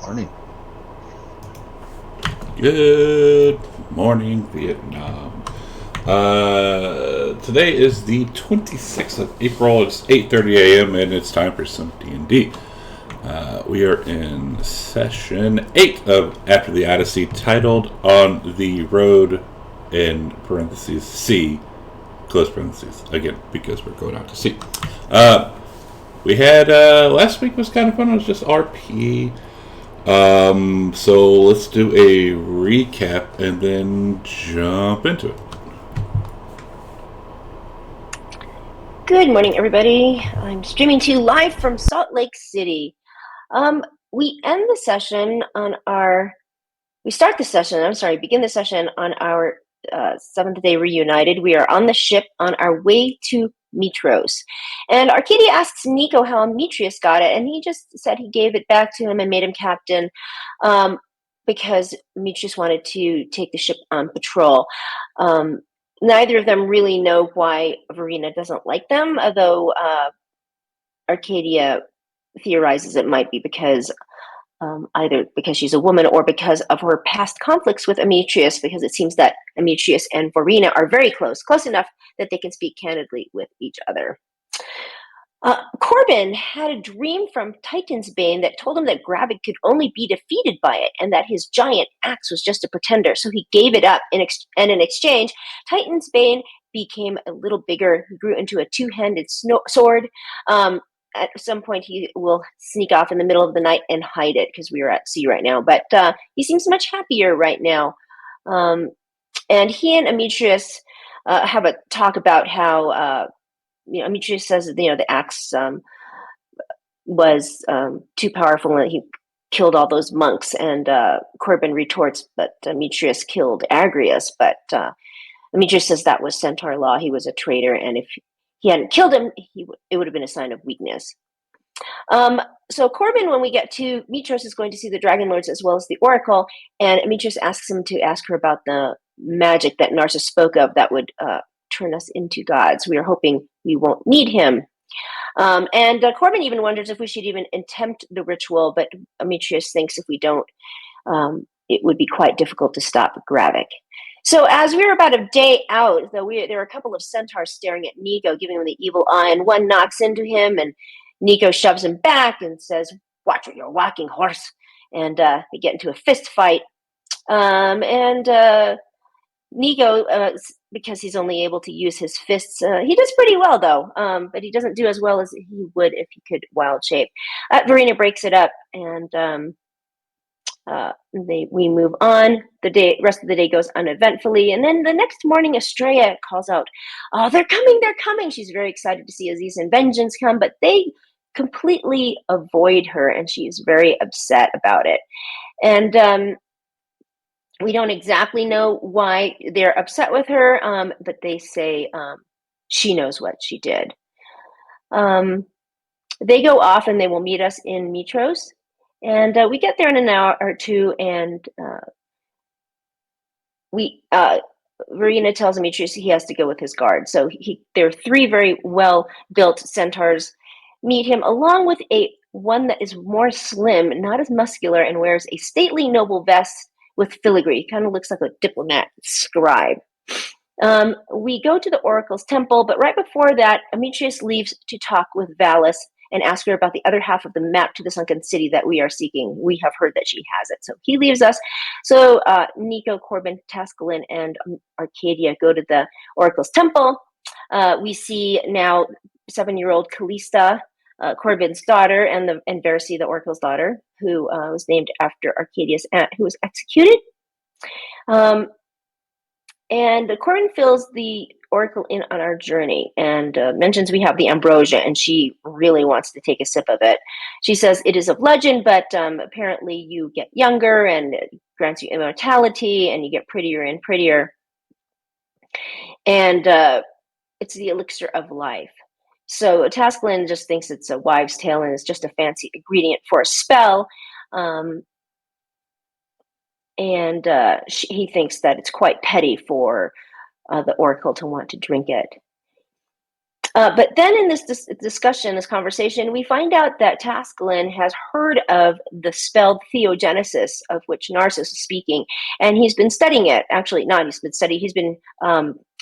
Morning. Good morning, Vietnam. Today is the 26th of April. It's 8:30 a.m. and it's time for some D&D. We are in session 8 of After the Odyssey, titled On the Road, in parentheses sea, close parentheses, again, because we're going out to sea. Uh, we had, last week was kind of fun. It was just RP. So let's do a recap and then jump into it. Good morning, everybody. I'm streaming to you live from Salt Lake City. We end the session on our, we start the session, I'm sorry, begin the session on our seventh day reunited. We are on the ship on our way to Mitros. And Arcadia asks Nico how Demetrius got it, and he just said he gave it back to him and made him captain because Demetrius wanted to take the ship on patrol. Neither of them really know why Verena doesn't like them, although Arcadia theorizes it might be because either because she's a woman or because of her past conflicts with Demetrius, because it seems that Demetrius and Verena are very close enough that they can speak candidly with each other. Corbin had a dream from Titan's Bane that told him that Gravik could only be defeated by it and that his giant axe was just a pretender, so he gave it up, and in exchange, Titan's Bane became a little bigger. He grew into a two-handed sword. At some point, he will sneak off in the middle of the night and hide it because we are at sea right now, but he seems much happier right now. And he and Demetrius have a talk about how Demetrius says that the axe was too powerful and he killed all those monks. And Corbin retorts, but Demetrius killed Agrius. But Demetrius says that was Centaur law. He was a traitor, and if he hadn't killed him, it would have been a sign of weakness. So Corbin, when we get to Mitros, is going to see the Dragon Lords as well as the Oracle, and Mitros asks him to ask her about the magic that Narcissus spoke of that would turn us into gods. We are hoping we won't need him. And Corbin even wonders if we should even attempt the ritual, but Demetrius thinks if we don't, it would be quite difficult to stop Gravik. So as we were about a day out, there were a couple of centaurs staring at Nico, giving him the evil eye, and one knocks into him, and Nico shoves him back and says, "Watch where you're walking, horse." And they get into a fist fight. And Nico, because he's only able to use his fists, he does pretty well though, but he doesn't do as well as he would if he could wild shape. Verena breaks it up, and we move on. The rest of the day goes uneventfully, and then the next morning, Estrella calls out, "Oh, they're coming! They're coming!" She's very excited to see Aziz and Vengeance come, but they completely avoid her, and she's very upset about it. And we don't exactly know why they're upset with her, but they say she knows what she did. They go off and they will meet us in Mitros. And we get there in an hour or two, and Verena tells Demetrius he has to go with his guard. So there are three very well-built centaurs meet him, along with one that is more slim, not as muscular, and wears a stately noble vest with filigree. Kind of looks like a diplomat scribe. We go to the Oracle's temple, but right before that, Demetrius leaves to talk with Valis and ask her about the other half of the map to the sunken city that we are seeking. We have heard that she has it. So he leaves us. So Nico, Corbin, Tascalin, and Arcadia go to the Oracle's temple. We see now 7-year-old Callista, Corbin's daughter, and Versi, the Oracle's daughter, who was named after Arcadia's aunt, who was executed. And Corbin fills the Oracle in on our journey and mentions we have the ambrosia, and she really wants to take a sip of it. She says it is of legend, but apparently you get younger and it grants you immortality, and you get prettier and prettier. And it's the elixir of life. So Tascalin just thinks it's a wives' tale and it's just a fancy ingredient for a spell. And he thinks that it's quite petty for the Oracle to want to drink it. But then in this discussion, this conversation, we find out that Tascalin has heard of the spelled theogenesis of which Narcissus is speaking, and he's been studying it. Actually, not he's been studying, he's been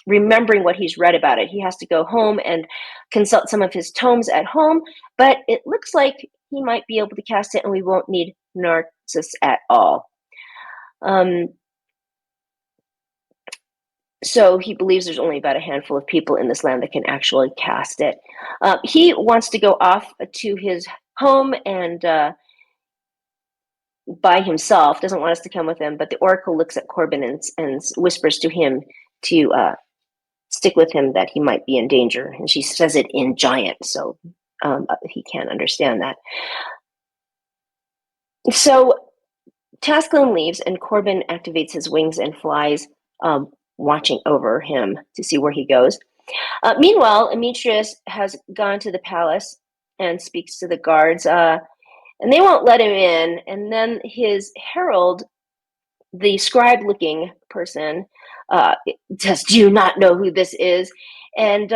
remembering what he's read about it. He has to go home and consult some of his tomes at home, but it looks like he might be able to cast it and we won't need Narcissus at all. So he believes there's only about a handful of people in this land that can actually cast it. He wants to go off to his home and by himself, doesn't want us to come with him, but the Oracle looks at Corbin and whispers to him to stick with him, that he might be in danger. And she says it in giant, so he can't understand that. So Tascalin leaves and Corbin activates his wings and flies, watching over him to see where he goes. Meanwhile, Demetrius has gone to the palace and speaks to the guards, and they won't let him in. And then his herald, the scribe-looking person, says, "Do you not know who this is?" And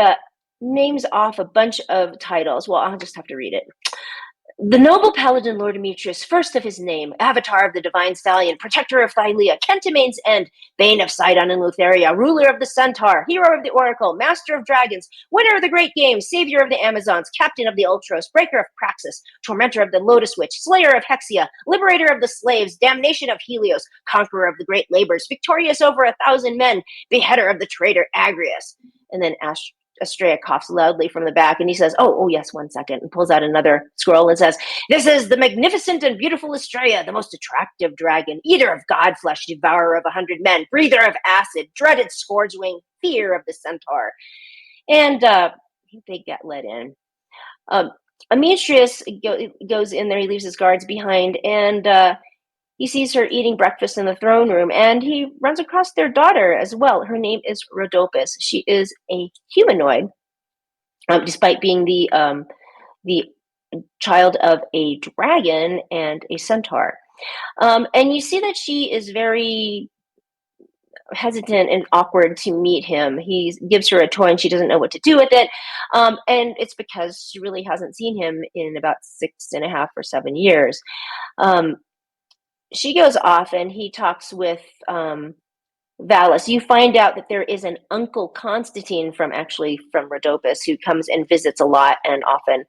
names off a bunch of titles. Well, I'll just have to read it. The noble paladin Lord Demetrius, first of his name, avatar of the divine stallion, protector of Thylea, Kentamane's end, bane of Sidon and Lutheria, ruler of the centaur, hero of the oracle, master of dragons, winner of the great games, savior of the Amazons, captain of the Ultros, breaker of Praxis, tormentor of the Lotus Witch, slayer of Hexia, liberator of the slaves, damnation of Helios, conqueror of the great labors, victorious over 1,000 men, beheader of the traitor Agrius. And then Estrella coughs loudly from the back, and he says, oh, yes, 1 second, and pulls out another scroll and says, "This is the magnificent and beautiful Estrella, the most attractive dragon, eater of god flesh, devourer of 100 men, breather of acid, dreaded scourge wing, fear of the centaur." And they get let in. Demetrius goes in there, he leaves his guards behind, and he sees her eating breakfast in the throne room, and he runs across their daughter as well. Her name is Rhodopis. She is a humanoid, despite being the child of a dragon and a centaur. And you see that she is very hesitant and awkward to meet him. He gives her a toy and she doesn't know what to do with it. And it's because she really hasn't seen him in about 6.5 or 7 years. She goes off and he talks with Valis. You find out that there is an uncle Constantine from Rhodopis, who comes and visits a lot and often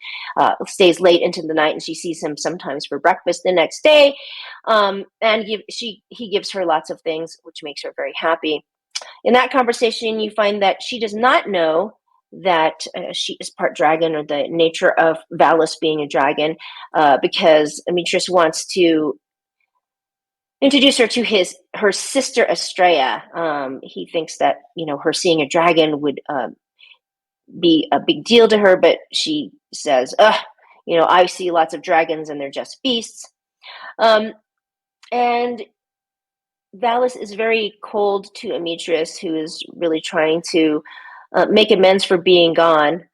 stays late into the night, and she sees him sometimes for breakfast the next day. And he gives her lots of things, which makes her very happy. In that conversation, you find that she does not know that she is part dragon, or the nature of Valis being a dragon, because Demetrius wants to introduce her to her sister Estrella. He thinks that her seeing a dragon would be a big deal to her, but she says, "Ugh, I see lots of dragons and they're just beasts." And Valis is very cold to Demetrius, who is really trying to make amends for being gone.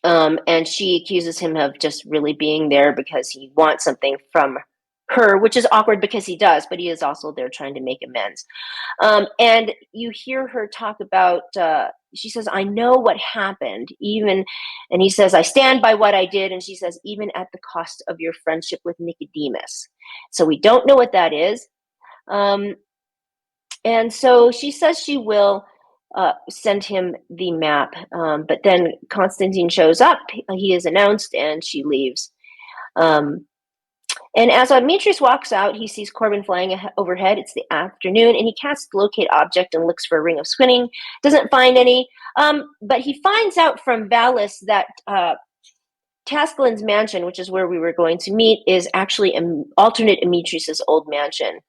And she accuses him of just really being there because he wants something from her, which is awkward because he does, but he is also there trying to make amends. And you hear her talk about, she says, "I know what happened, and he says, "I stand by what I did." And she says, "Even at the cost of your friendship with Nicodemus." So we don't know what that is. And so she says she will send him the map. But then Constantine shows up, he is announced, and she leaves. And as Demetrius walks out, he sees Corbin flying overhead. It's the afternoon, and he casts locate object and looks for a ring of swinning. Doesn't find any, but he finds out from Valis that Tascalin's mansion, which is where we were going to meet, is actually an alternate Demetrius's old mansion.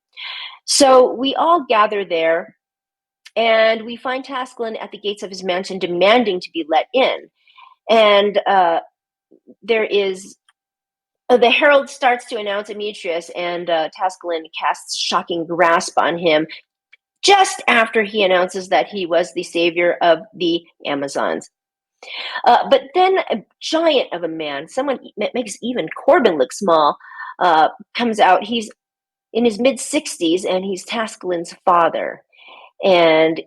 So we all gather there, and we find Tascalin at the gates of his mansion demanding to be let in. And there is the herald starts to announce Demetrius, and Tascalin casts shocking grasp on him just after he announces that he was the savior of the Amazons. But then a giant of a man, someone that makes even Corbin look small, comes out. He's in his mid-60s, and he's Tascalin's father. And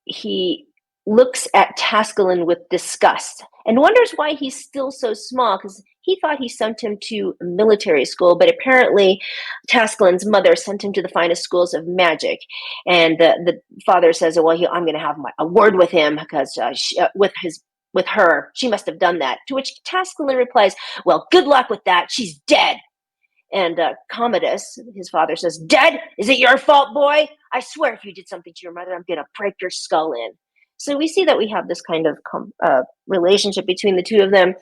he looks at Tascalin with disgust and wonders why he's still so small, because he thought he sent him to military school, but apparently Tascalin's mother sent him to the finest schools of magic. And the father says, well, I'm going to have a word with him because with her, she must have done that. To which Tascalin replies, well, good luck with that. She's dead. And Commodus, his father, says, dead? Is it your fault, boy? I swear if you did something to your mother, I'm going to break your skull in. So we see that we have this kind of relationship between the two of them.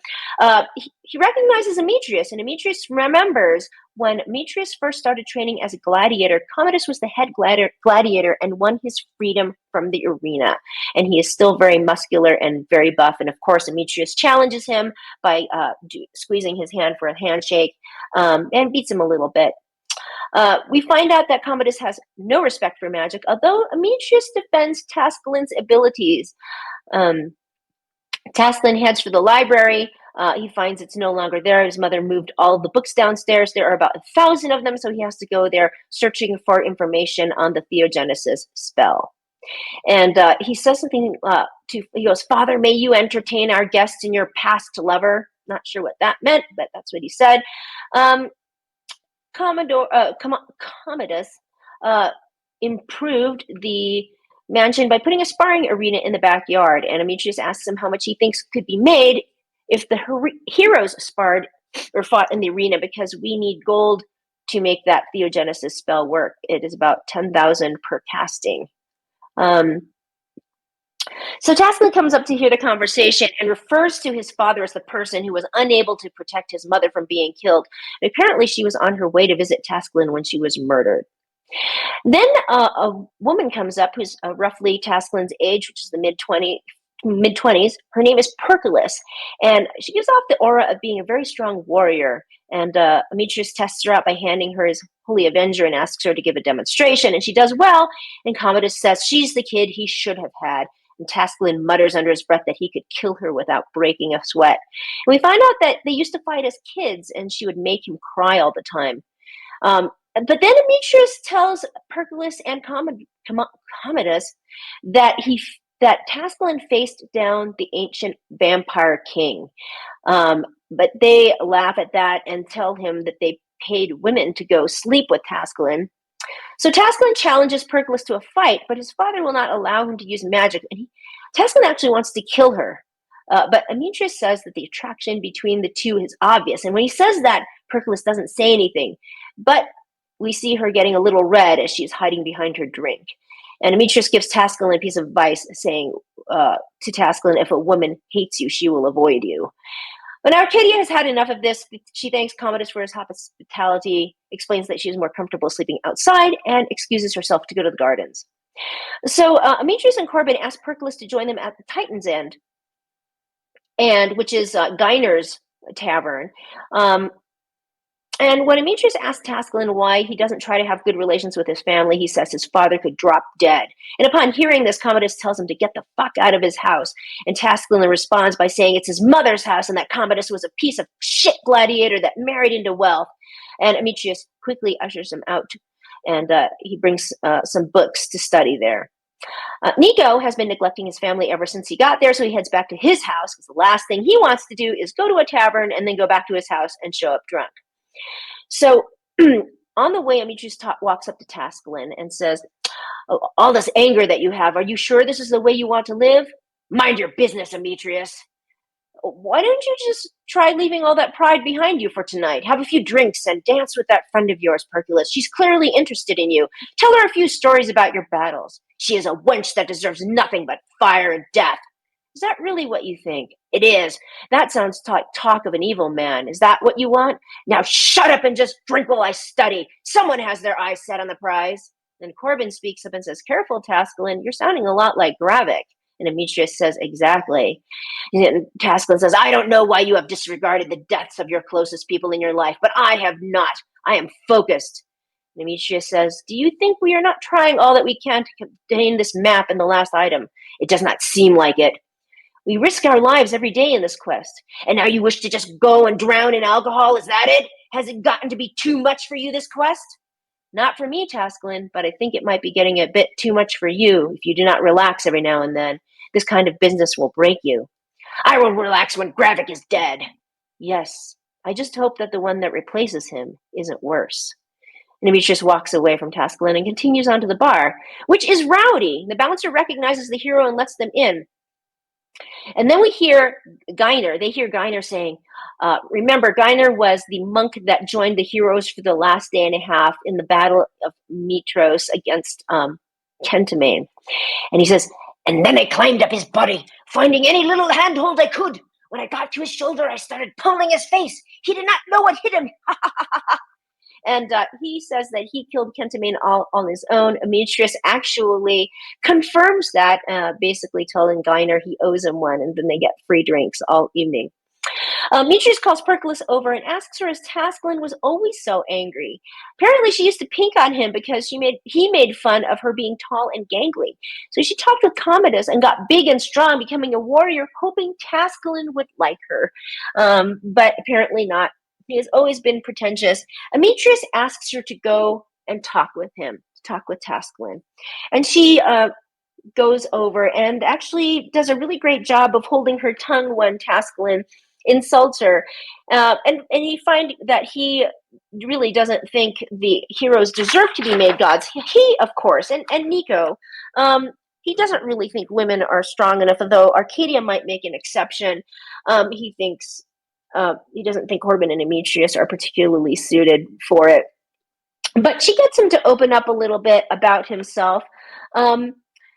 He recognizes Demetrius, and Demetrius remembers when Demetrius first started training as a gladiator, Commodus was the head gladiator and won his freedom from the arena. And he is still very muscular and very buff. And of course, Demetrius challenges him by squeezing his hand for a handshake and beats him a little bit. We find out that Commodus has no respect for magic, although Demetrius defends Tascalin's abilities. Tascalin heads for the library. He finds it's no longer there. His mother moved all the books downstairs. There are about 1,000 of them, so he has to go there searching for information on the Theogenesis spell. And he says something he goes, Father, may you entertain our guest in your past lover. Not sure what that meant, but that's what he said. Commodus improved the mansion by putting a sparring arena in the backyard, and Demetrius asks him how much he thinks could be made if the heroes sparred or fought in the arena, because we need gold to make that Theogenesis spell work. It is about 10,000 per casting. So Tascalin comes up to hear the conversation and refers to his father as the person who was unable to protect his mother from being killed. And apparently she was on her way to visit Tascalin when she was murdered. Then a woman comes up who's roughly Tascalin's age, which is the mid-20s. Her name is Percolus, and she gives off the aura of being a very strong warrior. And Demetrius tests her out by handing her his Holy Avenger and asks her to give a demonstration, and she does well. And Commodus says she's the kid he should have had. And Tascalin mutters under his breath that he could kill her without breaking a sweat. And we find out that they used to fight as kids, and she would make him cry all the time. But then Demetrius tells Percolus and Commodus that Tascalin faced down the ancient vampire king. But they laugh at that and tell him that they paid women to go sleep with Tascalin. So Tascalin challenges Percolus to a fight, but his father will not allow him to use magic. And Tascalin actually wants to kill her. But Demetrius says that the attraction between the two is obvious. And when he says that, Percolus doesn't say anything. But we see her getting a little red as she's hiding behind her drink. And Demetrius gives Tascalin a piece of advice, saying to Tascalin, if a woman hates you, she will avoid you. But Arcadia has had enough of this. She thanks Commodus for his hospitality, explains that she is more comfortable sleeping outside, and excuses herself to go to the gardens. So Demetrius and Corbin ask Percolus to join them at the Titan's End, which is agaiN's tavern. And when Demetrius asks Tascalin why he doesn't try to have good relations with his family, he says his father could drop dead. And upon hearing this, Commodus tells him to get the fuck out of his house. And Tascalin responds by saying it's his mother's house and that Commodus was a piece of shit gladiator that married into wealth. And Demetrius quickly ushers him out, and he brings some books to study there. Nico has been neglecting his family ever since he got there, so he heads back to his house because the last thing he wants to do is go to a tavern and then go back to his house and show up drunk. So on the way, Demetrius walks up to Tascalin and says, all this anger that you have, are you sure this is the way you want to live? Mind your business, Demetrius. Why don't you just try leaving all that pride behind you for tonight? Have a few drinks and dance with that friend of yours, Percolus. She's clearly interested in you. Tell her a few stories about your battles. She is a wench that deserves nothing but fire and death. Is that really what you think? It is. That sounds like talk of an evil man. Is that what you want? Now shut up and just drink while I study. Someone has their eyes set on the prize. Then Corbin speaks up and says, careful, Tascalin, you're sounding a lot like Gravik. And Demetrius says, exactly. And Tascalin says, I don't know why you have disregarded the deaths of your closest people in your life, but I have not. I am focused. And Demetrius says, do you think we are not trying all that we can to contain this map in the last item? It does not seem like it. We risk our lives every day in this quest. And now you wish to just go and drown in alcohol? Is that it? Has it gotten to be too much for you, this quest? Not for me, Tascalin, but I think it might be getting a bit too much for you if you do not relax every now and then. This kind of business will break you. I will relax when Gravik is dead. Yes, I just hope that the one that replaces him isn't worse. Demetrius walks away from Tascalin and continues on to the bar, which is rowdy. The bouncer recognizes the hero and lets them in. And then we hear agaiN. They hear agaiN saying, remember, agaiN was the monk that joined the heroes for the last day and a half in the Battle of Mitros against Kentamane. And he says, and then I climbed up his body, finding any little handhold I could. When I got to his shoulder, I started pulling his face. He did not know what hit him. And he says that he killed Kentamane all on his own. Demetrius actually confirms that, basically telling agaiN he owes him one, and then they get free drinks all evening. Demetrius calls Pericles over and asks her if Tascalin was always so angry. Apparently, she used to pink on him because he made fun of her being tall and gangly. So she talked with Commodus and got big and strong, becoming a warrior, hoping Tascalin would like her. But apparently not. He has always been pretentious. Demetrius asks her to go and talk with him, to talk with Tascalin. And she goes over and actually does a really great job of holding her tongue when Tascalin insults her. And you find that he really doesn't think the heroes deserve to be made gods. He of course, and Nico, he doesn't really think women are strong enough, although Arcadia might make an exception. He thinks he doesn't think Corbin and Demetrius are particularly suited for it. But she gets him to open up a little bit about himself.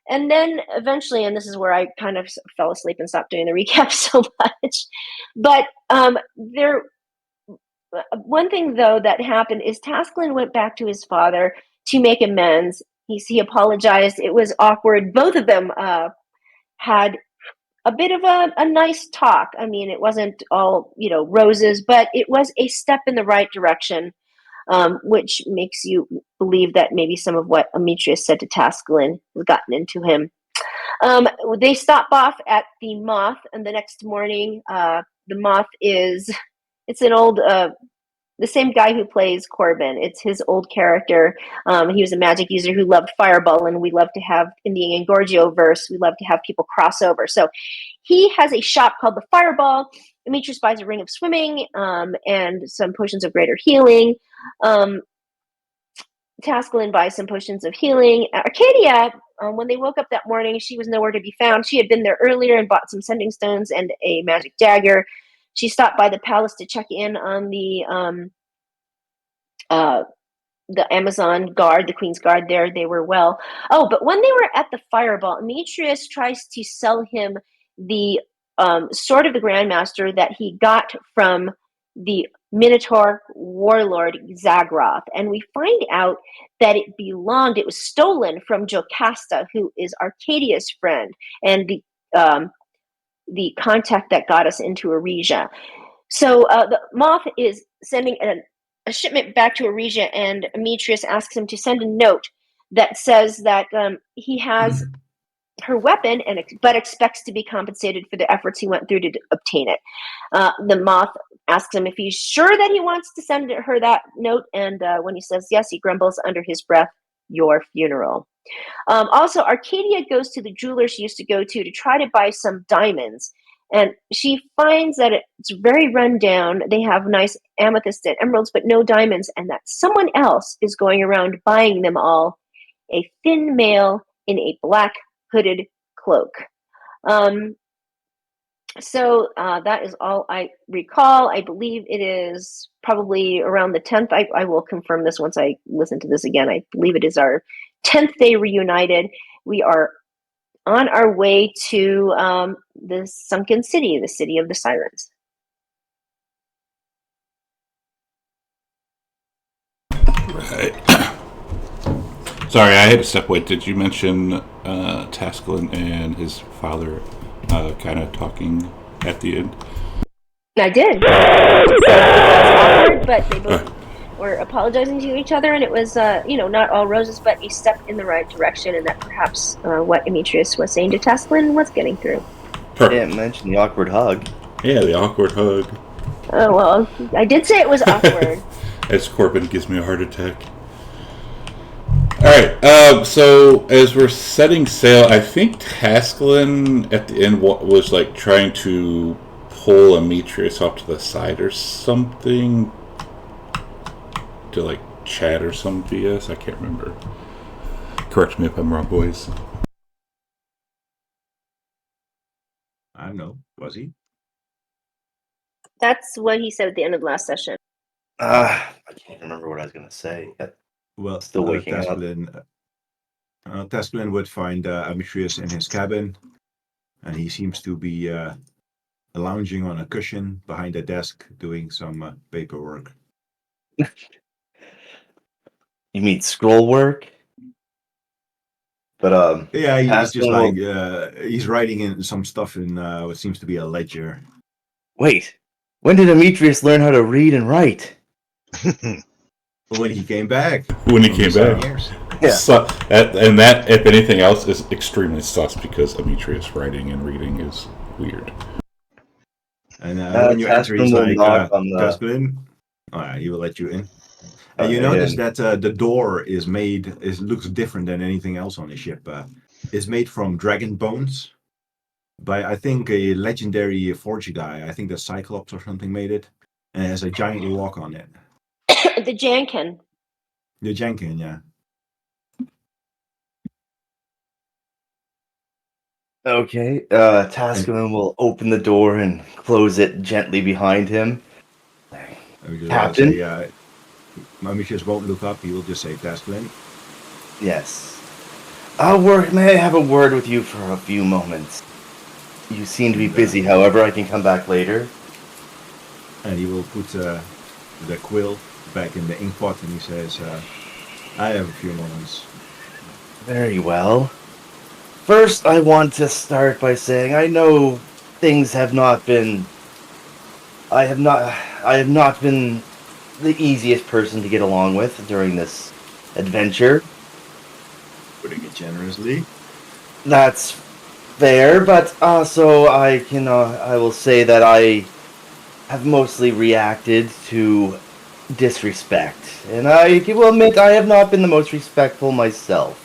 And then eventually, and this is where I kind of fell asleep and stopped doing the recap so much. But one thing, though, that happened is Tascalin went back to his father to make amends. He apologized. It was awkward. Both of them had a bit of a nice talk. I mean, it wasn't all, roses, but it was a step in the right direction, which makes you believe that maybe some of what Demetrius said to Tascalin has gotten into him. They stop off at the Moth, and the next morning, the Moth it's an old, the same guy who plays Corbin. It's his old character. He was a magic user who loved Fireball, and we love to have, in the Engorgio verse, we love to have people cross over. So he has a shop called the Fireball. Demetrius buys a ring of swimming and some potions of greater healing. Tascalin buys some potions of healing. Arcadia, when they woke up that morning, she was nowhere to be found. She had been there earlier and bought some sending stones and a magic dagger. She stopped by the palace to check in on the Amazon guard, the Queen's guard there. They were well. Oh, but when they were at the Fireball, Demetrius tries to sell him the sword of the Grandmaster that he got from the Minotaur warlord Zagroth. And we find out that it was stolen from Jocasta, who is Arcadia's friend, and the contact that got us into Aresia. So the Moth is sending a shipment back to Aresia, and Demetrius asks him to send a note that says that he has her weapon, but expects to be compensated for the efforts he went through to obtain it. The Moth asks him if he's sure that he wants to send her that note, and when he says yes, he grumbles under his breath, "Your funeral." Also, Arcadia goes to the jeweler she used to go to try to buy some diamonds, and she finds that it's very run down. They have nice amethyst and emeralds, but no diamonds, and that someone else is going around buying them all, a thin male in a black hooded cloak. So that is all I recall. I believe it is probably around the 10th. I will confirm this once I listen to this again. I believe it is our 10th day reunited. We are on our way to the Sunken City, the city of the Sirens. Right. Sorry, I had to step away. Did you mention Tascalin and his father kind of talking at the end? I did. Just said it was awkward, but they both were apologizing to each other, and it was, not all roses, but a step in the right direction, and that perhaps what Demetrius was saying to Tascalin was getting through. I didn't mention the awkward hug. Yeah, the awkward hug. Oh, well, I did say it was awkward. As Corbin gives me a heart attack. right. So as we're setting sail, I think Tasklin at the end was like trying to pull Demetrius off to the side or something to like chat or some BS. I can't remember. Correct me if I'm wrong, boys. I don't know. Was he? That's what he said at the end of last session. I can't remember what I was going to say. Well, Still waking up. Tasklin would find Demetrius in his cabin, and he seems to be lounging on a cushion behind a desk doing some paperwork. You mean scroll work? But Yeah, he's just Pascal like he's writing in some stuff in what seems to be a ledger. wait. When did Demetrius learn how to read and write? When he came back. When he from came his back. years. Yeah. So, and that, if anything else, is extremely sus because Demetrius writing and reading is weird. And when you enter, he's Tasklin will like, knock on the. Tasklin, all right, he will let you in. And you Okay, notice and that the door is looks different than anything else on the ship. It's made from dragon bones by, I think, a legendary forge guy. I think the Cyclops or something made it. And it has a giant lock on it. The Janken. The Jenkin, yeah. Okay, Tasklin will open the door and close it gently behind him. I would just Captain? say, Demetrius won't look up. He will just say, Tasklin. Yes. May I have a word with you for a few moments? You seem to be busy, however, I can come back later. And he will put the quill back in the ink pot and he says, I have a few moments. Very well. First, I want to start by saying I know things have not been. I have not been the easiest person to get along with during this adventure. Putting it generously. That's fair, but also I will say that I have mostly reacted to disrespect, and I will admit I have not been the most respectful myself.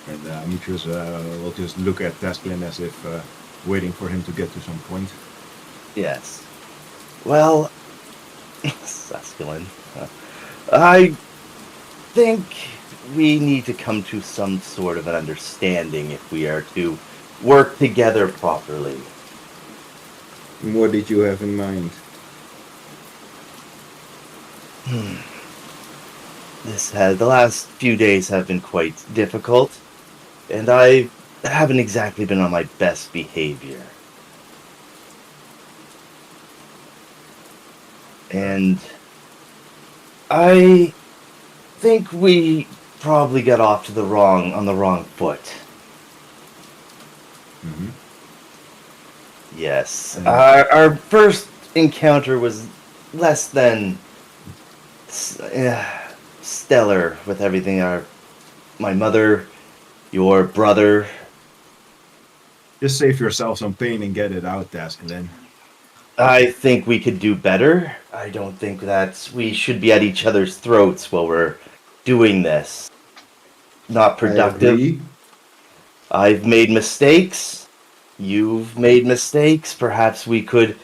And Demetrius will just look at Tasklin as if waiting for him to get to some point. Yes. Well, Sasculin, I think we need to come to some sort of an understanding if we are to work together properly. What did you have in mind? The last few days have been quite difficult, and I haven't exactly been on my best behavior. And I think we probably got off to on the wrong foot. Mm-hmm. Yes. Our first encounter was less than stellar with everything. My mother, your brother. Just save yourself some pain and get it out, Tasklin. I think we could do better. I don't think that we should be at each other's throats while we're doing this. Not productive. I agree. I've made mistakes. You've made mistakes. Perhaps we could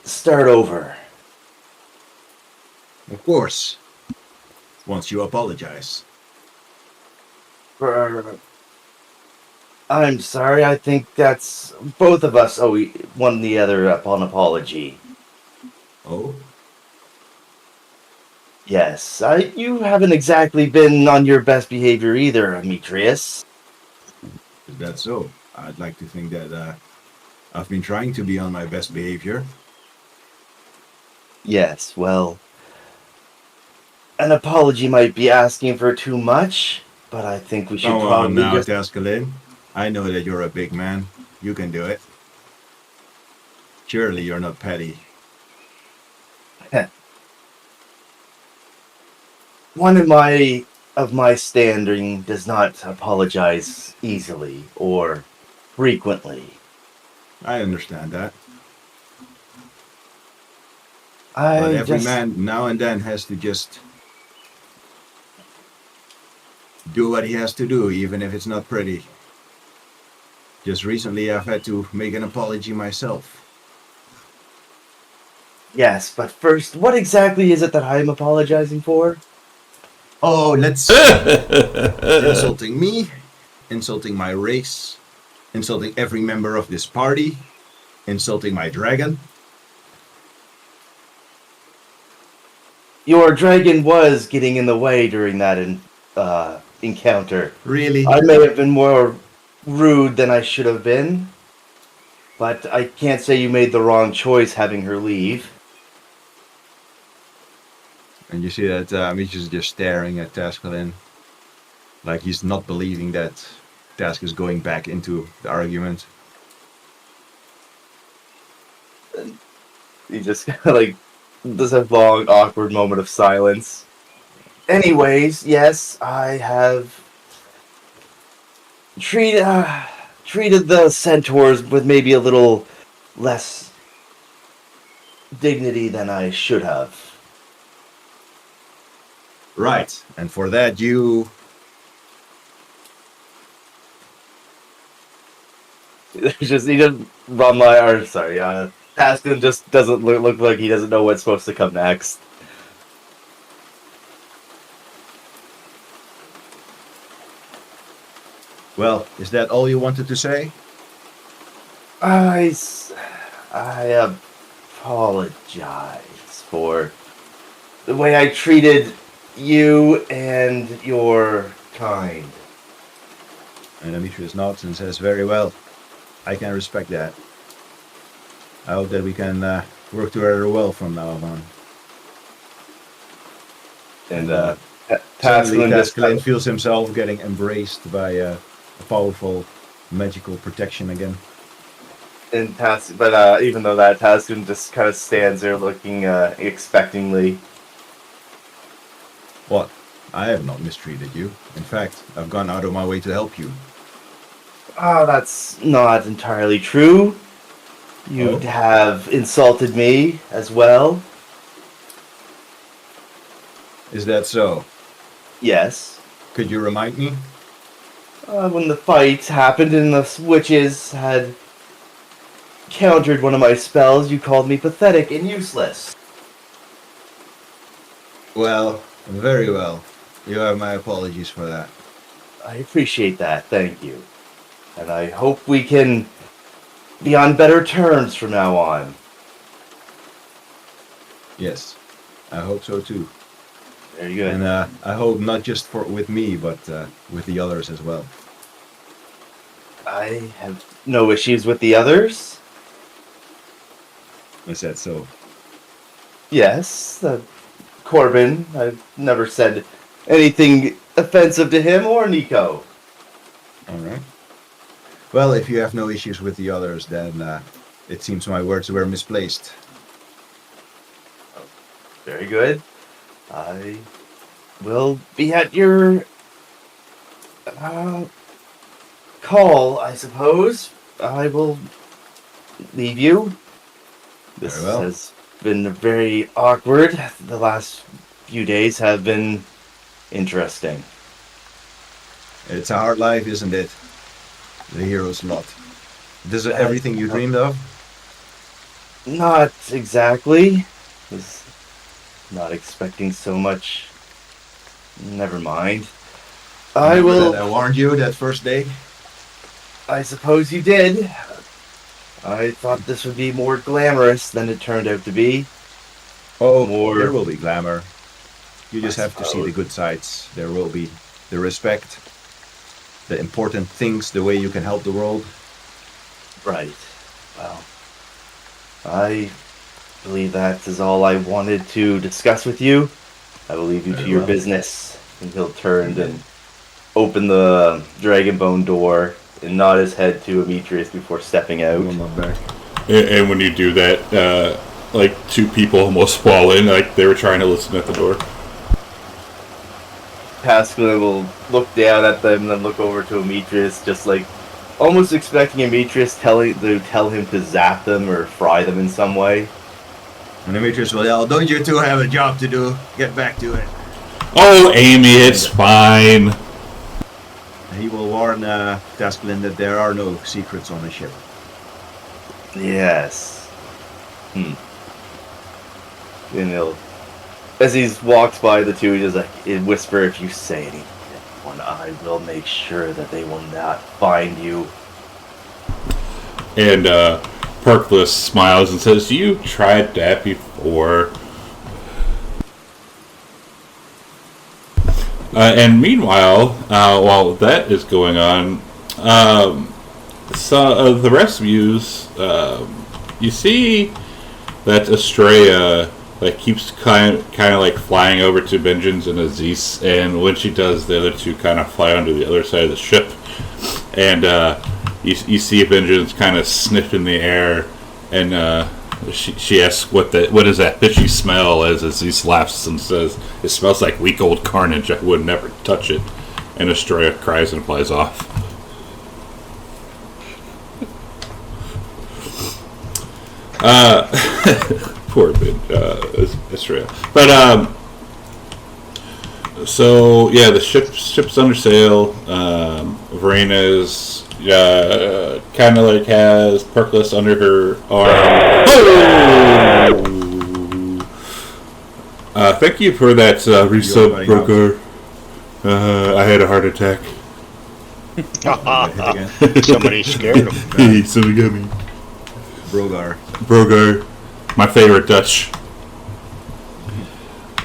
start over. Of course. Once you apologize. I'm sorry. I think that's both of us owe one the other an apology. Oh? Yes, you haven't exactly been on your best behavior either, Demetrius. Is that so? I'd like to think that I've been trying to be on my best behavior. Yes, well, an apology might be asking for too much, but I think we should Come on probably now, just... Tasklin. I know that you're a big man. You can do it. Surely you're not petty. One of my standing does not apologize easily or frequently. I understand that. I But every just... man now and then has to just do what he has to do, even if it's not pretty. Just recently, I've had to make an apology myself. Yes, but first, what exactly is it that I'm apologizing for? Oh, let's see. Insulting me, insulting my race, insulting every member of this party, insulting my dragon. Your dragon was getting in the way during that encounter. Really? I may have been more rude than I should have been, but I can't say you made the wrong choice having her leave. And you see that Mitch is just staring at Tascalin, like he's not believing that Task is going back into the argument. He just like does a long, awkward moment of silence. Anyways, yes, I have treated the centaurs with maybe a little less dignity than I should have. Right, and for that you... He just run my or sorry, Pascal just doesn't look like he doesn't know what's supposed to come next. Well, is that all you wanted to say? I apologize for the way I treated you and your kind. And Demetrius nods and says, very well. I can respect that. I hope that we can work together well from now on. And Suddenly Tascalin Tascalin feels himself getting embraced by a powerful magical protection again. and even though that Tascalin just kind of stands there looking expectingly. What? I have not mistreated you. In fact, I've gone out of my way to help you. Oh, that's not entirely true. You have insulted me as well. Is that so? Yes. Could you remind me? When the fight happened and the witches had countered one of my spells, you called me pathetic and useless. Well, very well. You have my apologies for that. I appreciate that, thank you. And I hope we can be on better terms from now on. Yes, I hope so too. Very good. And I hope not just with me, but with the others as well. I have no issues with the others. Is that so? Yes, Corbin. I've never said anything offensive to him or Nico. All right. Well, if you have no issues with the others, then it seems my words were misplaced. Very good. I will be at your call, I suppose. I will leave you. This Very well. has been very awkward. The last few days have been interesting. It's a hard life, isn't it? The hero's lot. This is everything you dreamed of? Not exactly. Was not expecting so much. Never mind. I Remember will. that I warned you that first day? I suppose you did. I thought this would be more glamorous than it turned out to be. Oh, More. there will be glamour. You just I have to see suppose. the good sides. There will be the respect, the important things, the way you can help the world. Right. Well, I believe that is all I wanted to discuss with you. I will leave you to Very your well. business. And he'll turn and open the dragon bone door and nod his head to Demetrius before stepping out. And when you do that, like two people almost fall in, like they were trying to listen at the door. Pascal will look down at them and then look over to Demetrius, just like almost expecting Demetrius tell him to zap them or fry them in some way. And Demetrius will yell, don't you two have a job to do? Get back to it. Oh, Amy, it's fine. He will warn Tasklin that there are no secrets on the ship. Yes. And he'll, as he's walked by the two, he just like whisper, "If you say anything, I will make sure that they will not find you." And Perkless smiles and says, "You tried that before." And meanwhile, while that is going on, the rest of you see that Estrella keeps kind of like flying over to Benjins and Aziz, and when she does, the other two kind of fly onto the other side of the ship, and you see Benjins kind of sniff in the air, and she asks, "What is that fishy smell?" As Aziz laughs and says, "It smells like weak old carnage. I would never touch it." And Estrella cries and flies off. Poor bit, Estrella. But so yeah, the ship's under sail. Verena's kind of like has Perkless under her arm. Oh! Thank you for that resub, broker. I had a heart attack. Somebody scared him. Somebody got me. Brogar. My favorite Dutch.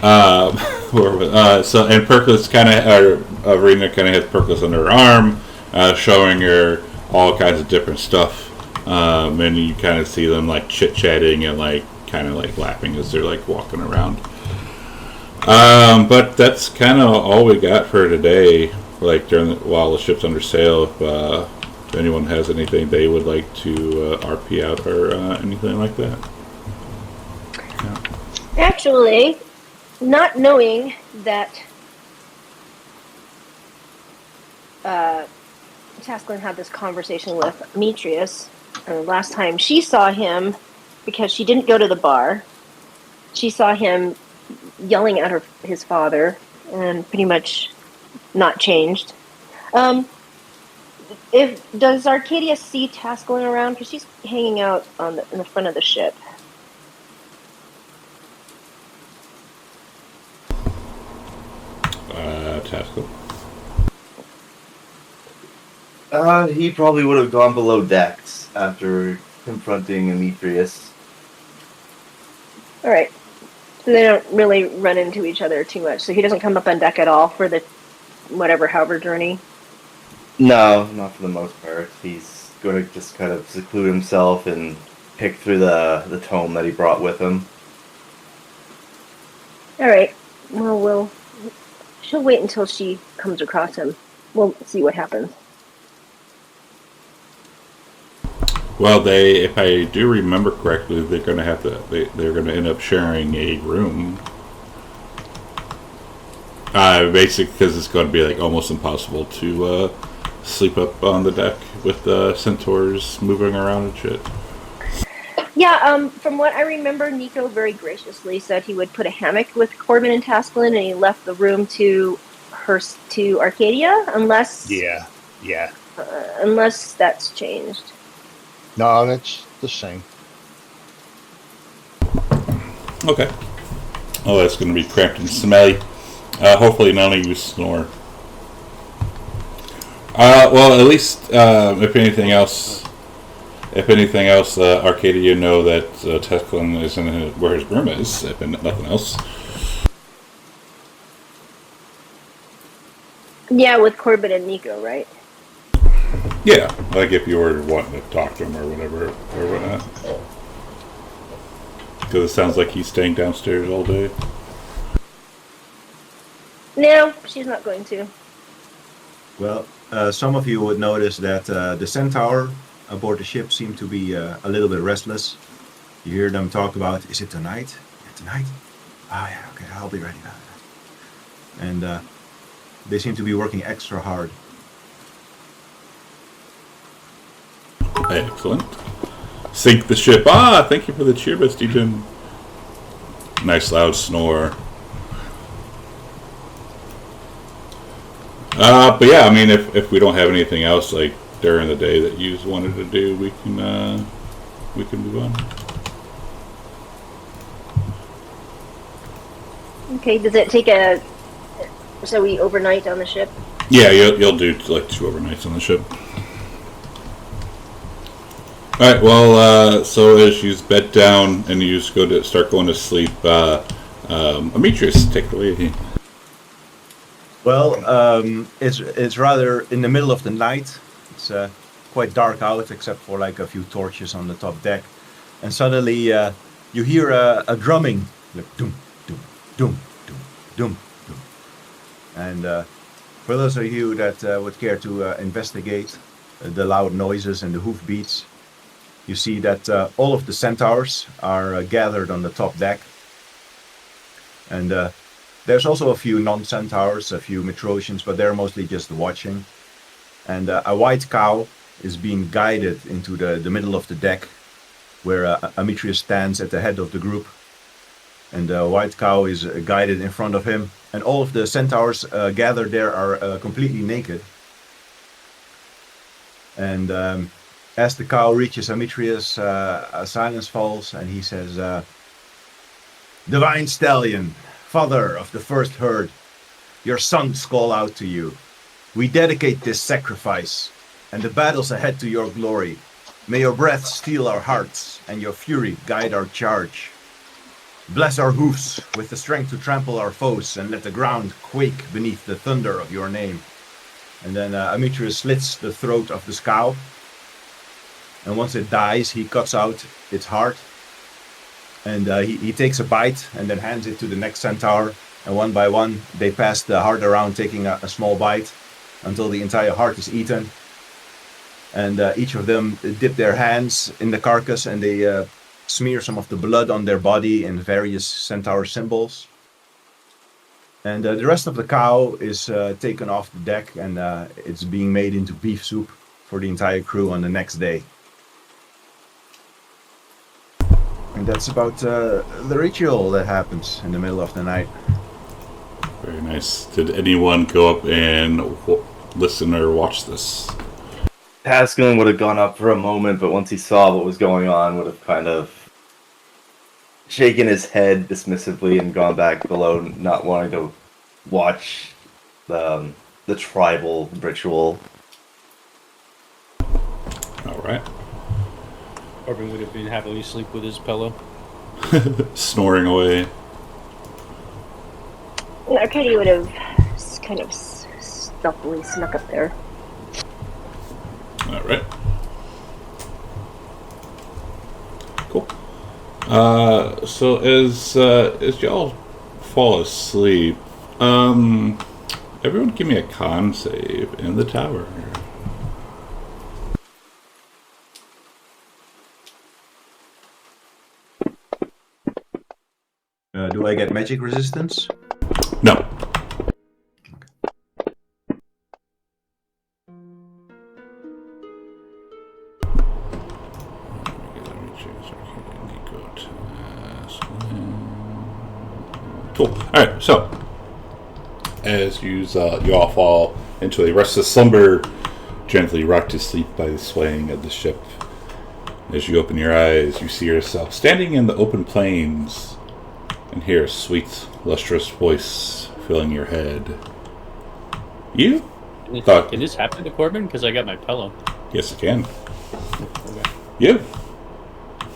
So and Perkless kind of, Verena kind of has Perkless under her arm, showing her all kinds of different stuff, and you kind of see them like chit chatting and like kind of like laughing as they're like walking around. But that's kind of all we got for today. Like while the ship's under sail, if anyone has anything they would like to RP out or anything like that. Yeah. Actually, not knowing that Tasklin had this conversation with Demetrius, last time she saw him, because she didn't go to the bar, she saw him yelling at his father, and pretty much not changed. Does Arcadia see Tasklin around? Because she's hanging out in the front of the ship. Tasklin. He probably would have gone below decks after confronting Demetrius. All right. So they don't really run into each other too much. So he doesn't come up on deck at all for the however journey. No, not for the most part. He's going to just kind of seclude himself and pick through the tome that he brought with him. All right. Well, she'll wait until she comes across him. We'll see what happens. Well, if I do remember correctly, they're going to end up sharing a room. Basically, because it's going to be like almost impossible to sleep up on the deck with the centaurs moving around and shit. Yeah, from what I remember, Nico very graciously said he would put a hammock with Corbin and Tasklin, and he left the room to Arcadia, unless unless that's changed. No, that's the same. Okay. Oh, that's going to be cramped and smelly. Hopefully none of you snore. Well, at least if anything else, Arcadia know that Tasklin is where his room is. If nothing else. Yeah, with Corbin and Nico, right? Yeah, like if you were wanting to talk to him or whatever, or whatnot. Because it sounds like he's staying downstairs all day. No, she's not going to. Well, some of you would notice that the centaur aboard the ship seem to be a little bit restless. You hear them talk about, is it tonight? Yeah, tonight? Oh yeah, okay, I'll be ready now. And they seem to be working extra hard. Excellent. Sink the ship. Ah, thank you for the cheer, Misty Jim. Nice loud snore. But yeah, I mean, if we don't have anything else like during the day that you wanted to do, we can move on. Okay, does it take a... So we overnight on the ship? Yeah, you'll do like 2 overnights on the ship. All right. Well, so as you bed down and you just start going to sleep, Demetrius, take it away. Well, it's rather in the middle of the night. It's quite dark out, except for like a few torches on the top deck. And suddenly you hear a drumming, like doom, doom, doom, doom, doom, doom. And for those of you that would care to investigate the loud noises and the hoof beats, you see that all of the centaurs are gathered on the top deck. And there's also a few non-centaurs, a few Metrosians, but they're mostly just watching. And a white cow is being guided into the middle of the deck, where Demetrius stands at the head of the group. And the white cow is guided in front of him. And all of the centaurs gathered there are completely naked. And as the cow reaches Demetrius, a silence falls, and he says, "Divine Stallion, father of the first herd, your sons call out to you. We dedicate this sacrifice and the battles ahead to your glory. May your breath steel our hearts and your fury guide our charge. Bless our hoofs with the strength to trample our foes and let the ground quake beneath the thunder of your name." And then Demetrius slits the throat of this cow. And once it dies, he cuts out its heart. And he takes a bite and then hands it to the next centaur. And one by one, they pass the heart around, taking a small bite until the entire heart is eaten. And each of them dip their hands in the carcass and they smear some of the blood on their body in various centaur symbols. And the rest of the cow is taken off the deck and it's being made into beef soup for the entire crew on the next day. And that's about the ritual that happens in the middle of the night. Very nice. Did anyone go up and listen or watch this? Pascaline would have gone up for a moment, but once he saw what was going on, would have kind of shaken his head dismissively and gone back below, not wanting to watch the tribal ritual. All right. Corbin would have been happily asleep with his pillow. Snoring away. Arcadia would have kind of stealthily snuck up there. All right. Cool. So as y'all fall asleep, everyone give me a con save in the tower. Do I get magic resistance? No. Cool. Alright, so as you all fall into a restless slumber, gently rocked to sleep by the swaying of the ship. As you open your eyes, you see yourself standing in the open plains and hear a sweet, lustrous voice filling your head. You? Can this happen to Corbin? Because I got my pillow. Yes, it can. Okay. You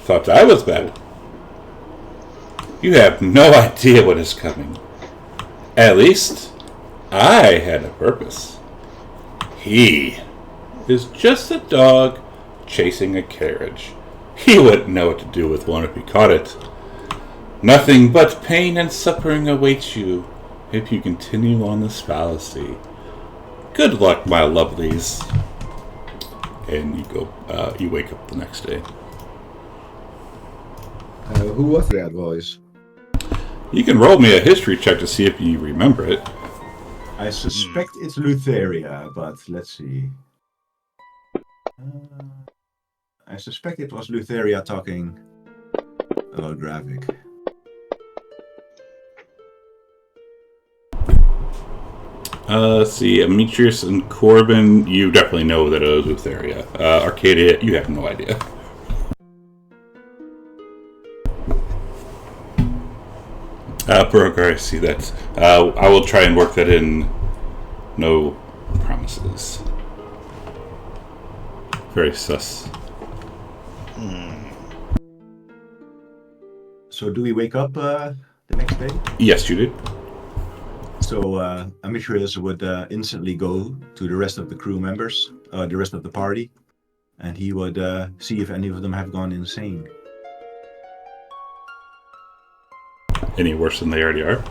thought I was bad. You have no idea what is coming. At least, I had a purpose. He is just a dog chasing a carriage. He wouldn't know what to do with one if he caught it. Nothing but pain and suffering awaits you if you continue on this fallacy. Good luck, my lovelies. And you wake up the next day. Who was that voice? You can roll me a history check to see if you remember it. I suspect it's Lutheria, but let's see. I suspect it was Lutheria talking about Gravik. Let's see, Demetrius and Corbin, you definitely know that it was Utheria. Arcadia, you have no idea. Broker, I see that. I will try and work that in. No promises. Very sus. So do we wake up the next day? Yes, you did. So Demetrius would instantly go to the rest of the crew members, the rest of the party, and he would see if any of them have gone insane. Any worse than they already are?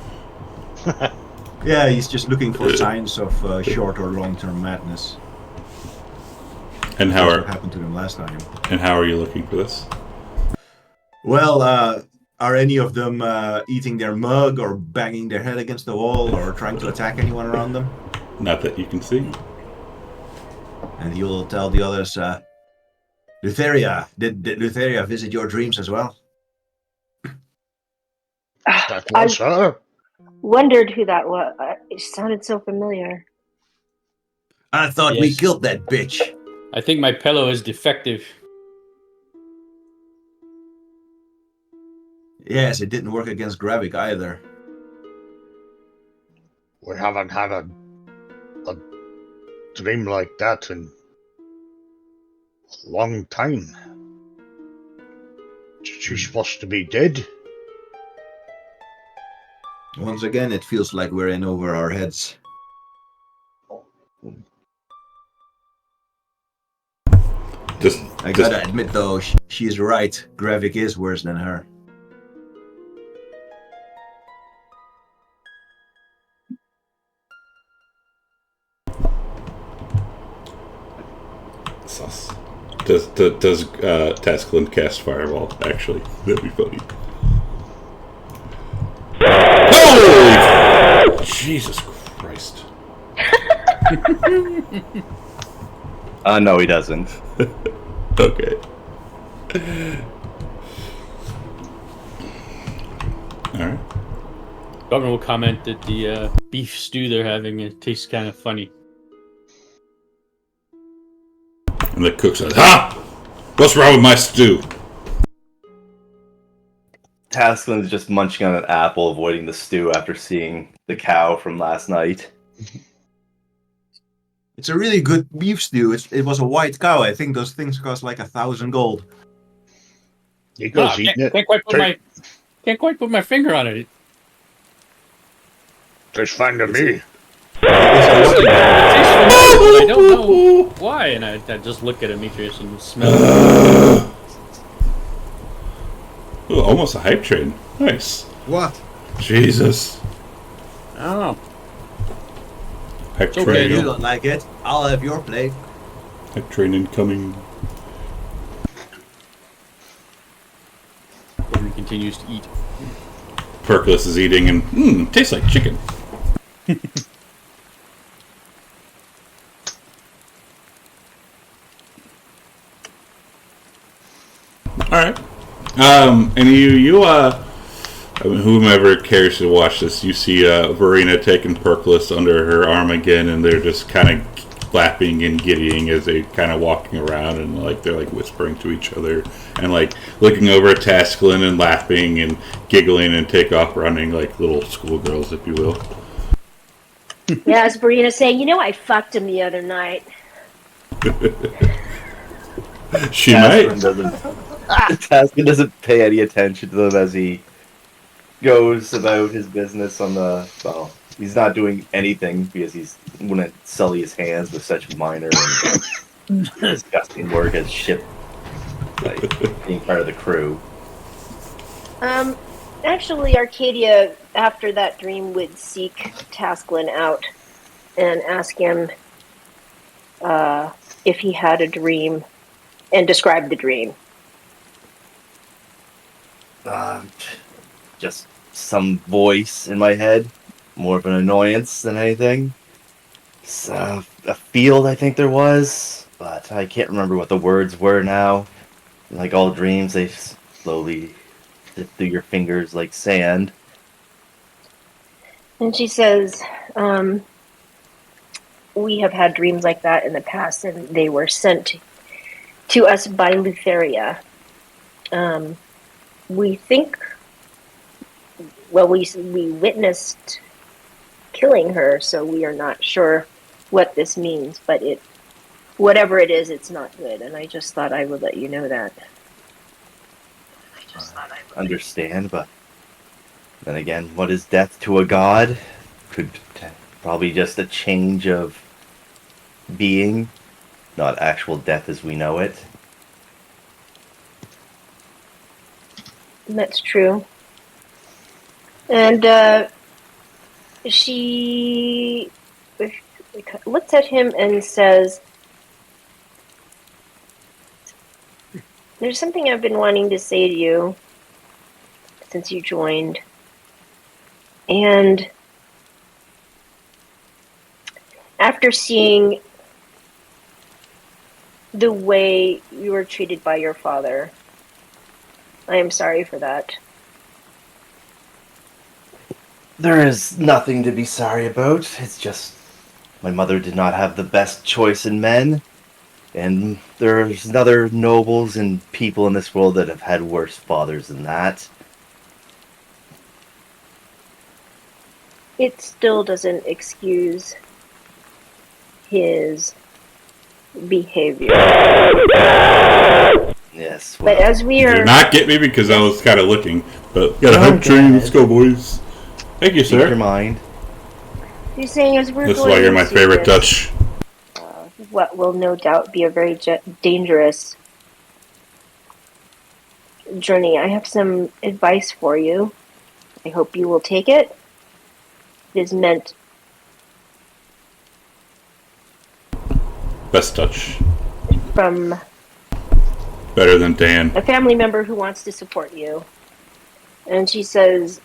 Yeah, he's just looking for signs of short or long-term madness. And That's what happened to them last time? And how are you looking for this? Well, are any of them eating their mug or banging their head against the wall or trying to attack anyone around them? Not that you can see. And he will tell the others, Lutheria, did Lutheria visit your dreams as well? That was her. Wondered who that was. It sounded so familiar. I thought we Yes. killed that bitch. I think my pillow is defective. Yes, it didn't work against Gravik either. We haven't had a dream like that in a long time. She's supposed to be dead. Once again, it feels like we're in over our heads. I gotta admit though, she's right. Gravik is worse than her. Sus. Does Tasklin cast Fireball? Actually, that'd be funny. Holy! Jesus Christ. No, he doesn't. Okay. Alright. Governor will comment that the beef stew they're having it tastes kind of funny. And the cook says, "Ha! What's wrong with my stew?" Tasklin's just munching on an apple, avoiding the stew after seeing the cow from last night. It's a really good beef stew. It was a white cow. I think those things cost like 1,000 gold. He goes No, eating it. can't quite put my finger on it. Tastes fine to me. I don't know why, and I just look at Demetrius and smell it. Ooh, almost a hype train. Nice. What? Jesus. I don't know. Hype It's okay, train. You don't like it? I'll have your plate. Hype train incoming. Gordon continues to eat. Perkless is eating and tastes like chicken. Alright. And whomever cares to watch this, you see Verena taking Perkless under her arm again, and they're just kind of laughing and giddying as they kind of walking around, and they're whispering to each other, and looking over at Tasklin and laughing and giggling and take off running like little schoolgirls, if you will. Yeah, as Marina saying, I fucked him the other night. She Tasklin might. Tasklin doesn't pay any attention to them as he goes about his business on the. Well, he's not doing anything because he's wouldn't sully his hands with such minor and disgusting work as ship, being part of the crew. Actually, Arcadia, after that dream, would seek Tasklin out and ask him if he had a dream and describe the dream. Just some voice in my head, more of an annoyance than anything. It's, a field, I think there was, but I can't remember what the words were now. Like all dreams, they slowly slip through your fingers like sand. And she says, we have had dreams like that in the past, and they were sent to us by Lutheria. We think, well, we witnessed killing her, so we are not sure what this means, but whatever it is, it's not good, and I just thought I would let you know that. Understand, but then again, what is death to a god? Could probably just a change of being, not actual death as we know it. That's true. And she looks at him and says, "There's something I've been wanting to say to you since you joined. And after seeing the way you were treated by your father, I am sorry for that." There is nothing to be sorry about. It's just my mother did not have the best choice in men, and there's other nobles and people in this world that have had worse fathers than that. It still doesn't excuse his behavior. Yes, But well, as we You are... did not get me because I was kind of looking, but got a No, hype go train. ahead. Let's go, boys. Thank you, speak your sir. mind. You're saying as we're That's going why you're my into favorite this, Dutch. what will no doubt be a very dangerous journey, I have some advice for you. I hope you will take it. It is meant Best Dutch. from Better than Dan. a family member who wants to support you. And she says,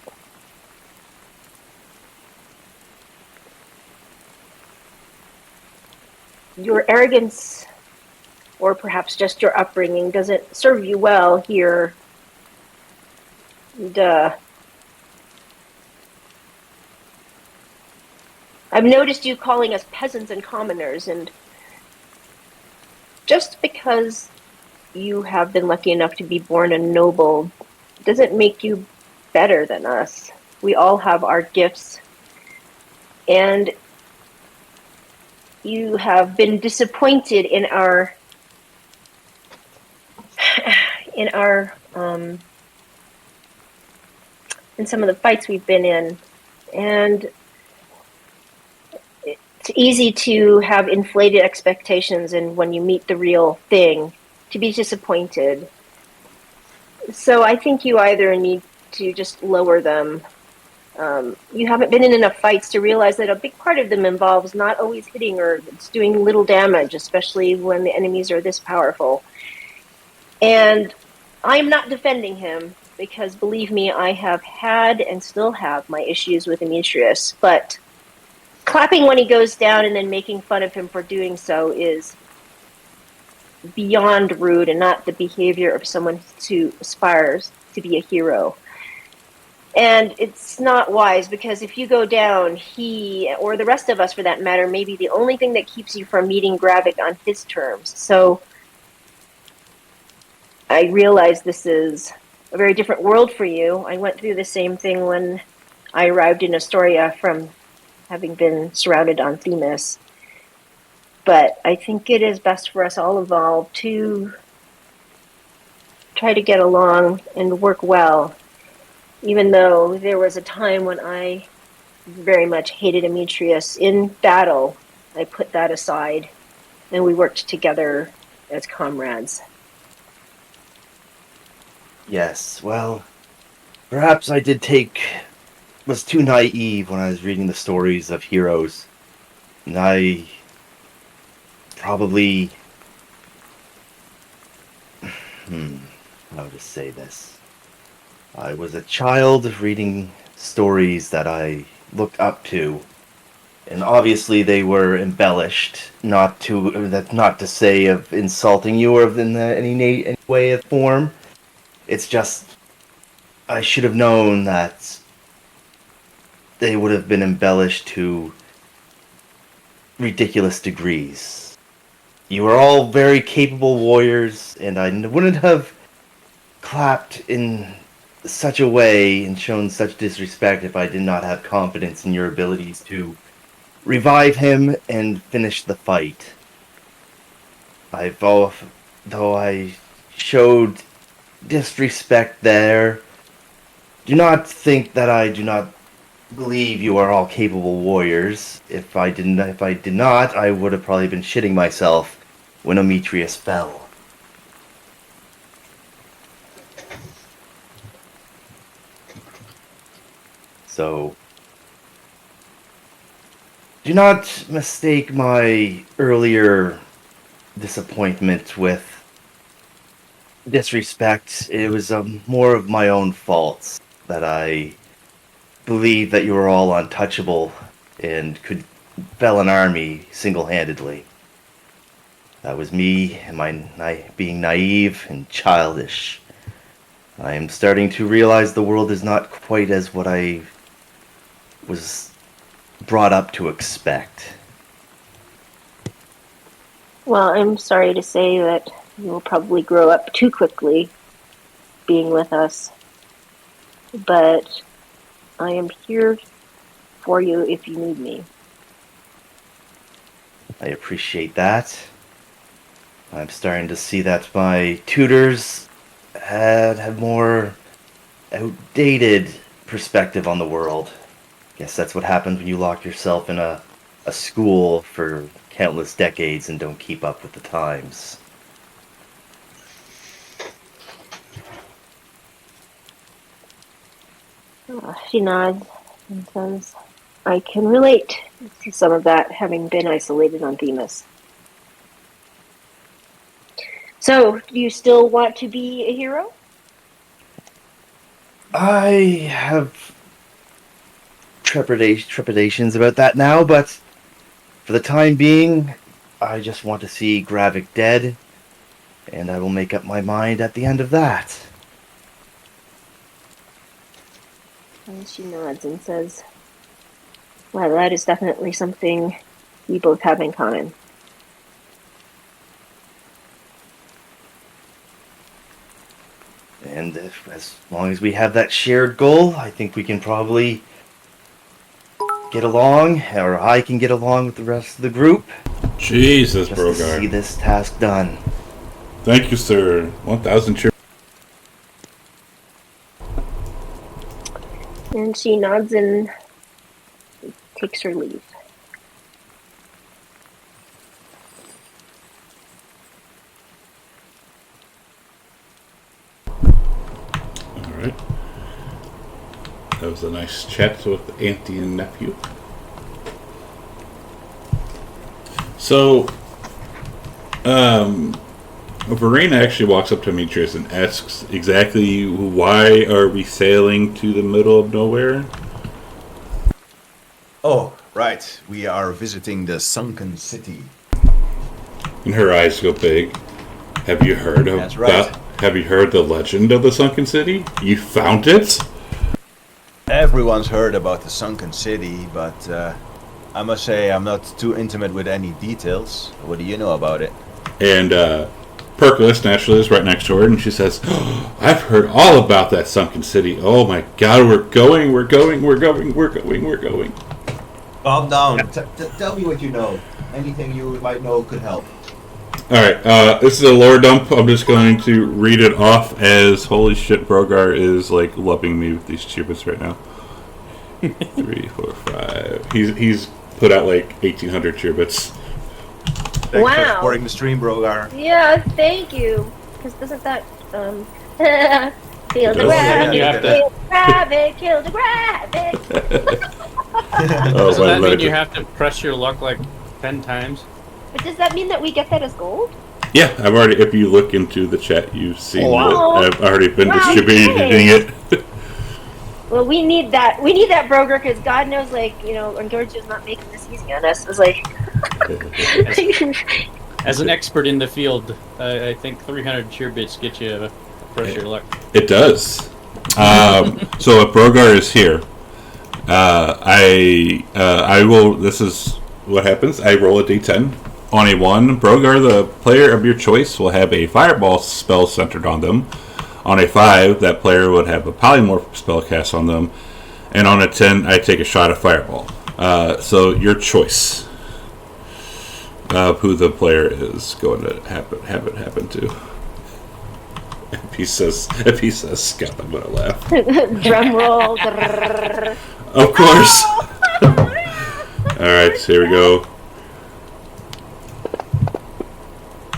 your arrogance, or perhaps just your upbringing, doesn't serve you well here. And, I've noticed you calling us peasants and commoners, and just because you have been lucky enough to be born a noble doesn't make you better than us. We all have our gifts, and you have been disappointed in our in our in some of the fights we've been in, and it's easy to have inflated expectations, and when you meet the real thing, to be disappointed. So I think you either need to just lower them. You haven't been in enough fights to realize that a big part of them involves not always hitting, or it's doing little damage, especially when the enemies are this powerful. And I am not defending him, because believe me, I have had and still have my issues with Demetrius, but clapping when he goes down and then making fun of him for doing so is beyond rude, and not the behavior of someone who aspires to be a hero. And it's not wise, because if you go down, he, or the rest of us for that matter, may be the only thing that keeps you from meeting Gravik on his terms. So I realize this is a very different world for you. I went through the same thing when I arrived in Astoria from having been surrounded on Themis. But I think it is best for us all involved to try to get along and work well, even though there was a time when I very much hated Demetrius. In battle, I put that aside, and we worked together as comrades. Yes, well, perhaps I was too naive when I was reading the stories of heroes. And I probably, how to say this? I was a child reading stories that I looked up to, and obviously they were embellished, not to say of insulting you or of any way of form. It's just I should have known that they would have been embellished to ridiculous degrees. You are all very capable warriors, and I wouldn't have clapped in such a way and shown such disrespect if I did not have confidence in your abilities to revive him and finish the fight. Though I showed disrespect there, do not think that I do not believe you are all capable warriors. If I did not, I would have probably been shitting myself when Demetrius fell. So, do not mistake my earlier disappointment with disrespect. It was more of my own faults that I believed that you were all untouchable and could fell an army single-handedly. That was me and my being naive and childish. I am starting to realize the world is not quite as what I was brought up to expect. Well, I'm sorry to say that you will probably grow up too quickly being with us. But I am here for you if you need me. I appreciate that. I'm starting to see that my tutors had more outdated perspective on the world. Guess that's what happens when you lock yourself in a school for countless decades and don't keep up with the times. She nods and says, I can relate to some of that, having been isolated on Themis. So, do you still want to be a hero? I have trepidations about that now, but for the time being, I just want to see Gravik dead, and I will make up my mind at the end of that. And she nods and says, well, that is definitely something we both have in common. And as long as we have that shared goal, I think we can probably get along, or I can get along with the rest of the group. Jesus, just to see Brogar. this task done. Thank you, sir. 1,000 cheers. And she nods and takes her leave. Alright. That was a nice chat with the auntie and nephew. So, Verena actually walks up to Demetrius and asks exactly why are we sailing to the middle of nowhere? Oh, right. We are visiting the sunken city. And her eyes go big. Have you heard of That's right. Have you heard the legend of the sunken city? You found it? Everyone's heard about the sunken city, but I must say I'm not too intimate with any details. What do you know about it? And Percolus naturally is right next to her, and she says, oh, I've heard all about that sunken city. Oh my god, we're going. Calm down. Tell me what you know. Anything you might know could help. Alright, this is a lore dump. I'm just going to read it off as holy shit, Brogar is like loving me with these cheapest right now. 3, 4, 5. He's put out like 1,800 cheerbits. Thanks for supporting the stream, Brogar. Yeah, thank you. Because doesn't that, kill the rabbit, kill the rabbit. Doesn't that mean you have to press your luck like 10 times? But does that mean that we get that as gold? Yeah, I've already, if you look into the chat, you've seen wow. that I've already been distributing it. Well, we need that. We need that, Brogar, because God knows, like, you know, when Georgia's not making this easy on us, it's like... As an expert in the field, I think 300 cheer bits get you a press your luck. It does. So if Brogar is here, I will. This is what happens? I roll a d10. On a 1, Brogar, the player of your choice, will have a fireball spell centered on them. On a 5, that player would have a polymorph spell cast on them. And on a 10, I take a shot of fireball. So your choice of who the player is going to have it happen to. If he says Scott, I'm gonna laugh. Drum roll. Of course. All right, so here we go.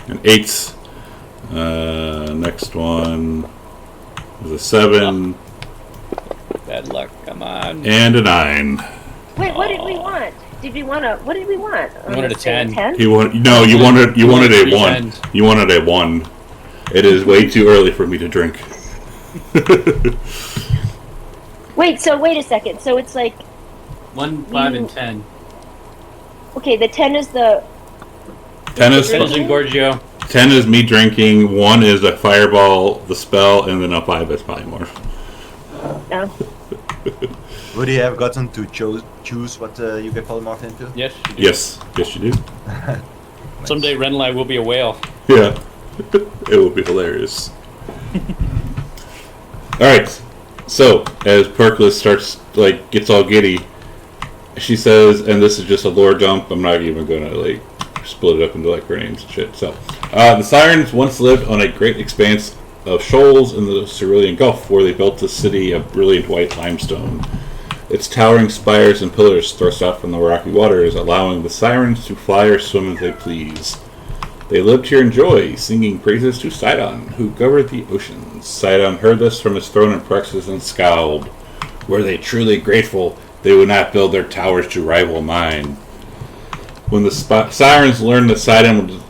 An 8. Next one is a 7. Bad luck. Come on. And a 9. Wait, what did we want? What did we want? I wanted a 10. You wanted a 1. Tens. You wanted a 1. It is way too early for me to drink. Wait a second. So it's like 1, 5, and 10. okay. The 10 is the 10 is 10 is in Gorgio. 10 is me drinking. 1 is a fireball, the spell, and then a 5 is polymorph. no. Would you have gotten to choose what you get polymorphed into? Yes, you do. Yes, you do. Someday Renly will be a whale. Yeah, it will be hilarious. All right. So as Perkles gets all giddy, she says, and this is just a lore dump. I'm not even gonna split it up into her names and shit. So the Sirens once lived on a great expanse of shoals in the Cerulean Gulf, where they built a city of brilliant white limestone. Its towering spires and pillars thrust out from the rocky waters, allowing the Sirens to fly or swim as they please. They lived here in joy, singing praises to Sidon, who governed the oceans. Sidon heard this from his throne in Praxis and scowled. Were they truly grateful, they would not build their towers to rival mine. When the Sirens learned that Sidon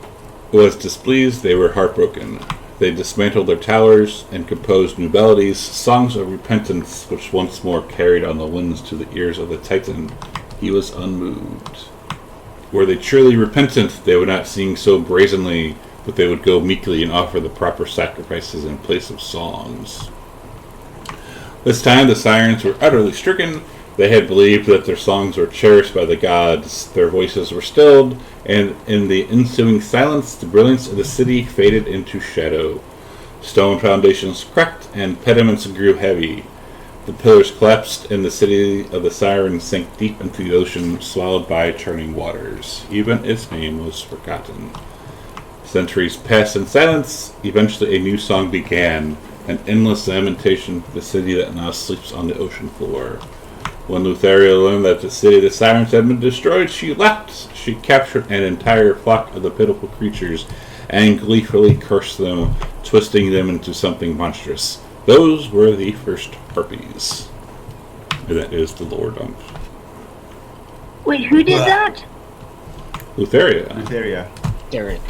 was displeased, they were heartbroken. They dismantled their towers and composed new melodies, songs of repentance, which once more carried on the winds to the ears of the Titan. He was unmoved. Were they truly repentant, they would not sing so brazenly, but they would go meekly and offer the proper sacrifices in place of songs. This time the Sirens were utterly stricken. They had believed that their songs were cherished by the gods. Their voices were stilled, and in the ensuing silence, the brilliance of the city faded into shadow. Stone foundations cracked, and pediments grew heavy. The pillars collapsed, and the city of the Sirens sank deep into the ocean, swallowed by churning waters. Even its name was forgotten. Centuries passed in silence. Eventually a new song began, an endless lamentation for the city that now sleeps on the ocean floor. When Lutheria learned that the city of the Sirens had been destroyed, she leapt. She captured an entire flock of the pitiful creatures and gleefully cursed them, twisting them into something monstrous. Those were the first harpies. And that is the lore dump. Wait, who did that? Lutheria. Derek.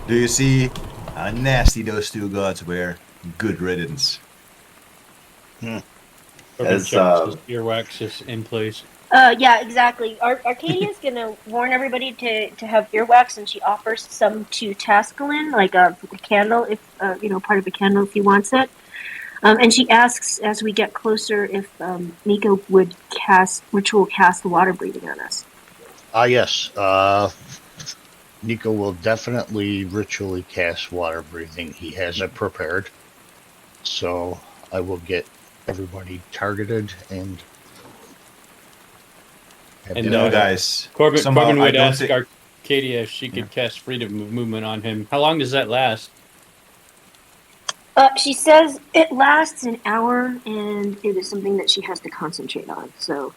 Do you see how nasty those two gods were? Good riddance. As, Earwax is in place. Yeah, exactly. Arcadia's gonna warn everybody to have earwax, and she offers some to Tascalin, like a candle, if part of a candle if he wants it. And she asks, as we get closer, if Nico would cast the water breathing on us. Yes. Nico will definitely ritually cast water breathing. He has it prepared. So I will get everybody targeted and guys. Corbin would ask Arcadia if she could cast freedom of movement on him. How long does that last? She says it lasts an hour, and it is something that she has to concentrate on. So,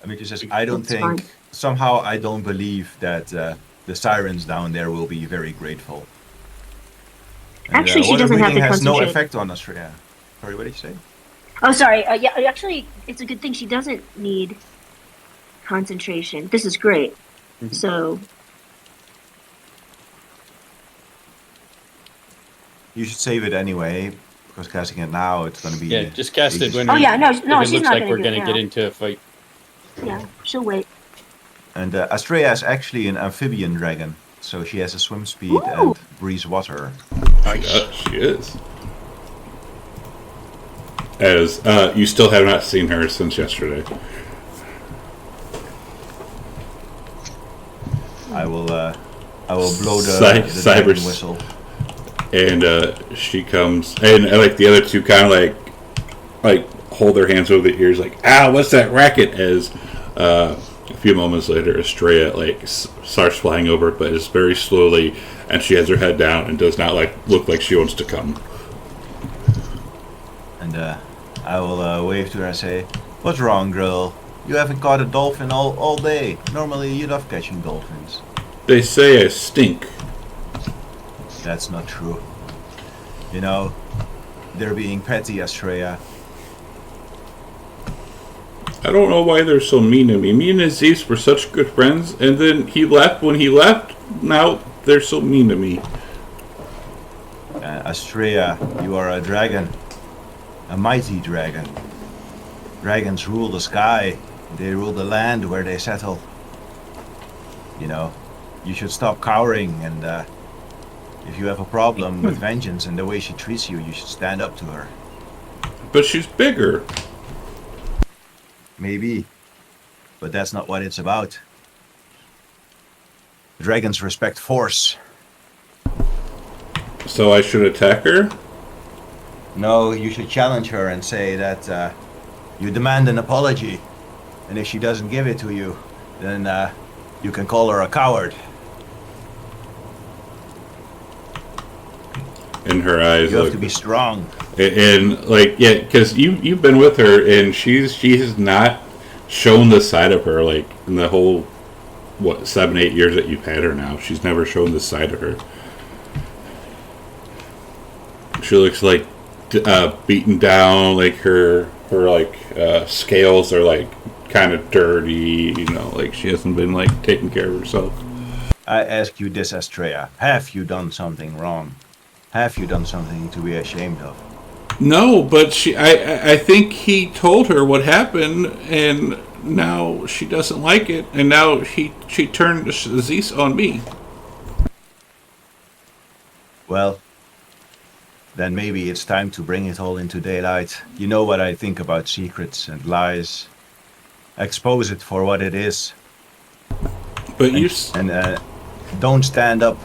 I mean, I don't think somehow I don't believe that the Sirens down there will be very grateful. And, actually, she doesn't have to has concentrate. no effect on us. Yeah. Sorry, what did you say? Oh, sorry. Yeah, actually, it's a good thing she doesn't need concentration. This is great. Mm-hmm. So, you should save it anyway, because casting it now, it's going to be... Yeah, just cast it when no, if she's it not looks like we're going to get into a fight. Yeah, she'll wait. And Astrea is actually an amphibian dragon, so she has a swim speed and breathes water. She is. As you still have not seen her since yesterday. will blow the Cyber dragon whistle. And she comes, and like the other two kind of like hold their hands over their ears, like, "Ow, what's that racket?" As a few moments later, Estrella like starts flying over, but it's very slowly, and she has her head down and does not look like she wants to come. And I will wave to her and say, "What's wrong, girl? You haven't caught a dolphin all day. Normally you love catching dolphins." They say I stink. That's not true. You know, they're being petty, Estrella. I don't know why they're so mean to me. Me and Aziz were such good friends, and then he left. When he left, now they're so mean to me. Estrella, you are a dragon. A mighty dragon. Dragons rule the sky. They rule the land where they settle. You know, you should stop cowering, and if you have a problem with Vengeance and the way she treats you, you should stand up to her. But she's bigger. Maybe, but that's not what it's about. Dragons respect force. So I should attack her? No, you should challenge her and say that you demand an apology. And if she doesn't give it to you, then you can call her a coward. In her eyes, You have to be strong. And like, yeah, because you've been with her, and she has not shown the side of her, like in the whole 7-8 years that you've had her now. She's never shown this side of her. She looks like beaten down, like her scales are like kind of dirty, you know, like she hasn't been like taking care of herself. I ask you this, Estrella. Have you done something wrong? Have you done something to be ashamed of? No, but I think he told her what happened, and now she doesn't like it, and now she turned Aziz on me. Well, then maybe it's time to bring it all into daylight. You know what I think about secrets and lies. Expose it for what it is. But don't stand up.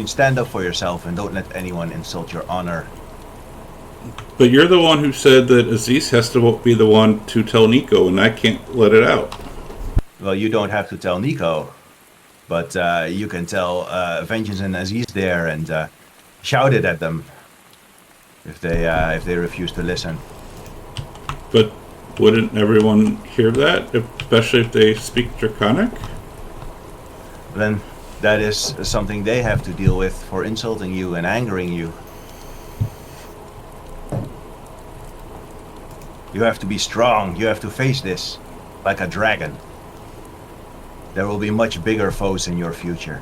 Stand up for yourself and don't let anyone insult your honor. But you're the one who said that Aziz has to be the one to tell Nico, and I can't let it out. Well, you don't have to tell Nico, but you can tell Vengeance and Aziz there and shout it at them if they refuse to listen. But wouldn't everyone hear that, especially if they speak Draconic? Then that is something they have to deal with for insulting you and angering you. You have to be strong. You have to face this like a dragon. There will be much bigger foes in your future.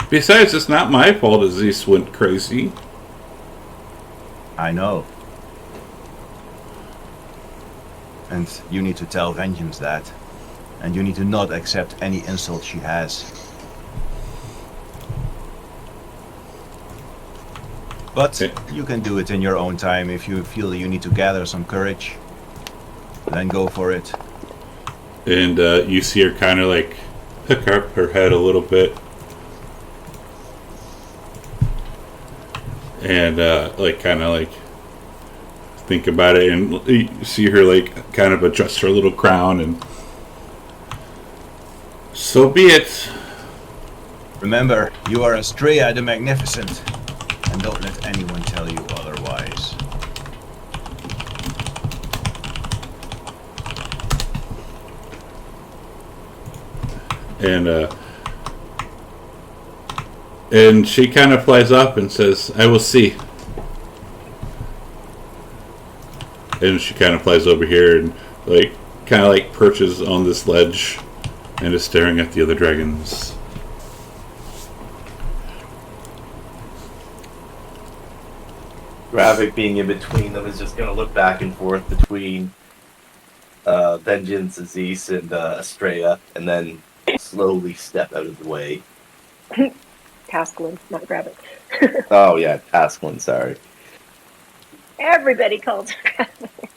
Besides, it's not my fault Aziz went crazy. I know. And you need to tell Vengeance that. And you need to not accept any insult she has. But you can do it in your own time. If you feel you need to gather some courage, then go for it. And you see her kind of like pick up her head a little bit. And like kind of like think about it, and you see her like kind of adjust her little crown, and so be it. Remember, you are Estrella the Magnificent, and don't let anyone tell you otherwise. And she kind of flies up and says, "I will see." And she kind of flies over here and like kind of like perches on this ledge and is staring at the other dragons. Gravik, being in between them, is just going to look back and forth between Vengeance, Aziz, and Estrella, and then slowly step out of the way. Tasklin, not Gravik. Oh, yeah, Tasklin, sorry. Everybody calls her Gravik.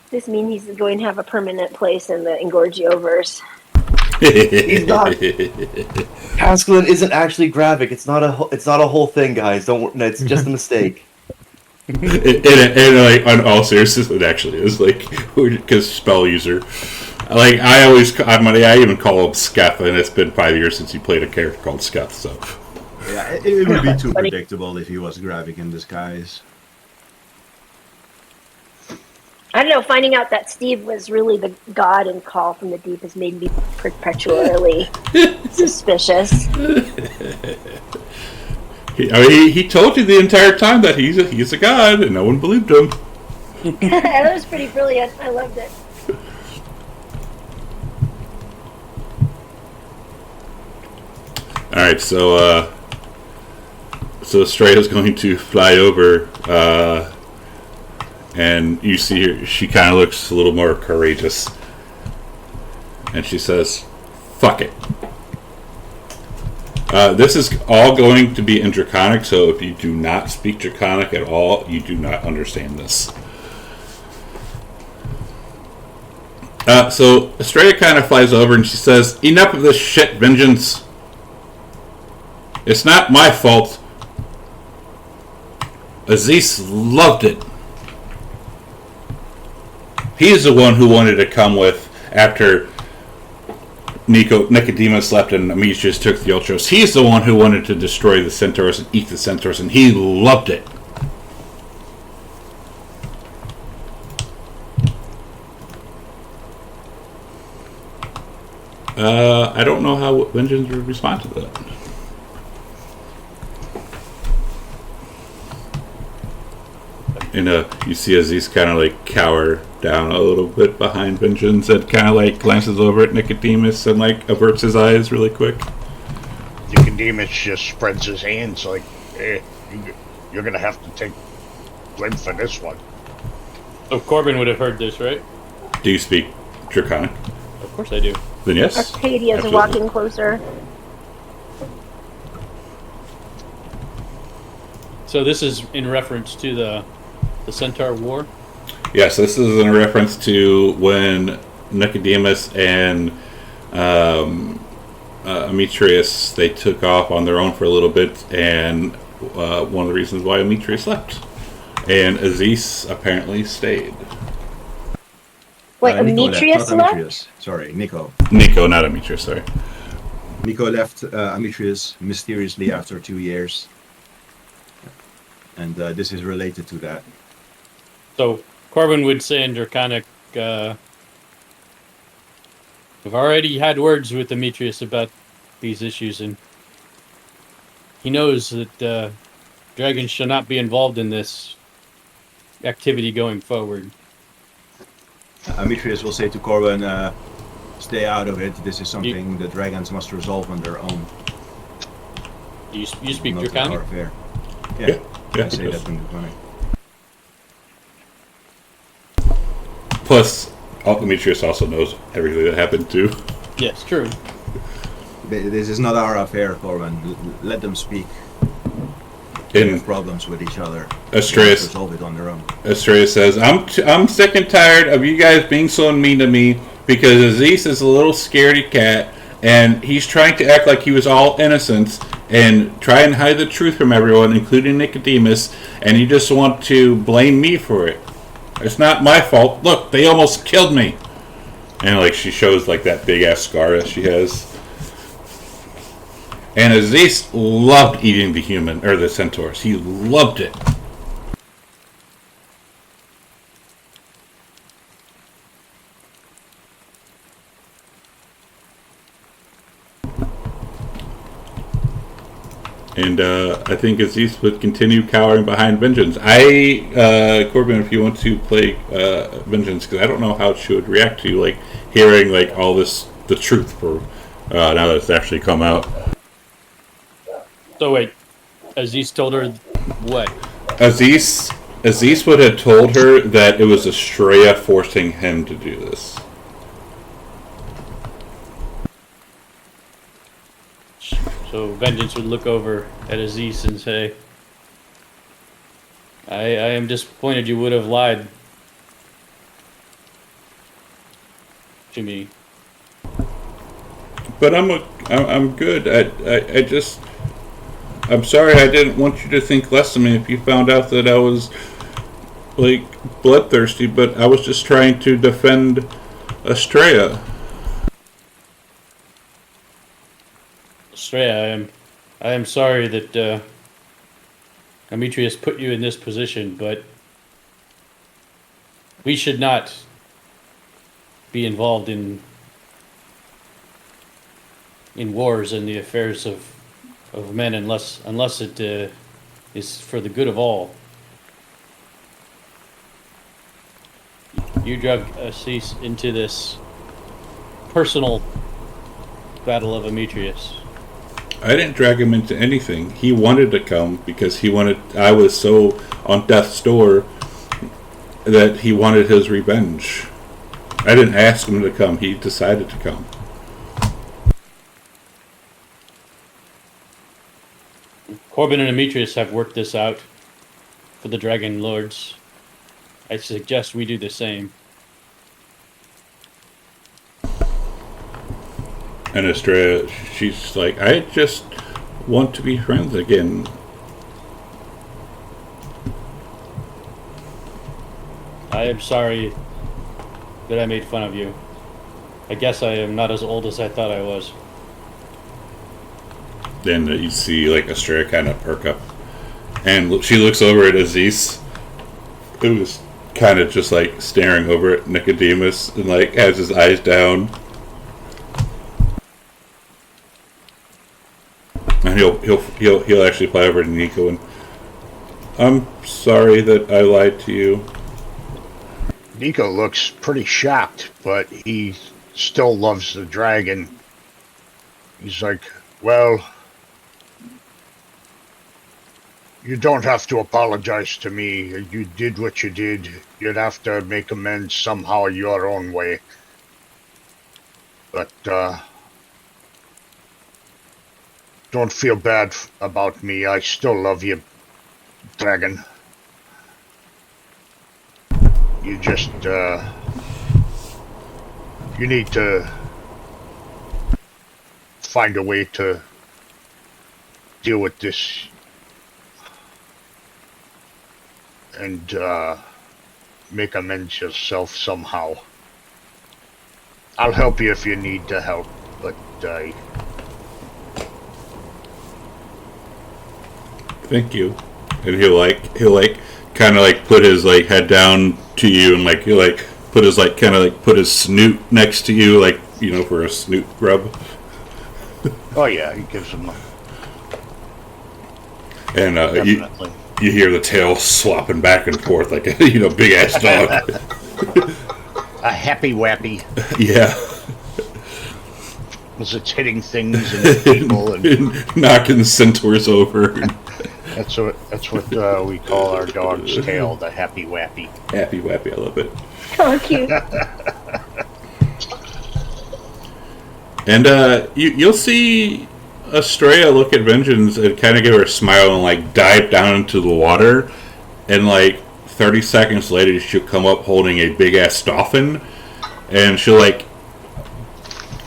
This means he's going to have a permanent place in the Engorgioverse. He's not. Pascaline isn't actually Gravik. It's not a whole thing, guys. Don't. No, it's just a mistake. and like on all seriousness, it actually is like because spell user. Like I even call him Sketh, and it's been 5 years since he played a character called Sketh. So yeah, it would be too predictable if he was Gravik in disguise. I don't know, finding out that Steve was really the god and call from the deep has made me perpetually suspicious. He told you the entire time that he's a god, and no one believed him. That was pretty brilliant. I loved it. Alright, so Estrella's going to fly over, and you see her, she kind of looks a little more courageous. And she says, fuck it. This is all going to be in Draconic, so if you do not speak Draconic at all, you do not understand this. So Estrella kind of flies over and she says, enough of this shit, Vengeance. It's not my fault. Aziz loved it. He's the one who wanted to come with after Nicodemus left and Amicius took the Ultros. He's the one who wanted to destroy the Centaurs and eat the Centaurs, and he loved it. I don't know how Vengeance would respond to that. And you see Aziz kind of like cower down a little bit behind Vengeance and kind of like glances over at Nicodemus and like averts his eyes really quick. Nicodemus just spreads his hands like, you're going to have to take blame for this one. So Corbin would have heard this, right? Do you speak Draconic? Of course I do. Then yes. Arcadia's absolutely. walking closer. So this is in reference to the Centaur War? Yes, this is in reference to when Nicodemus and Amitrius, they took off on their own for a little bit, and one of the reasons why Amitrius left. And Aziz apparently stayed. Wait, Nico Amitrius not left? Amitrius. Sorry, Nico. Nico, not Amitrius, sorry. Nico left Amitrius mysteriously after 2 years. And this is related to that. So Corbin would say in Draconic, I've already had words with Demetrius about these issues, and he knows that dragons shall not be involved in this activity going forward. Amitrius will say to Corbin, stay out of it. This is something the dragons must resolve on their own. You speak Not Draconic? our affair. Yeah, I say yes. that in Draconic. Plus, Demetrius also knows everything that happened too. Yes, true. This is not our affair, Corbin. Let them speak. They And have problems with each other. Astreus- They must resolve it on their own. Estrella says, I'm sick and tired of you guys being so mean to me because Aziz is a little scaredy cat and he's trying to act like he was all innocent and try and hide the truth from everyone, including Nicodemus, and you just want to blame me for it. It's not my fault. Look, they almost killed me. And like she shows like that big ass scar that she has. And Aziz loved eating the centaurs. He loved it. And I think Aziz would continue cowering behind Vengeance. Corbin, if you want to play Vengeance, because I don't know how she would react to like hearing like all this, the truth for now that it's actually come out. So wait, Aziz told her what? Aziz would have told her that it was Estrella forcing him to do this. So Vengeance would look over at Aziz and say, I am disappointed you would have lied. to me. But I'm good. I just, I'm sorry. I didn't want you to think less of me if you found out that I was like bloodthirsty. But I was just trying to defend Estrella. Estrella, I am sorry that Demetrius put you in this position, but we should not be involved in wars and the affairs of men unless it is for the good of all. You drug Assis into this personal battle of Demetrius. I didn't drag him into anything. He wanted to come because he wanted. I was so on death's door that he wanted his revenge. I didn't ask him to come. He decided to come. Corbin and Demetrius have worked this out for the Dragon Lords. I suggest we do the same. And Estrella, she's like, I just want to be friends again. I am sorry that I made fun of you. I guess I am not as old as I thought I was. Then you see like Estrella kind of perk up, and she looks over at Aziz, who's kind of just like staring over at Nicodemus and like has his eyes down. And he'll actually fly over to Nico and, I'm sorry that I lied to you. Nico looks pretty shocked, but he still loves the dragon. He's like, well, you don't have to apologize to me. You did what you did. You'd have to make amends somehow your own way. But, don't feel bad about me. I still love you, dragon. You just, you need to find a way to deal with this and, make amends yourself somehow. I'll help you if you need the help, but, Thank you. And he'll kind of like put his like head down to you and like he'll like put his like kind of like put his snoot next to you, like, you know, for a snoot rub. oh yeah, he gives him a... And Definitely. you hear the tail swapping back and forth like a, you know, big ass dog. A happy wappy. Yeah. As it's hitting things and people and knocking centaurs over. that's what we call our dog's tail, the happy wappy. Happy wappy, I love it. Oh, cute. And you'll see Estrella look at Vengeance and kind of give her a smile and like dive down into the water, and like 30 seconds later she'll come up holding a big ass dolphin, and she'll like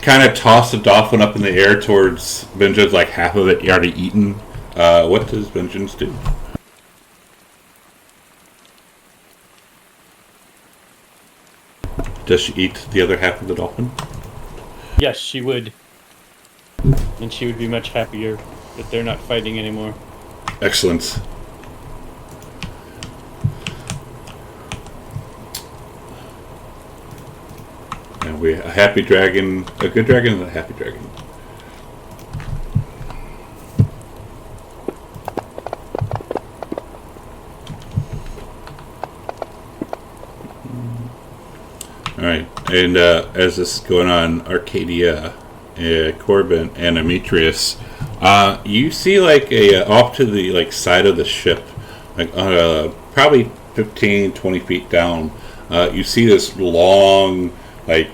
kind of toss the dolphin up in the air towards Vengeance, like half of it already eaten. What does Vengeance do? Does she eat the other half of the dolphin? Yes, she would. And she would be much happier that they're not fighting anymore. Excellent. And a happy dragon, a good dragon and a happy dragon. Alright, and as this is going on, Arcadia, Corbin, and Demetrius, you see like off to the like side of the ship, like probably 15, 20 feet down, you see this long like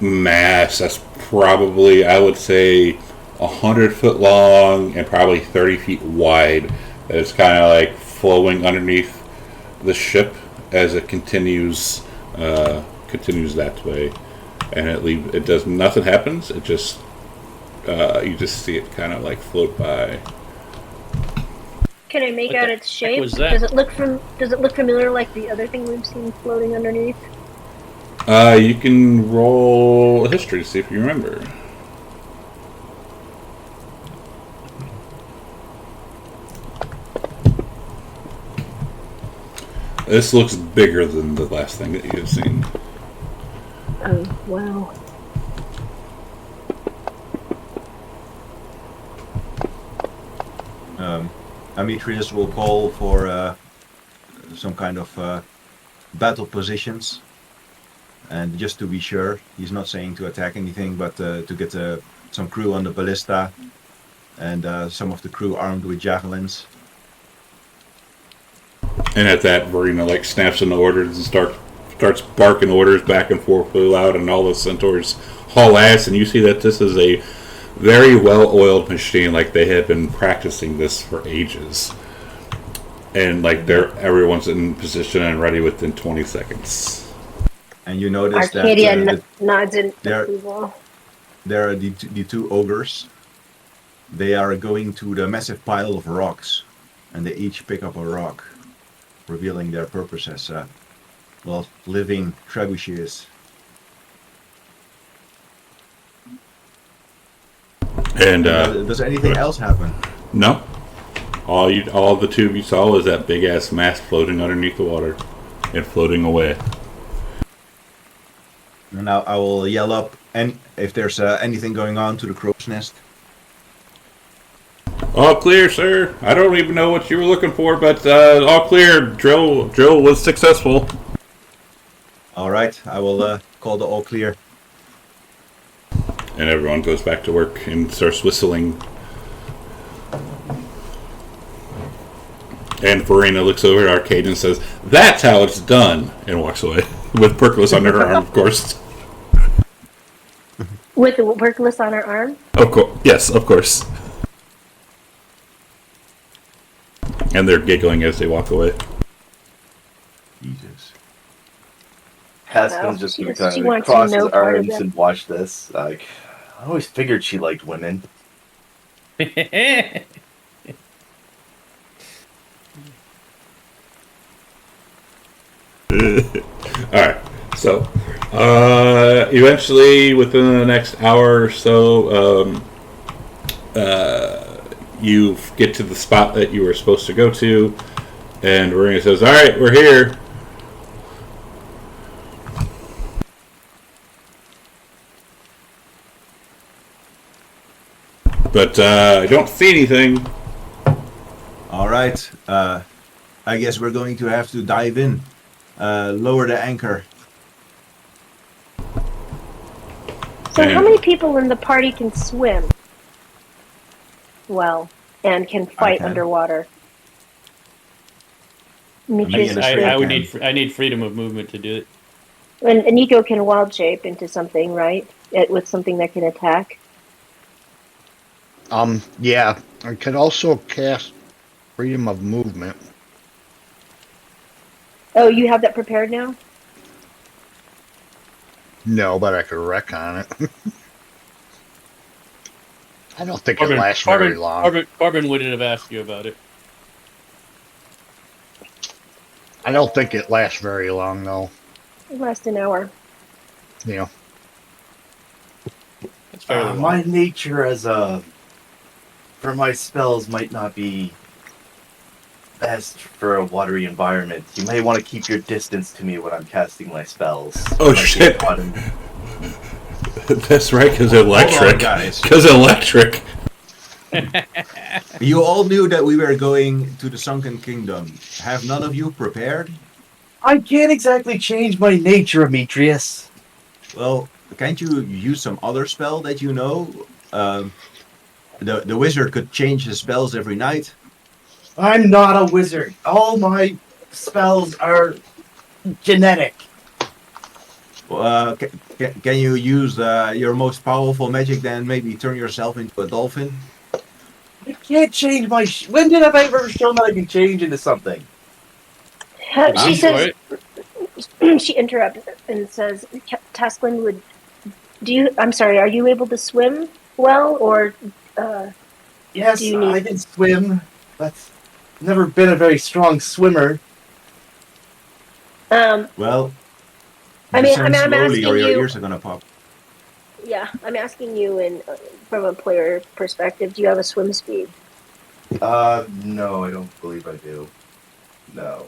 mass that's probably, I would say, 100 foot long and probably 30 feet wide, that is kind of like flowing underneath the ship as it continues that way. and it does nothing happens. It just you just see it kind of like float by. Can I make What out the its heck shape? was that? Does it look familiar like the other thing we've seen floating underneath? You can roll a history to see if you remember. This looks bigger than the last thing that you've seen. Oh, wow. Demetrius will call for some kind of battle positions. And just to be sure, he's not saying to attack anything, but to get some crew on the ballista and some of the crew armed with javelins. And at that, Verena like snaps into orders and starts barking orders back and forth really loud, and all the centaurs haul ass. And you see that this is a very well-oiled machine. Like they have been practicing this for ages, and like everyone's in position and ready within 20 seconds. And you notice Arcadia that nods in there- approval. there are the two ogres. They are going to the massive pile of rocks, and they each pick up a rock, revealing their purpose as living trebuchets. And Does anything else happen? no, all the two of you saw was that big ass mass floating underneath the water and floating away. And now I will yell up, and if there's anything going on, to the crow's nest. All clear, sir. I don't even know what you were looking for, but all clear. Drill was successful. All right, I will call the all clear. And everyone goes back to work and starts whistling. And Verena looks over at Arcade and says, "That's how it's done," and walks away with Percolus under her arm, of course. With the Percolus on her arm? Of course, yes, of course. And they're giggling as they walk away. Jesus. Haskell's just She gonna wants kind of to cross his know part of arms it. and watch this. Like, I always figured she liked women. Alright, so eventually within the next hour or so, you get to the spot that you were supposed to go to, and Verena says, "Alright, we're here." But I don't see anything. All right, I guess we're going to have to dive in. Lower the anchor. So how And- many people in the party can swim? Well, and can fight can. underwater? Me Demetrius and is a free. I would can. need I need freedom of movement to do it. And Nico can wild shape into something, right? With something that can attack. Yeah, I could also cast freedom of movement. Oh, you have that prepared now? No, but I could wreck on it. I don't think it lasts very long. Corbin wouldn't have asked you about it. I don't think it lasts very long, though. It lasts an hour. You know, That's fairly long. My nature as for my spells might not be best for a watery environment. You may want to keep your distance to me when I'm casting my spells. Oh, Might be shit. fun. That's right, because Hold electric. on, guys. Because electric. You all knew that we were going to the Sunken Kingdom. Have none of you prepared? I can't exactly change my nature, Demetrius. Well, can't you use some other spell that you know? The wizard could change his spells every night. I'm not a wizard. All my spells are genetic. Can you use your most powerful magic then? Maybe turn yourself into a dolphin? I can't change my. When did I ever show that I can change into something? She I'm says for it. she interrupts and says Tasklin would I'm sorry, are you able to swim well, or Yes, do you I need? can swim, but never been a very strong swimmer. Well, I mean, descend I'm slowly or asking your you. ears are gonna pop. Yeah, I'm asking you in from a player perspective. Do you have a swim speed? No, I don't believe I do. No.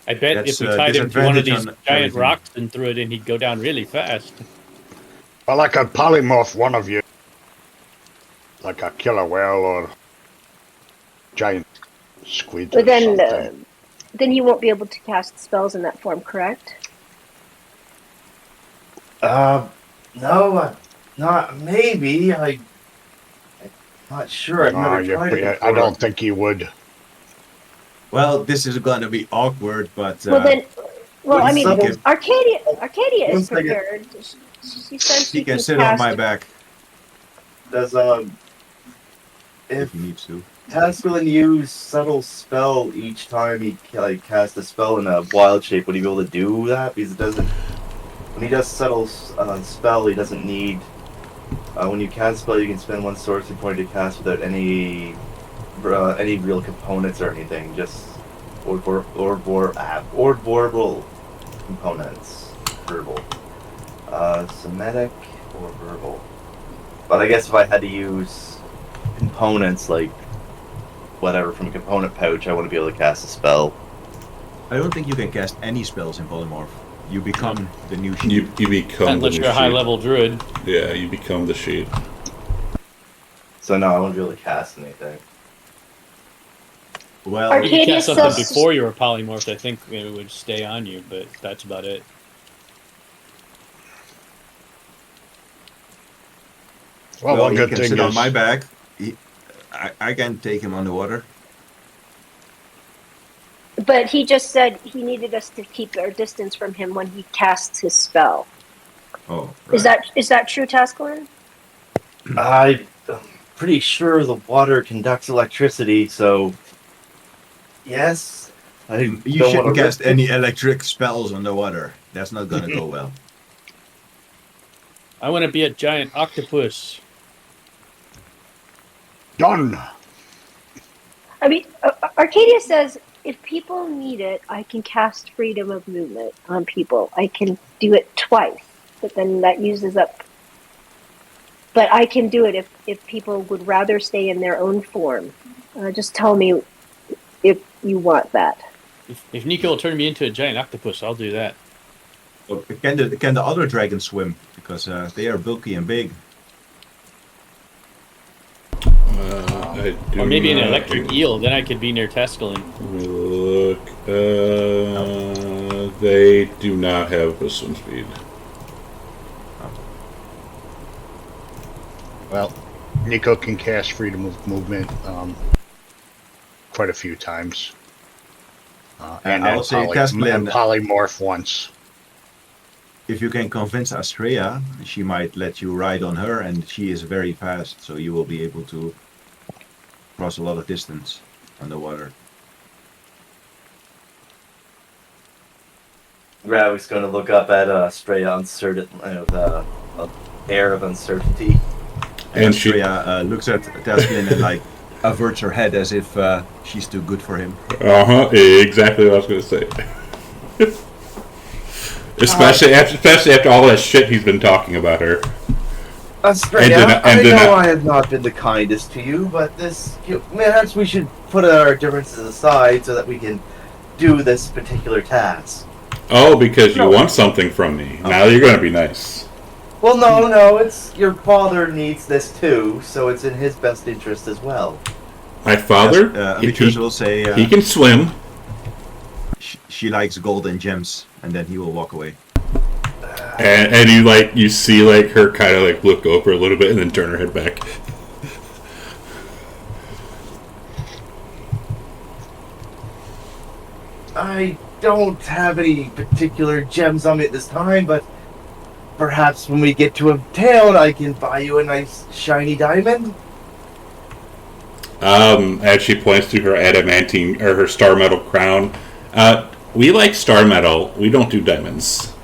I bet That's if we a tied him to one of disadvantage these on giant everything. rocks and threw it in, he'd go down really fast. Well, I could polymorph one of you, like a killer whale or giant squid or But something. then you won't be able to cast spells in that form, correct? No, not maybe. I'm not sure. I've No, never tried it I before. don't think you would. Well, this is gonna be awkward, but Well, then, well, I Once mean, I Arcadia is once I get prepared. She says he she can can sit on cast. my back does if if he needs to. Tascalin use subtle spell each time he cast a spell in a wild shape, would he be able to do that? Because it doesn't. When he does subtle spell, he doesn't need. When you cast a spell, you can spend one sorcery point to cast without any real components or anything. Just verbal components. Verbal. Semitic or verbal. But I guess if I had to use components like whatever from a component pouch, I wouldn't be able to cast a spell. I don't think you can cast any spells in polymorph. You become the new sheep. You become Unless the new you're a high sheep. level druid. Yeah, you become the sheep. So no, I wouldn't be able to cast anything. Well, If you Arcadia cast something says- before you were polymorphed, I think it would stay on you, but that's about it. Well, well, one he good can thing sit is on my back. I can take him underwater. But he just said he needed us to keep our distance from him when he casts his spell. Oh, right. Is that true, Tascalin? I'm pretty sure the water conducts electricity, so yes. I You don't shouldn't want to cast risk it. any electric spells underwater. That's not gonna go well. I want to be a giant octopus. done. I mean, Arcadia says if people need it, I can cast freedom of movement on people. I can do it twice, but then that uses up. But I can do it if people would rather stay in their own form. Just tell me if you want that. If Nico will turn me into a giant octopus, I'll do that. Well, can the other dragons swim? Because they are bulky and big. I do Or maybe an not- electric eel, then I could be near Tascalin. Let me look. They do not have a swim speed. Well, Nico can cast freedom of movement quite a few times. And I then will say Tascalin- and polymorph once. If you can convince Astrea, she might let you ride on her, and she is very fast, so you will be able to cross a lot of distance underwater. Gravic's going to look up at Straya uncertain with an air of uncertainty. And she, Astrea looks at Tascalin and like averts her head as if she's too good for him. exactly what I was going to say. especially after all that shit he's been talking about her. Straya, I know I have not been the kindest to you, but perhaps we should put our differences aside so that we can do this particular task. Oh, because you No. want something from me. Now you're going to be nice. Well, no, it's your father needs this too, so it's in his best interest as well. My father, Demetrius will say he can swim. she likes gold and gems, and then he will walk away. And you see her kind of look over a little bit and then turn her head back. I don't have any particular gems on me at this time, but perhaps when we get to a town, I can buy you a nice shiny diamond. As she points to her adamantine or her star metal crown. We like star metal. We don't do diamonds.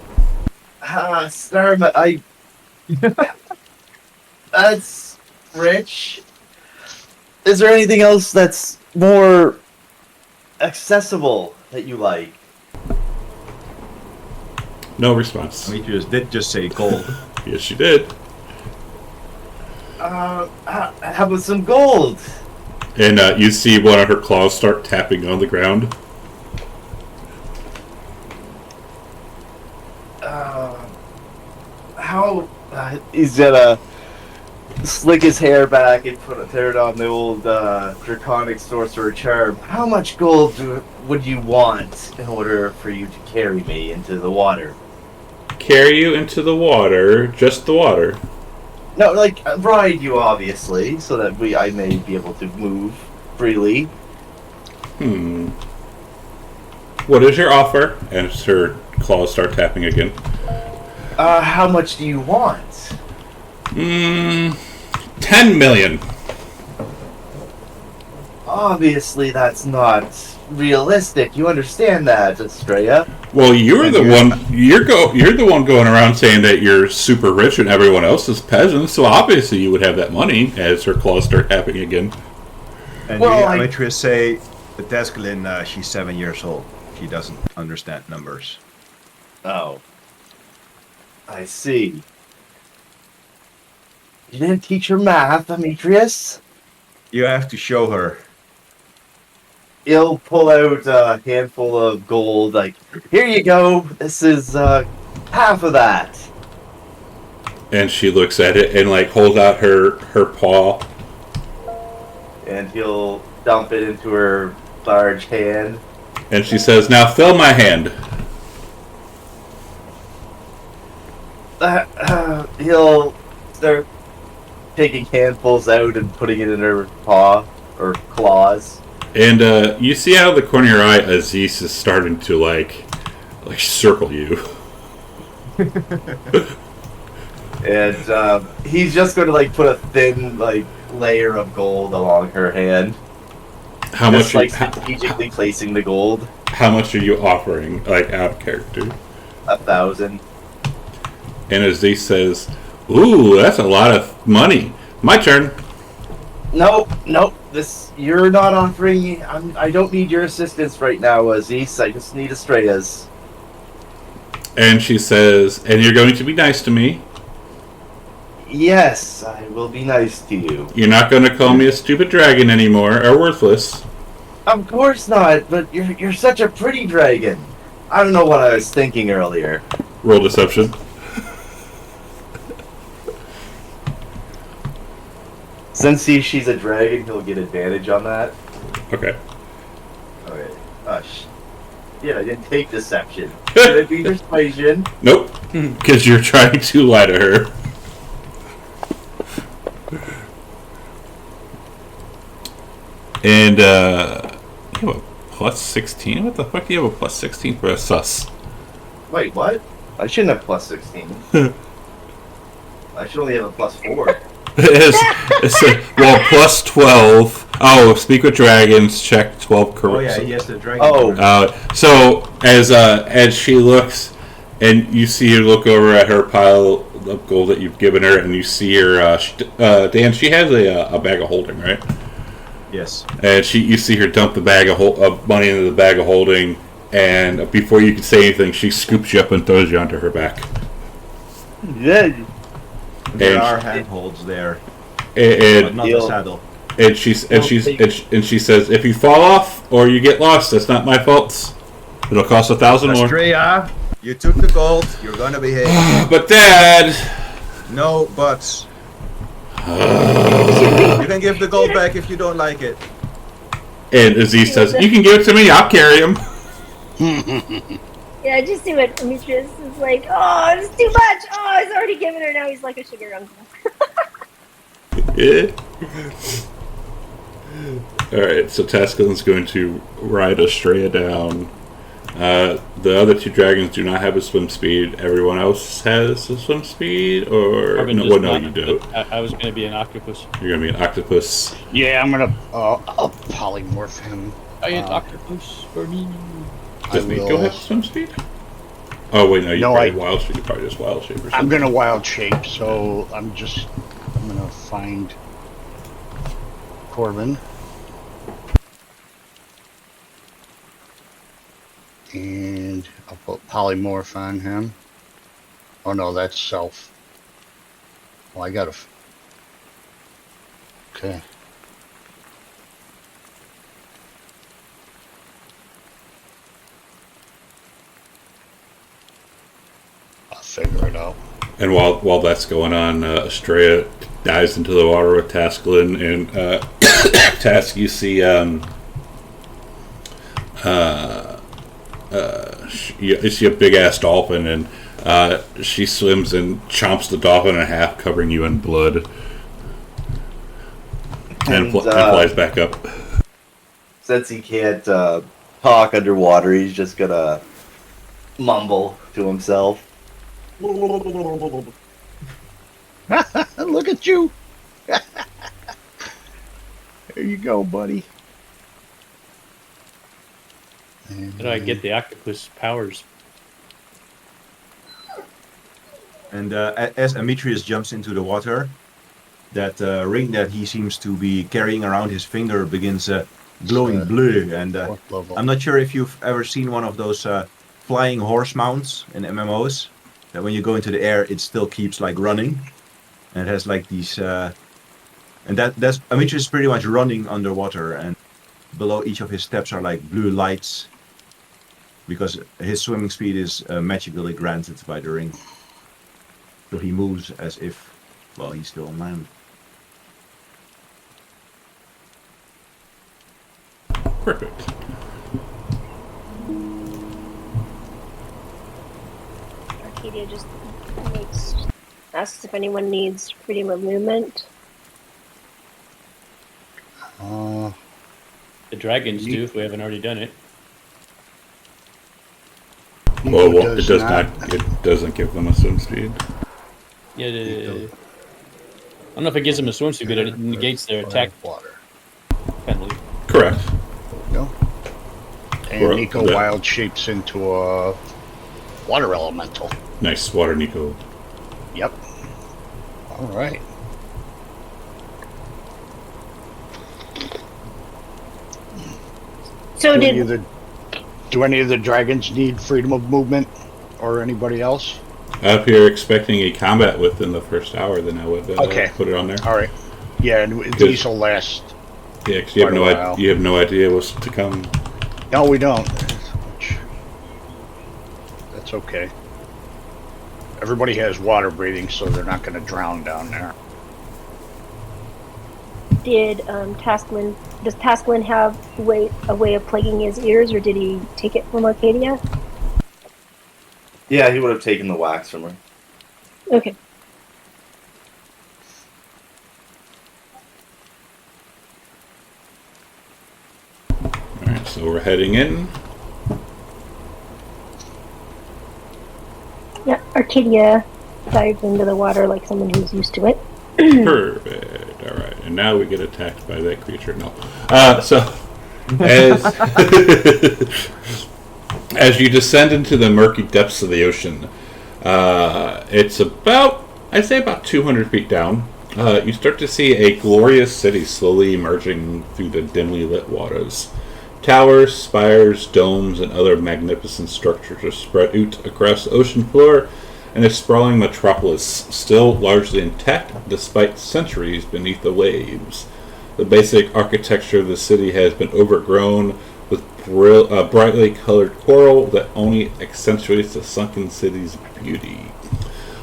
That's rich. Is there anything else that's more accessible that you like? No response. Demetrius did just say gold. Yes, she did. How about some gold? And you see one of her claws start tapping on the ground. He's gonna slick his hair back and tear it on the old draconic sorcerer charm. How much gold would you want in order for you to carry me into the water? Carry you into the water, just the water. No, like ride you obviously, so that I may be able to move freely. What is your offer? And her claws start tapping again. How much do you want? 10 million. Obviously, that's not realistic. You understand that, Estrella? Well, you're the one. You're the one going around saying that you're super rich and everyone else is peasants. So obviously, you would have that money. As her claws start tapping again. And Well, Demetrius say, the Deskelin, she's 7 years old. She doesn't understand numbers. Oh. I see. You didn't teach her math, Demetrius? You have to show her. He'll pull out a handful of gold, like, here you go, this is half of that. And she looks at it and like holds out her paw. And he'll dump it into her large hand. And she says, "Now fill my hand." He'll start taking handfuls out and putting it in her paw, or claws. And you see out of the corner of your eye, Aziz is starting to like circle you. And he's just going to like put a thin like layer of gold along her hand. How just, much? like strategically placing the gold. How much are you offering, like out of character? 1,000. And Aziz says, "Ooh, that's a lot of money. My turn." Nope. You're not offering. I don't need your assistance right now, Aziz. I just need Estrella's. And she says, "And you're going to be nice to me. Yes, I will be nice to you. You're not going to call me a stupid dragon anymore, or worthless." Of course not, but you're such a pretty dragon. I don't know what I was thinking earlier. Roll deception. Since she's a dragon, he'll get advantage on that. Okay. Okay. Hush. Yeah, I didn't take deception. Should it be persuasion? Nope. Because you're trying to lie to her. And you have a plus 16? What the fuck do you have a plus 16 for a sus? Wait, what? I shouldn't have plus 16. I should only have a plus 4. Well, plus 12. Oh, speak with dragons, check 12 correct. Oh yeah, he has the dragon. Oh. So as she looks, and you see her look over at her pile of gold that you've given her, and you see her, Dan, she has a bag of holding, right? Yes. And you see her dump the bag of money into the bag of holding, and before you can say anything, she scoops you up and throws you onto her back. Yeah. There are handholds there, And but not the saddle. And she says, "If you fall off or you get lost, that's not my fault. It'll cost 1,000 more." Estrella, you took the gold. You're gonna behave. But Dad, No buts. You can give the gold back if you don't like it. and Aziz says, "You can give it to me. I'll carry him." Yeah, I just see what Demetrius is like, oh, it's too much. Oh, he's already given her. Now he's like a sugar uncle. Yeah. All right, so Tascalin's going to ride Estrella down. The other two dragons do not have a swim speed. Everyone else has a swim speed, or no? Well, no, you don't. I was going to be an octopus. You're going to be an octopus. Yeah, I'm gonna I'll polymorph him. I an octopus for me. Does I Nico will- have swim speed? Oh wait, no, you No, probably I- wild shape. You probably just wild shape or something. I'm gonna wild shape, so I'm gonna find Corbin. And I'll put polymorph on him. Oh no, that's self. Well, I gotta. Okay. I'll figure it out. And while that's going on, Estrella dives into the water with Tasklin, and Task, you see you see a big ass dolphin, and she swims and chomps the dolphin in half, covering you in blood, and flies back up. Since he can't talk underwater, he's just gonna mumble to himself. Look at you. There you go, buddy. How do I get the octopus powers? And as Demetrius jumps into the water, that ring that he seems to be carrying around his finger begins glowing blue. And Fourth level. I'm not sure if you've ever seen one of those flying horse mounts in MMOs, that when you go into the air, it still keeps like running. And it has like these, and that's Demetrius is pretty much running underwater, and below each of his steps are like blue lights, because his swimming speed is magically granted by the ring. So he moves as if, well, he's still on land. Perfect. Arcadia just asks if anyone needs freedom of movement. Uh, The dragons do, if we haven't already done it. Well, Nico it does not. It doesn't give them a swim speed. Yeah, I don't know if it gives them a swim speed, but it negates their attack water. penalty. Correct. No. And Or- Nico yeah. wild shapes into a water elemental. Nice water, Nico. Yep. All right. So Do any did of the do any of the dragons need freedom of movement, or anybody else? If you're expecting a combat within the first hour, then I would Okay. put it on there. All right. Yeah, and these will last. Yeah, because you have Quite a while. you have no idea what's to come. No, we don't. That's okay. Everybody has water breathing, so they're not going to drown down there. does Tasklin have a way of plugging his ears, or did he take it from Arcadia? Yeah, he would have taken the wax from her. Okay. Alright, so we're heading in. Yeah, Arcadia dives into the water like someone who's used to it. Perfect. Alright, and now we get attacked by that creature. No. So, as, as you descend into the murky depths of the ocean, it's about, I'd say about 200 feet down. You start to see a glorious city slowly emerging through the dimly lit waters. Towers, spires, domes, and other magnificent structures are spread out across the ocean floor, and a sprawling metropolis, still largely intact despite centuries beneath the waves. The basic architecture of the city has been overgrown with brightly colored coral that only accentuates the sunken city's beauty.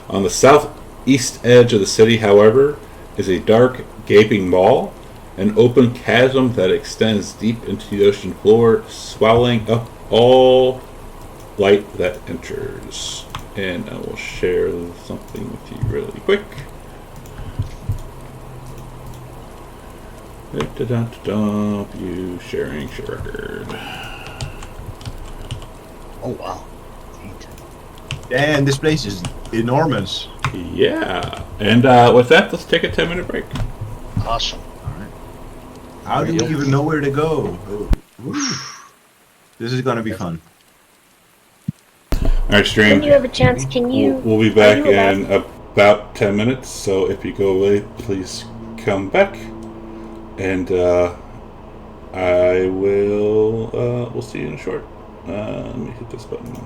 On the southeast edge of the city, however, is a dark, gaping maw, an open chasm that extends deep into the ocean floor, swallowing up all light that enters. And I will share something with you really quick. View sharing share record. Oh wow. Neat. And this place is enormous. Yeah. And with that, let's take a 10-minute break. Awesome. How do we even know where to go? Oh, oof. This is gonna be fun. All right, stream. When you have a chance, can you? We'll be are back you allowed- in about 10 minutes. So if you go away, please come back, and I will. We'll see you in a short. Let me hit this button.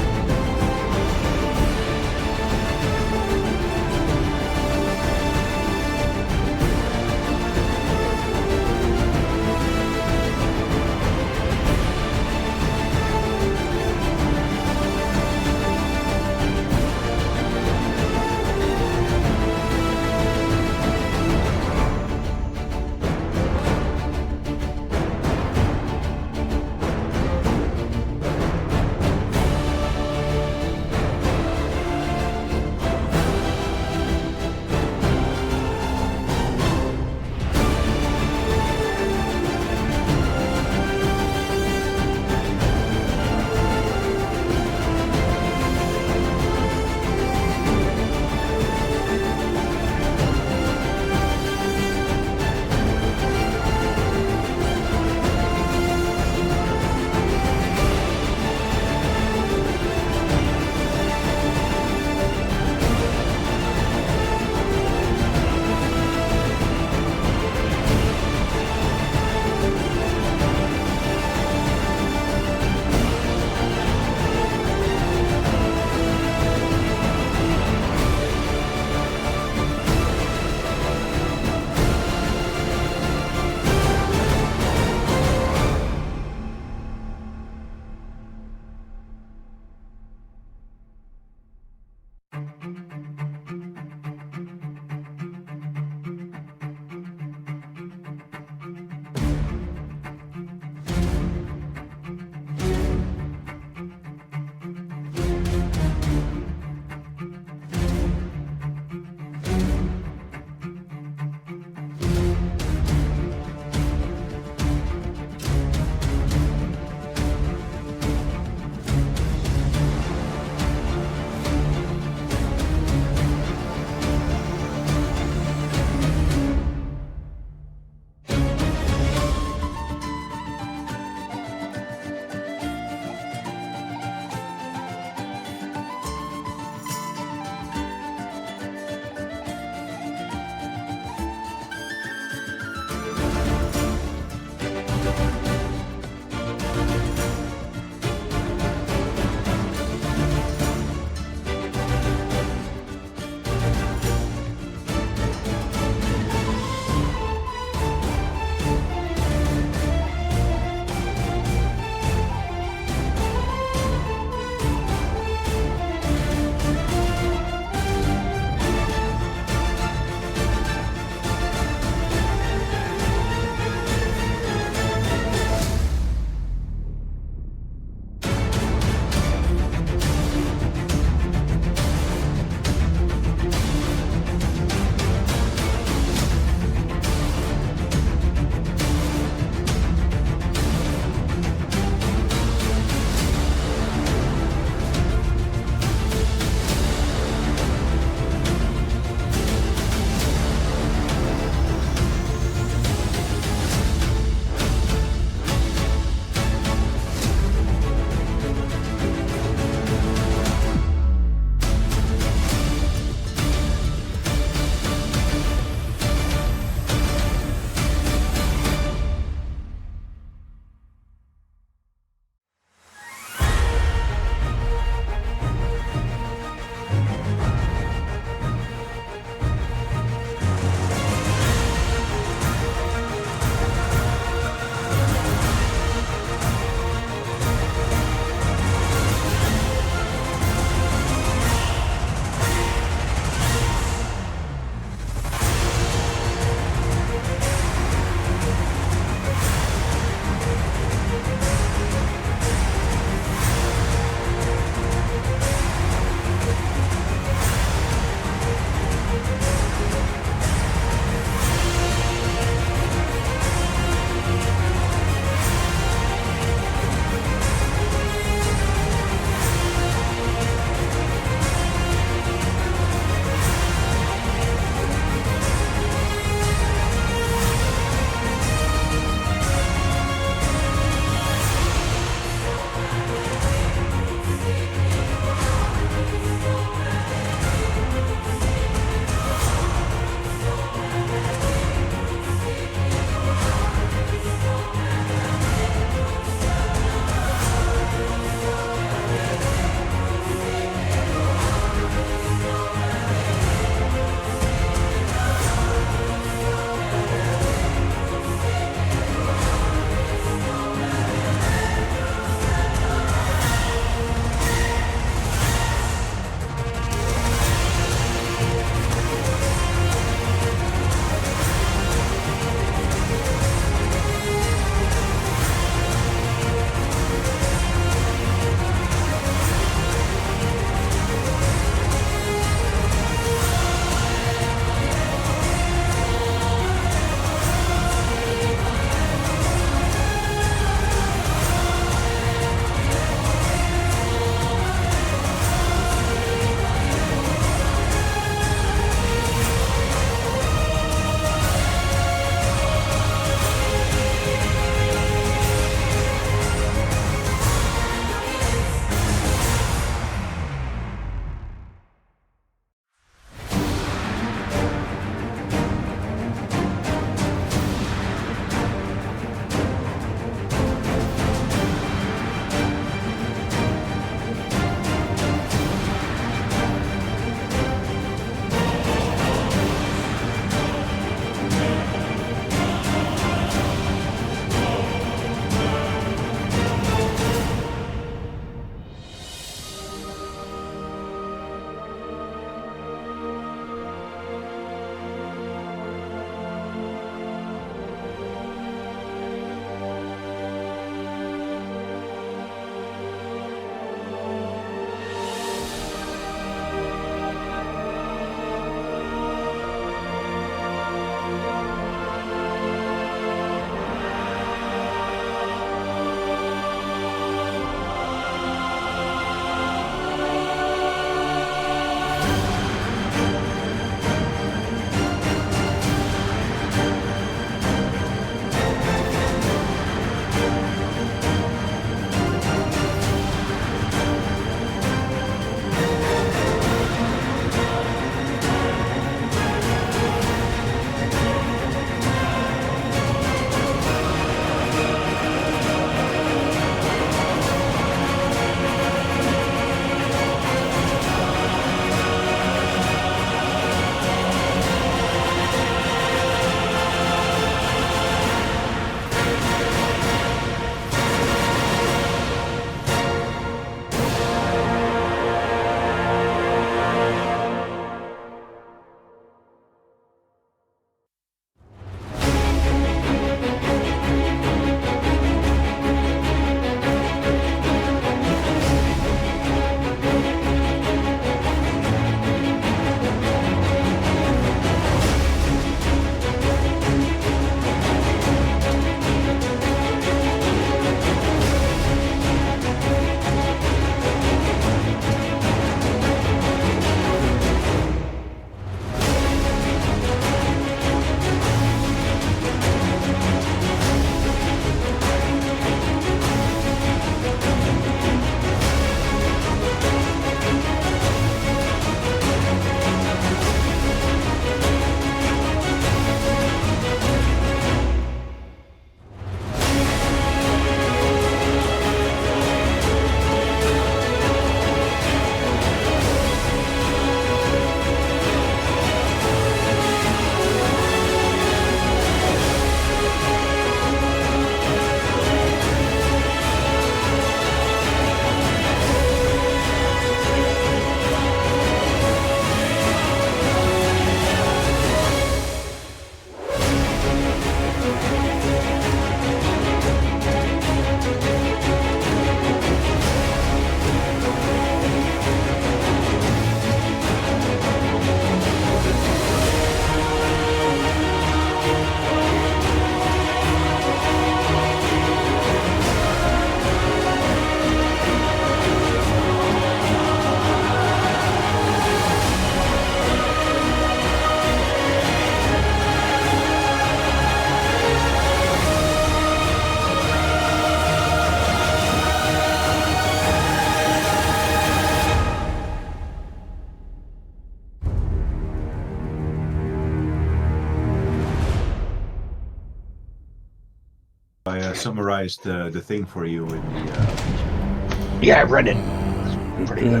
summarized the thing for you in the. Yeah, I read it. It's pretty good.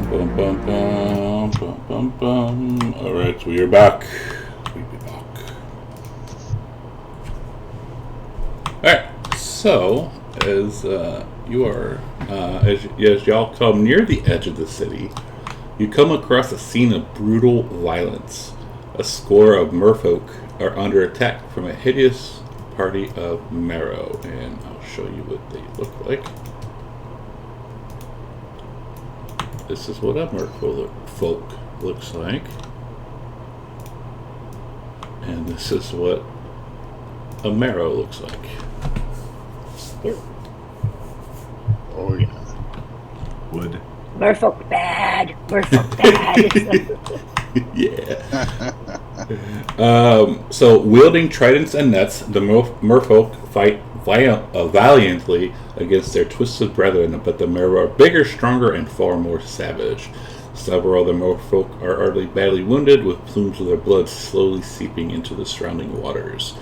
Bum, bum, bum, bum, bum, bum. All right, we are back. We be back. All right. So, as you are, as y'all come near the edge of the city, you come across a scene of brutal violence. A score of merfolk are under attack from a hideous party of marrow, and I'll show you what they look like. This is what a merfolk looks like. And this is what a marrow looks like. Ew. Oh, yeah. Wood. Merfolk bad. Merfolk bad. Yeah. So, wielding tridents and nets, the merfolk fight valiantly against their twisted brethren, but the marrow are bigger, stronger, and far more savage. Several of the merfolk are already badly wounded, with plumes of their blood slowly seeping into the surrounding waters.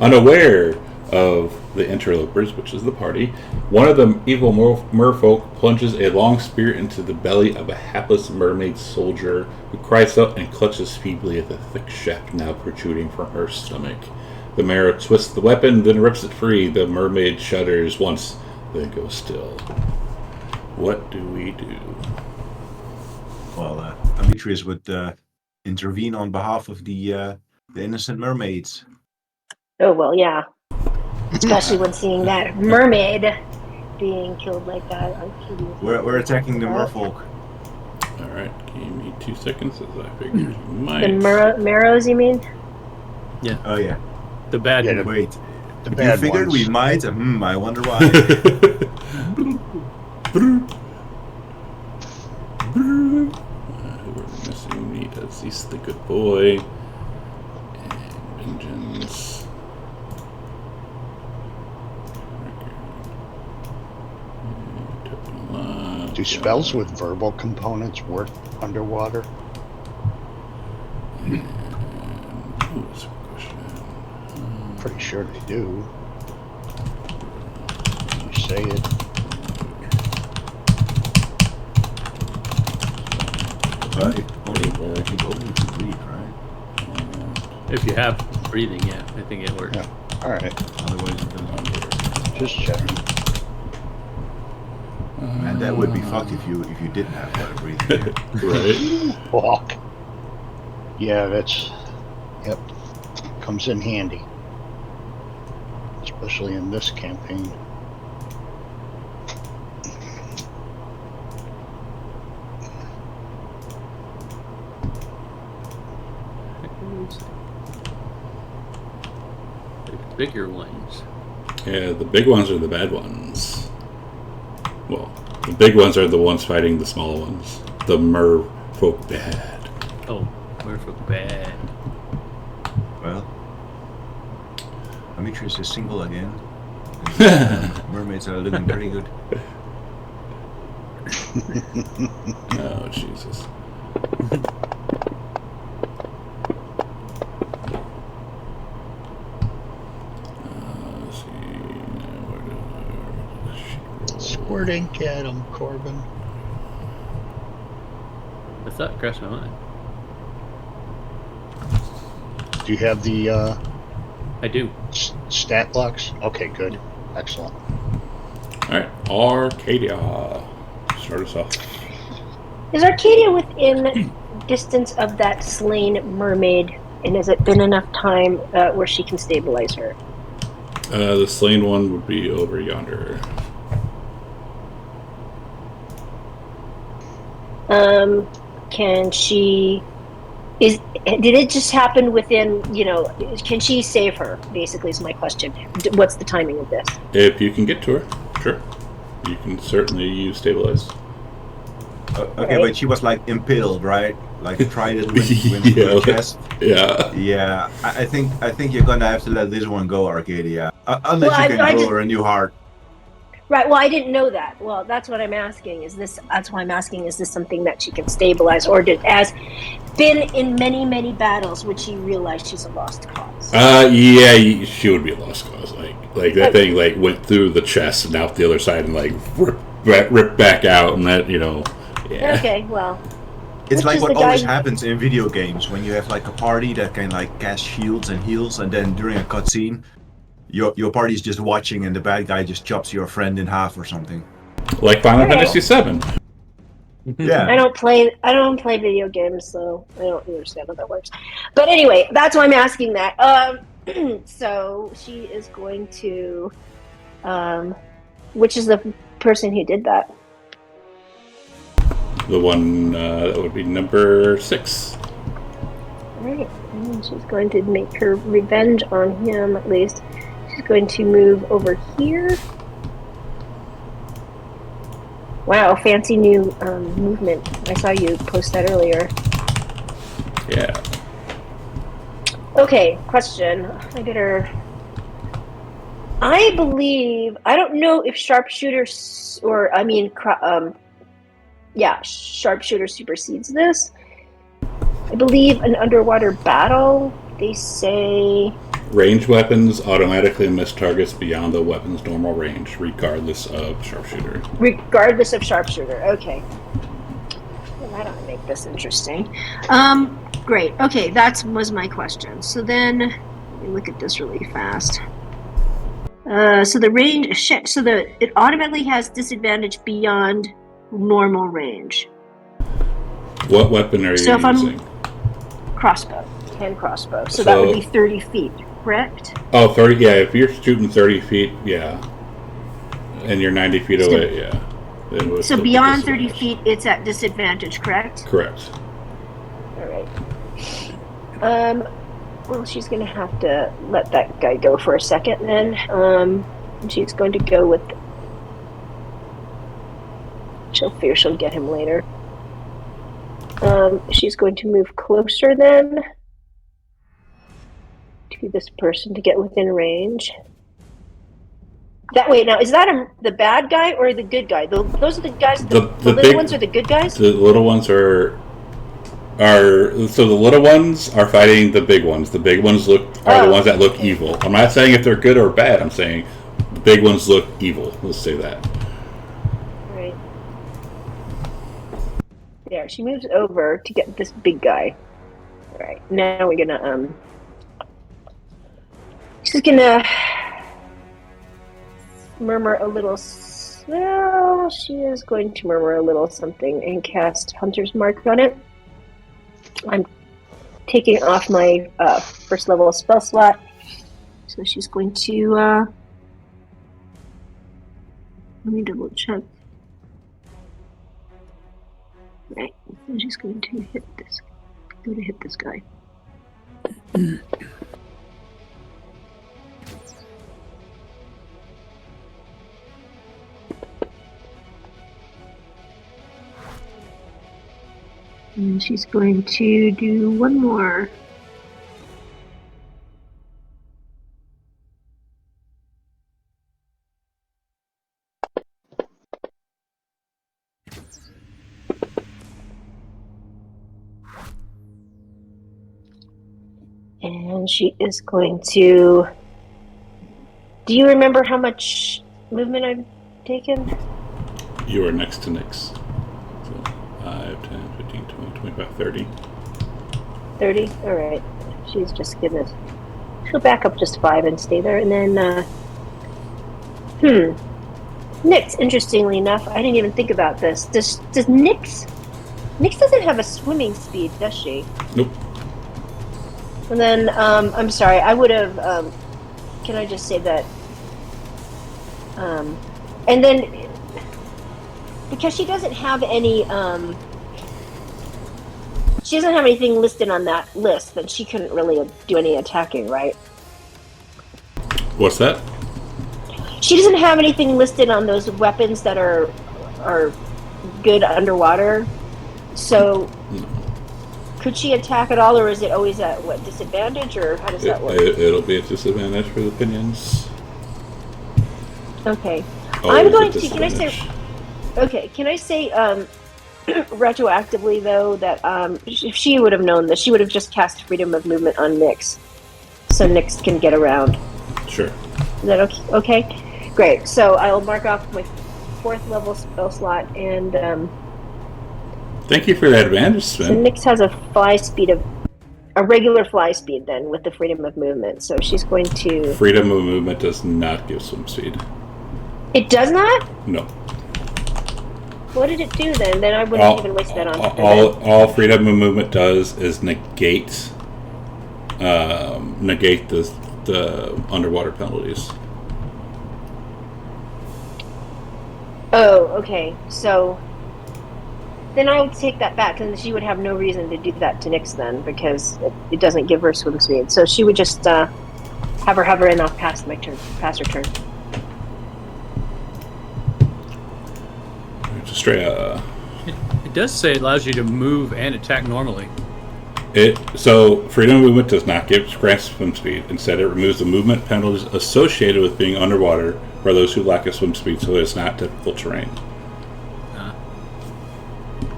Unaware of the interlopers, which is the party, one of the evil merfolk plunges a long spear into the belly of a hapless mermaid soldier, who cries out and clutches feebly at the thick shaft now protruding from her stomach. The marrow twists the weapon, then rips it free. The mermaid shudders once, then goes still. What do we do? Well, Demetrius would intervene on behalf of the innocent mermaids. Oh, well, yeah. Especially when seeing that mermaid being killed like that. We're attacking the merfolk. Alright, give me 2 seconds as I figured you might. The marrows, you mean? Yeah. Oh, yeah. The bad Yeah, one. Wait. The You bad figured ones. we might? I wonder why. Who are we missing? We need Aziz the good boy. And Vengeance. Do spells with verbal components work underwater? That's a question. Pretty sure they do. You say it. But only to breathe, right? If you have breathing, yeah, I think it works. Yeah. All right. Otherwise, it doesn't. Just checking. And that would be fucked if you didn't have water breathing. Right? Walk. Yeah, that's. Yep. Comes in handy. Especially in this campaign. The bigger ones. Yeah, the big ones are the bad ones. Well, the big ones are the ones fighting the small ones. The merfolk bad. Oh, merfolk bad. Well, Demetrius is single again. Mermaids are looking pretty good. Oh, Jesus. Let's see. Squirt ink at him, Corbin. The thought crossed my mind. Do you have the I do. stat blocks? Okay, good. Excellent. Alright, Arcadia. Start us off. Is Arcadia within distance of that slain mermaid? And has it been enough time where she can stabilize her? The slain one would be over yonder. Can she? Did it just happen within? Can she save her? Basically, is my question. What's the timing of this? If you can get to her, sure. You can certainly use stabilize. Okay, Right. but she was like impaled, right? Like trident went Yeah, her chest. Yeah. Yeah, I think you're gonna have to let this one go, Arcadia. Unless Well, you can I grow just- her a new heart. Right. Well, I didn't know that. Well, that's what I'm asking. That's why I'm asking. Is this something that she can stabilize, or has been in many, many battles? Would she realize she's a lost cause? Yeah, she would be a lost cause. Like that thing like went through the chest and out the other side and like ripped back out, and that yeah. Okay, well. It's Which like is what the always guy- happens in video games when you have like a party that can like cast shields and heals, and then during a cutscene, your party is just watching, and the bad guy just chops your friend in half or something. Like Final Alright. Fantasy VII. Yeah. I don't play video games, so I don't understand how that works. But anyway, that's why I'm asking that. So she is going to which is the person who did that? The one that would be number 6. Alright. And she's going to make her revenge on him at least. She's going to move over here. Wow, fancy new movement. I saw you post that earlier. Yeah. Okay, question. I believe, I don't know if sharpshooter sharpshooter supersedes this. I believe an underwater battle, they say... Ranged weapons automatically miss targets beyond the weapon's normal range, regardless of sharpshooter. Regardless of sharpshooter, okay. Well, that ought to make this interesting. Great, okay, that was my question. So then, let me look at this really fast. So the range, it automatically has disadvantage beyond normal range. What weapon are you using? Crossbow, hand crossbow. So that would be 30 feet, correct? Oh, 30, yeah, if you're shooting 30 feet, yeah. And you're 90 feet away, yeah. So beyond 30 feet, it's at disadvantage, correct? Correct. Alright. Well, she's going to have to let that guy go for a second then. She's going to go with... She'll fear she'll get him later. She's going to move closer then to this person to get within range. That way, now, is that the bad guy or the good guy? Those are the guys, the little ones are the good guys? The little ones are so the little ones are fighting the big ones. The big ones are the ones that look evil. I'm not saying if they're good or bad. I'm saying the big ones look evil. Let's say that. Right. There, she moves over to get this big guy. All right, now we're gonna she's gonna murmur a little. Well, she is going to murmur a little something and cast Hunter's Mark on it. I'm taking off my first level spell slot, so she's going to. Let me double check. Right, so she's going to hit this. Go to hit this guy. And she's going to do one more. And she is going to... Do you remember how much movement I've taken? You are next to Nyx. So 5, 10, 15, 20, 25, 30. 30? Alright. She's just gonna... She'll back up just 5 and stay there, and then... Nyx, interestingly enough, I didn't even think about this. Does Nyx... Nyx doesn't have a swimming speed, does she? Nope. And then, I'm sorry, I would have, can I just say that, and then, because she doesn't have any, she doesn't have anything listed on that list, then she couldn't really do any attacking, right? What's that? She doesn't have anything listed on those weapons that are good underwater, so... Could she attack at all, or is it always at disadvantage, or how does that work? It'll be a disadvantage for the opinions. Okay. Always I'm going a to. Can I say? Okay. Can I say retroactively though that if she would have known this, she would have just cast freedom of movement on Nyx. so Nyx can get around. Sure. Is that okay? Okay, great. So I'll mark off my 4th level spell slot, and Thank you for that advantage, so Sven. Nyx has a fly speed of a regular fly speed then with the freedom of movement. So she's going to. Freedom of movement does not give swim speed. It does not? No. What did it do then? Then I wouldn't even waste that on. All freedom of movement does is negate the underwater penalties. Oh, okay. So then I would take that back, and she would have no reason to do that to Nyx then, because it doesn't give her swim speed. So she would just have her hover and I'll pass her turn. Estrella. It does say it allows you to move and attack normally. So freedom of movement does not give grant swim speed. Instead, it removes the movement penalties associated with being underwater for those who lack a swim speed, so it's not difficult terrain.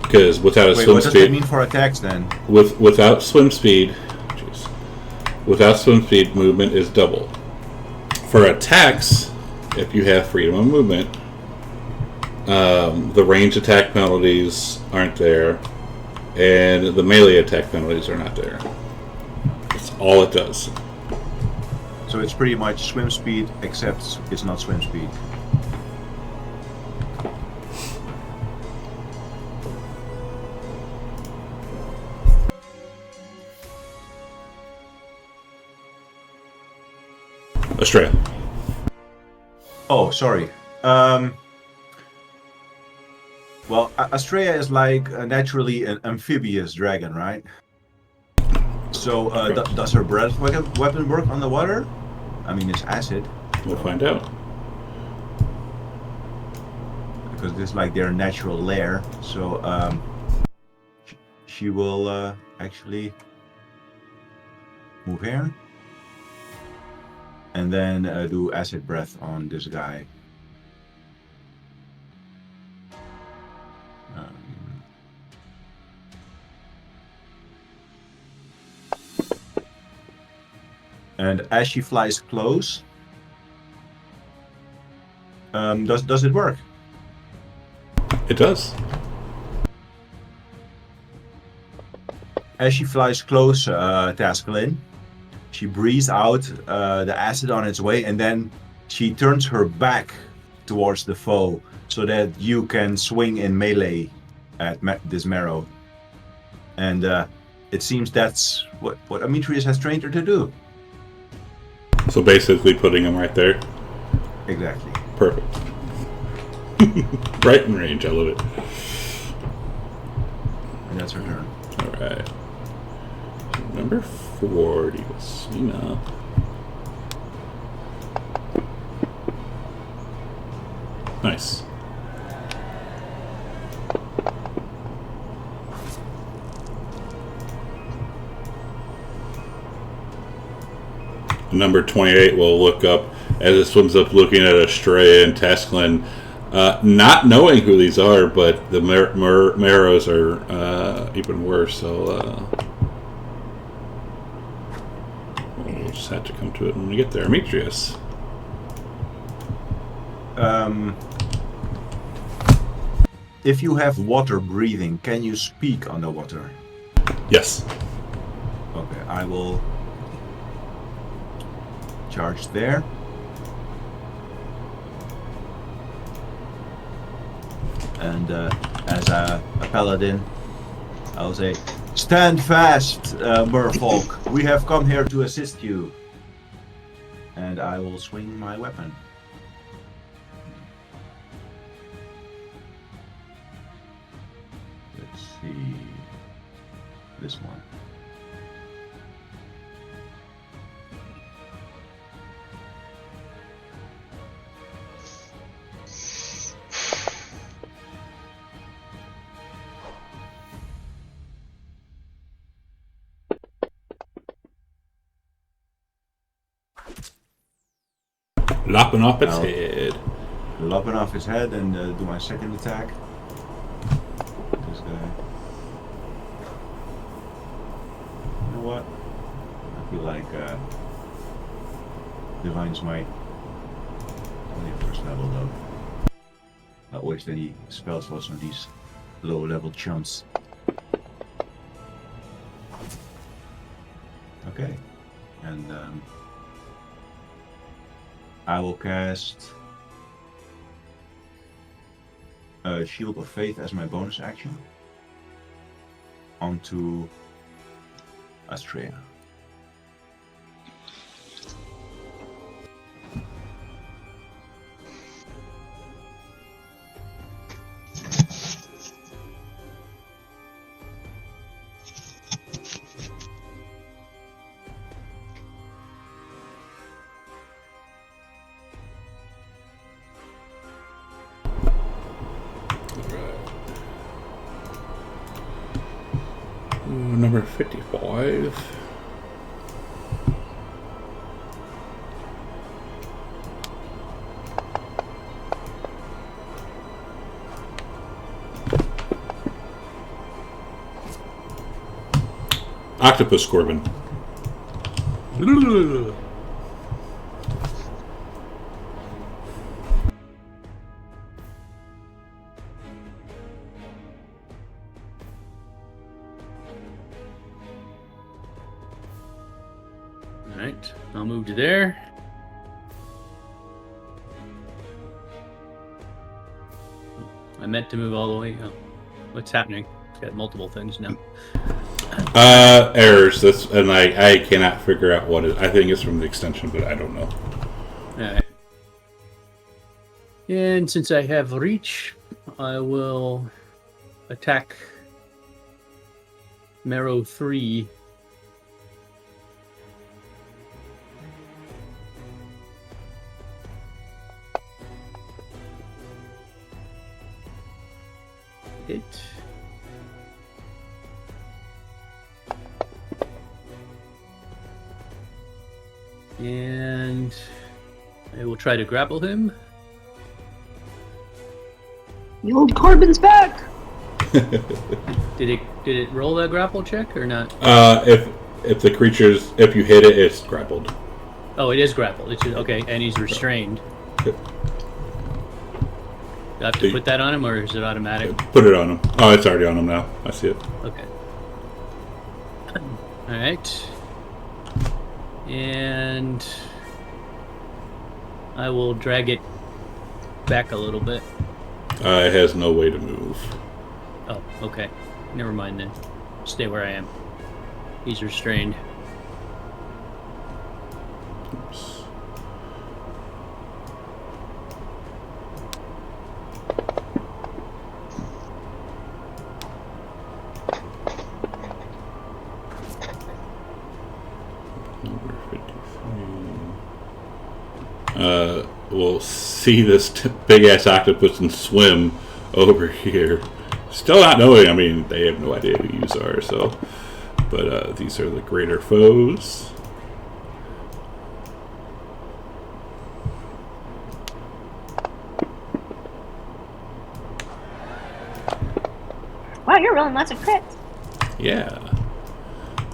Because without a swim what speed, does that mean for attacks then? Without swim speed, movement is double. For attacks, if you have freedom of movement, the range attack penalties aren't there, and the melee attack penalties are not there. That's all it does. So it's pretty much swim speed, except it's not swim speed. Estrella. Oh, sorry. Well, Astrea is like naturally an amphibious dragon, right? So does her breath weapon work on the water? I mean, it's acid. We'll find out. Because it's like their natural lair. So she will actually move here. And then do acid breath on this guy. And as she flies close, does it work? It does. As she flies close to Taskelin, she breathes out the acid on its way, and then she turns her back towards the foe so that you can swing in melee at this marrow. And it seems that's what Amitrius has trained her to do. So basically putting him right there. Exactly. Perfect. Right in range, I love it. And that's her turn. Alright. Number 40 was Sina. Nice. Number 28 will look up as it swims up, looking at Estrella and Tasklin, not knowing who these are, but the marrows are even worse. So we'll just have to come to it when we get there. Demetrius. If you have water breathing, can you speak underwater? Yes. Okay, I will charge there. And as a paladin, I'll say, "Stand fast, merfolk. We have come here to assist you." And I will swing my weapon. Let's see. This one. Lopping off its head. Lopping off his head and do my second attack. This guy. You know what? I feel like Divine's my only first level though. Not waste any spell slots on these low level chumps. Okay, and I will cast Shield of Faith as my bonus action onto Astrea. Number 55. Octopus Corbin. Alright, I'll move to there. I meant to move all the way. Oh, what's happening? It's got multiple things now. Errors. And I cannot figure out what it. I think it's from the extension, but I don't know. Alright. And since I have reach, I will attack Marrow 3. Hit. And I will try to grapple him. The old Corbin's back! Did it roll that grapple check or not? If the creature's if you hit it, it's grappled. Oh, it is grappled. It's okay, and he's restrained. Do I have to put that on him, or is it automatic? Put it on him. Oh, it's already on him now. I see it. Okay. All right. And I will drag it back a little bit. It has no way to move. Oh, okay. Never mind then. Stay where I am. He's restrained. Oops. Number 53. We'll see this big ass octopus and swim over here. Still not knowing. I mean, they have no idea who you are. So, but these are the greater foes. Wow, you're rolling lots of crits. Yeah.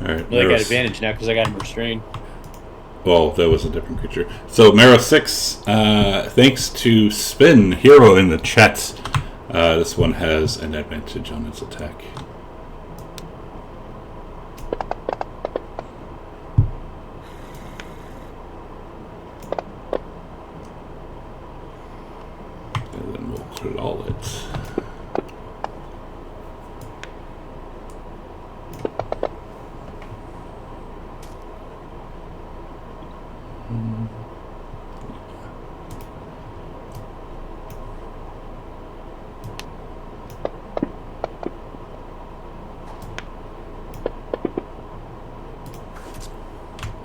All right. Well, I got advantage now because I got him restrained. Well, that was a different creature. So, Marrow 6, thanks to Spin Hero in the chat, this one has an advantage on its attack. And then we'll claw it.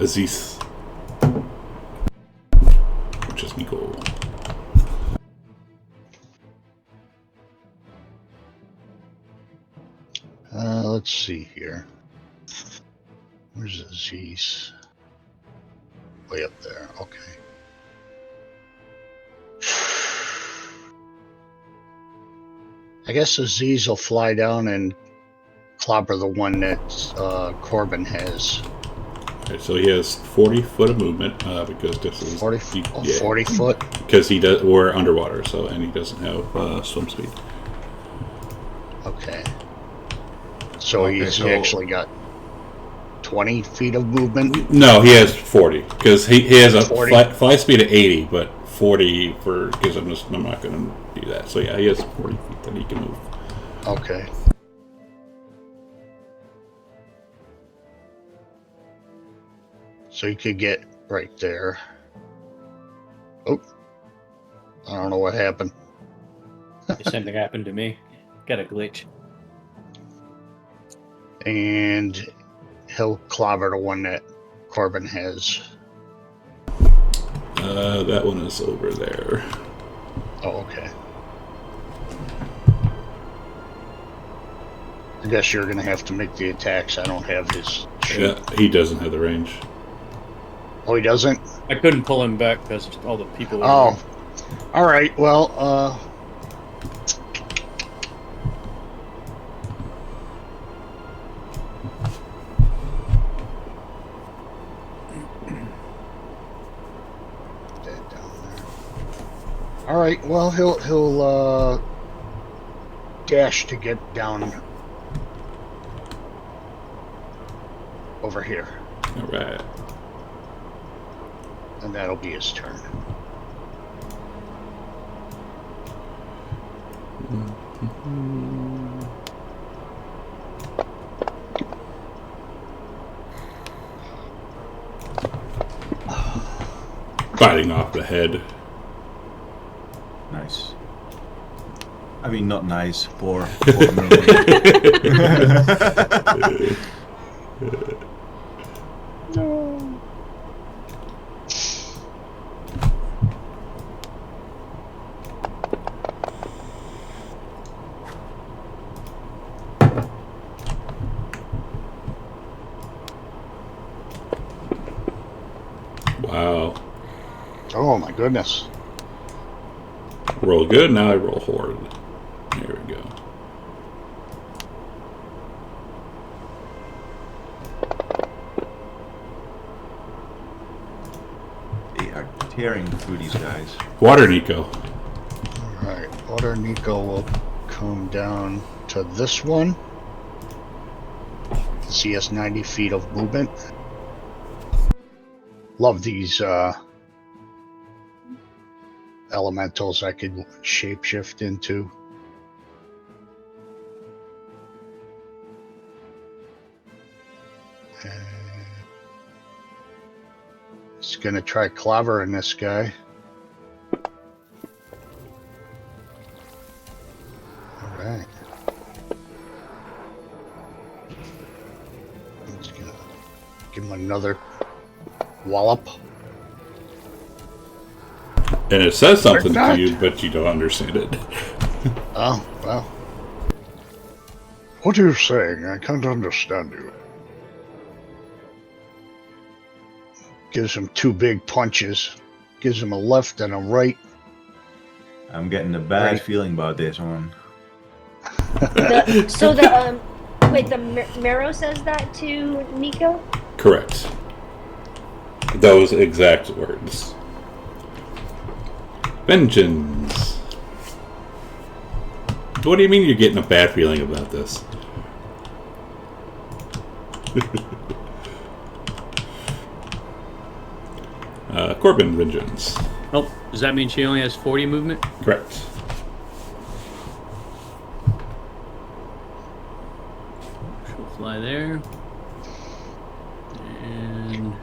Aziz. Which is Nico. Let's see here. Where's Aziz? Way up there. Okay. I guess Aziz will fly down and clobber the one that Corbin has. Right, so he has 40 foot of movement because this is 40, 40 foot. Because we're underwater, so and he doesn't have swim speed. Okay. So he's actually got 20 feet of movement. No, he has 40 because he has a 40? fly speed of 80, but 40 for because I'm not going to do that. So yeah, he has 40 feet that he can move. Okay. So you could get right there. Oh, I don't know what happened. The same thing happened to me. Got a glitch. And he'll clobber the one that Corbin has. That one is over there. Oh, okay. I guess you're going to have to make the attacks. I don't have his shoot. Yeah, he doesn't have the range. Oh, he doesn't? I couldn't pull him back because all the people. Oh, all right. Well, that down there. All right. Well, he'll dash to get down over here, All right. and that'll be his turn. Biting off the head. Nice. I mean, not nice. Poor Merlin. No. Wow. Oh my goodness. Roll good. Now I roll horrid. There we go. They are tearing through these guys. Water Nico. Alright, Water Nico will come down to this one. He has 90 feet of movement. Love these elementals I could shapeshift into. He's gonna try clobbering this guy. Alright. He's gonna give him another wallop. And it says something Like that. to you, but you don't understand it. Oh, well. What are you saying? I can't understand you. Gives him two big punches. Gives him a left and a right. I'm getting a bad Right. feeling about this one. Wait, the Marrow says that to Nico? Correct. Those exact words. Vengeance. What do you mean you're getting a bad feeling about this? Corbin, vengeance. Oh, does that mean she only has 40 movement? Correct. She'll fly there. And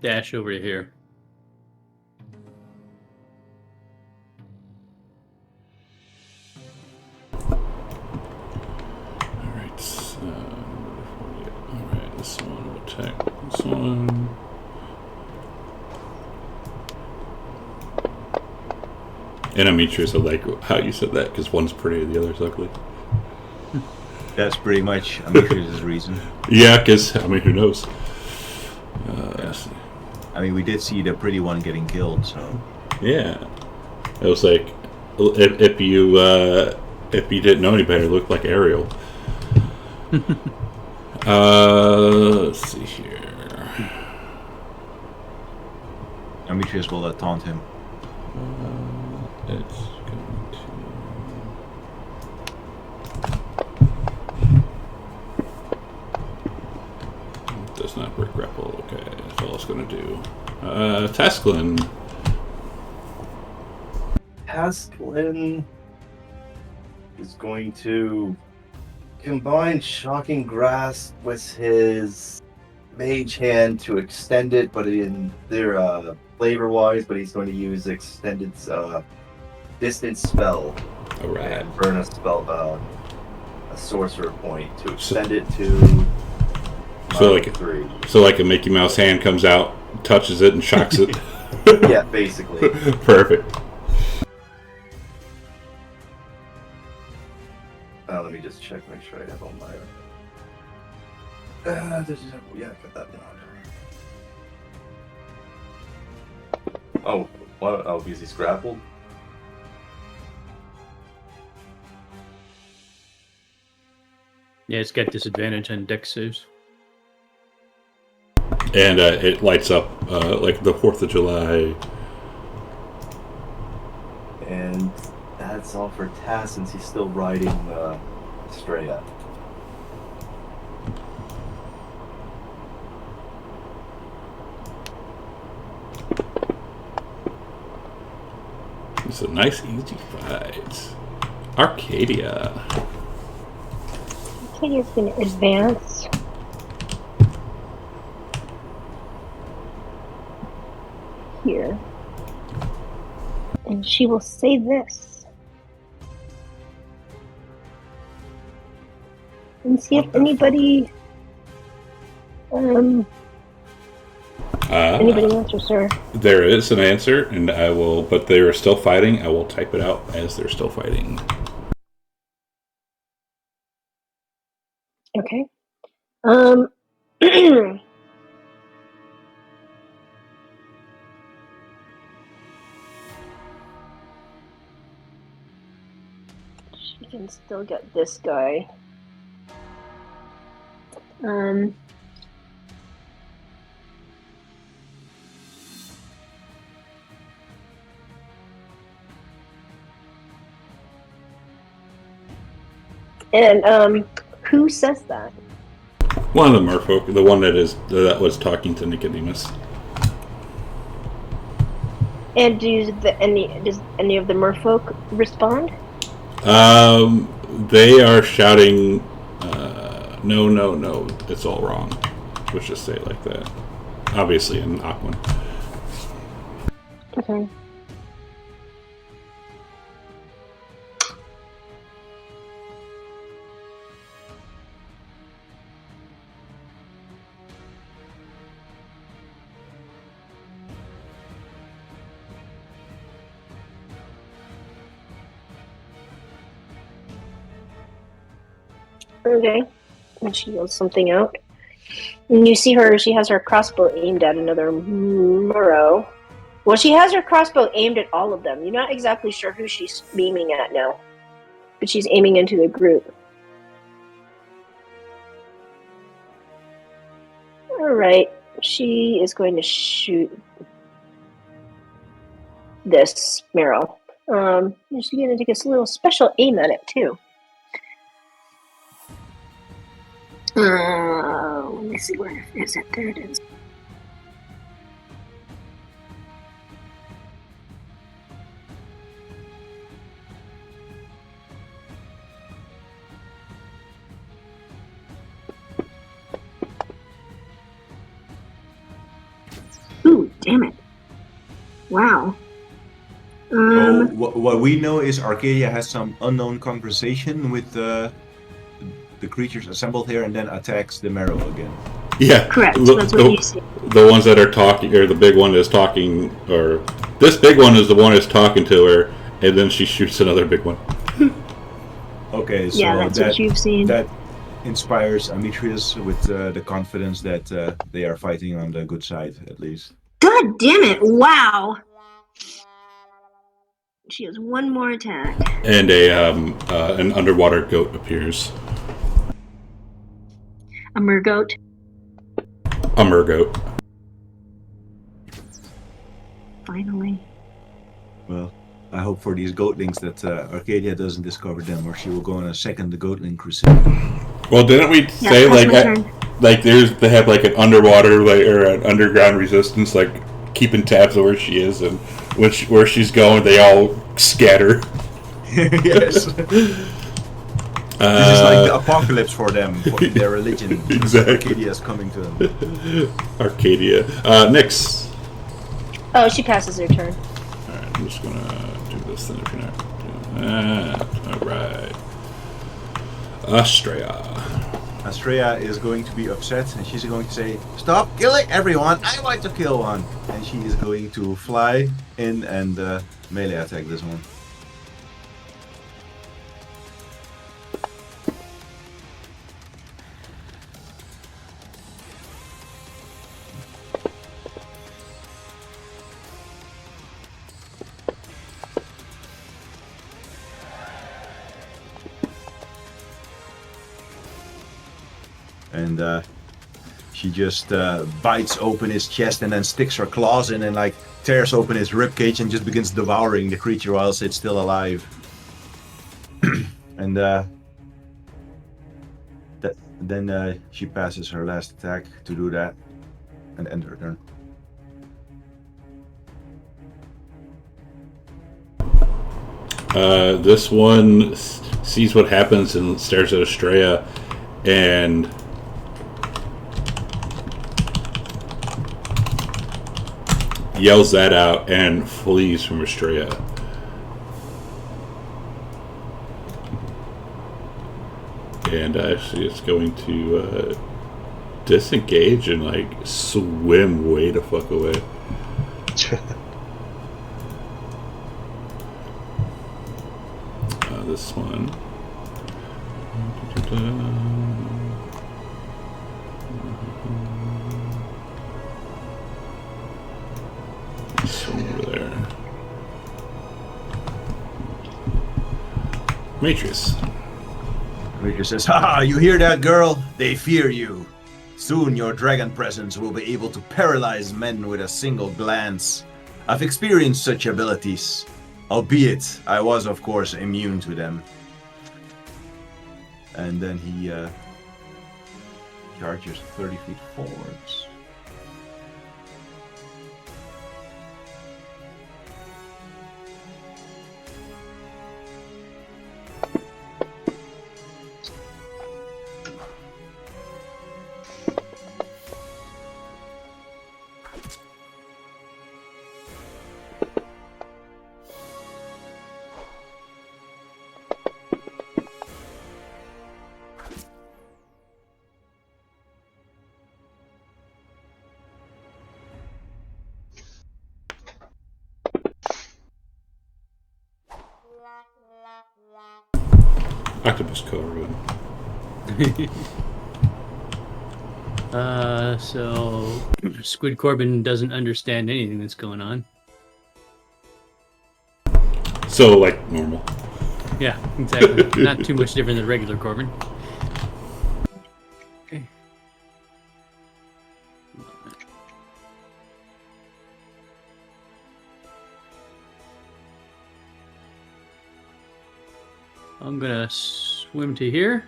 dash over to here. Alright, so... Alright, this one will attack this one. And Demetrius, I like how you said that, because one's pretty and the other's ugly. That's pretty much Amitrius' reason. Yeah, because, I mean, who knows? Yeah. I mean, we did see the pretty one getting killed, so... Yeah, it was like if you didn't know any better, it looked like Ariel. Let's see here. Demetrius will taunt him. It's going to. Does not break grapple. Okay, that's all it's going to do. Tesklin. Pasquin is going to combine Shocking Grasp with his Mage Hand to extend it, but in their flavor-wise, but he's going to use extended distance spell Alright. and burn a spell, a sorcerer point to extend it to So like 3. So like a Mickey Mouse hand comes out, touches it, and shocks it. Yeah, basically. Perfect. Let me just check, make sure I have all my. Yeah, I got that one. Oh, what? Oh, because he's grappled? Yeah, it's got disadvantage on dex saves. And it lights up like the 4th of July. And that's all for Taz since he's still riding Straya. It's a nice, easy fight. Arcadia. Arcadia's going to advance. Here. And she will say this. And see if anybody anybody answers her. There is an answer, and I will, but they are still fighting. I will type it out as they're still fighting. Okay. She can still get this guy. And who says that? One of the merfolk, the one that was talking to Nicodemus. And does any of the merfolk respond? They are shouting, no, no, no, it's all wrong. Let's just say it like that. Obviously in Aquan. Okay. Okay. And she yells something out. And you see her, she has her crossbow aimed at another Murrow. Well, she has her crossbow aimed at all of them. You're not exactly sure who she's aiming at now. But she's aiming into the group. Alright. She is going to shoot this Meryl. She's going to take a little special aim at it, too. Let me see, where is it? There it is. Ooh, damn it. Wow. So what we know is Arcadia has some unknown conversation with the creatures assembled here and then attacks the Marrow again. Yeah. Correct, that's what you see. The ones that are talking, or the big one is talking, or this big one is the one that's talking to her, and then she shoots another big one. Okay, so yeah, that's what you've seen. That inspires Demetrius with the confidence that they are fighting on the good side, at least. God damn it, wow. She has one more attack. And an underwater goat appears. A mergoat. A mergoat. Finally. Well, I hope for these goatlings that Arcadia doesn't discover them, or she will go on a second goatling crusade. Well, didn't we say that's my turn. they have like an underwater or an underground resistance, like keeping tabs on where she is and where she's going, they all scatter. Yes. This is like the apocalypse for them, for their religion. Exactly. Arcadia is coming to them. Arcadia. Nyx. Oh, she passes her turn. Alright, I'm just gonna do this then if you're not doing that. Alright. Astrea is going to be upset, and she's going to say, "Stop killing everyone! I want to kill one!" And she is going to fly in and melee attack this one. And she just bites open his chest and then sticks her claws in and like tears open his ribcage and just begins devouring the creature whilst it's still alive. And then she passes her last attack to do that and end her turn. This one sees what happens and stares at Astrea and yells that out and flees from Astrea. And actually it's going to disengage and like swim way the fuck away. This one. Over there. Demetrius. Demetrius says, "Ha! You hear that, girl? They fear you. Soon your dragon presence will be able to paralyze men with a single glance. I've experienced such abilities, albeit I was, of course, immune to them." And then he charges 30 feet forwards. Octopus Code. So Squid Corbin doesn't understand anything that's going on. So, like, normal. Yeah, exactly. Not too much different than regular Corbin. Okay. I'm gonna swim to here.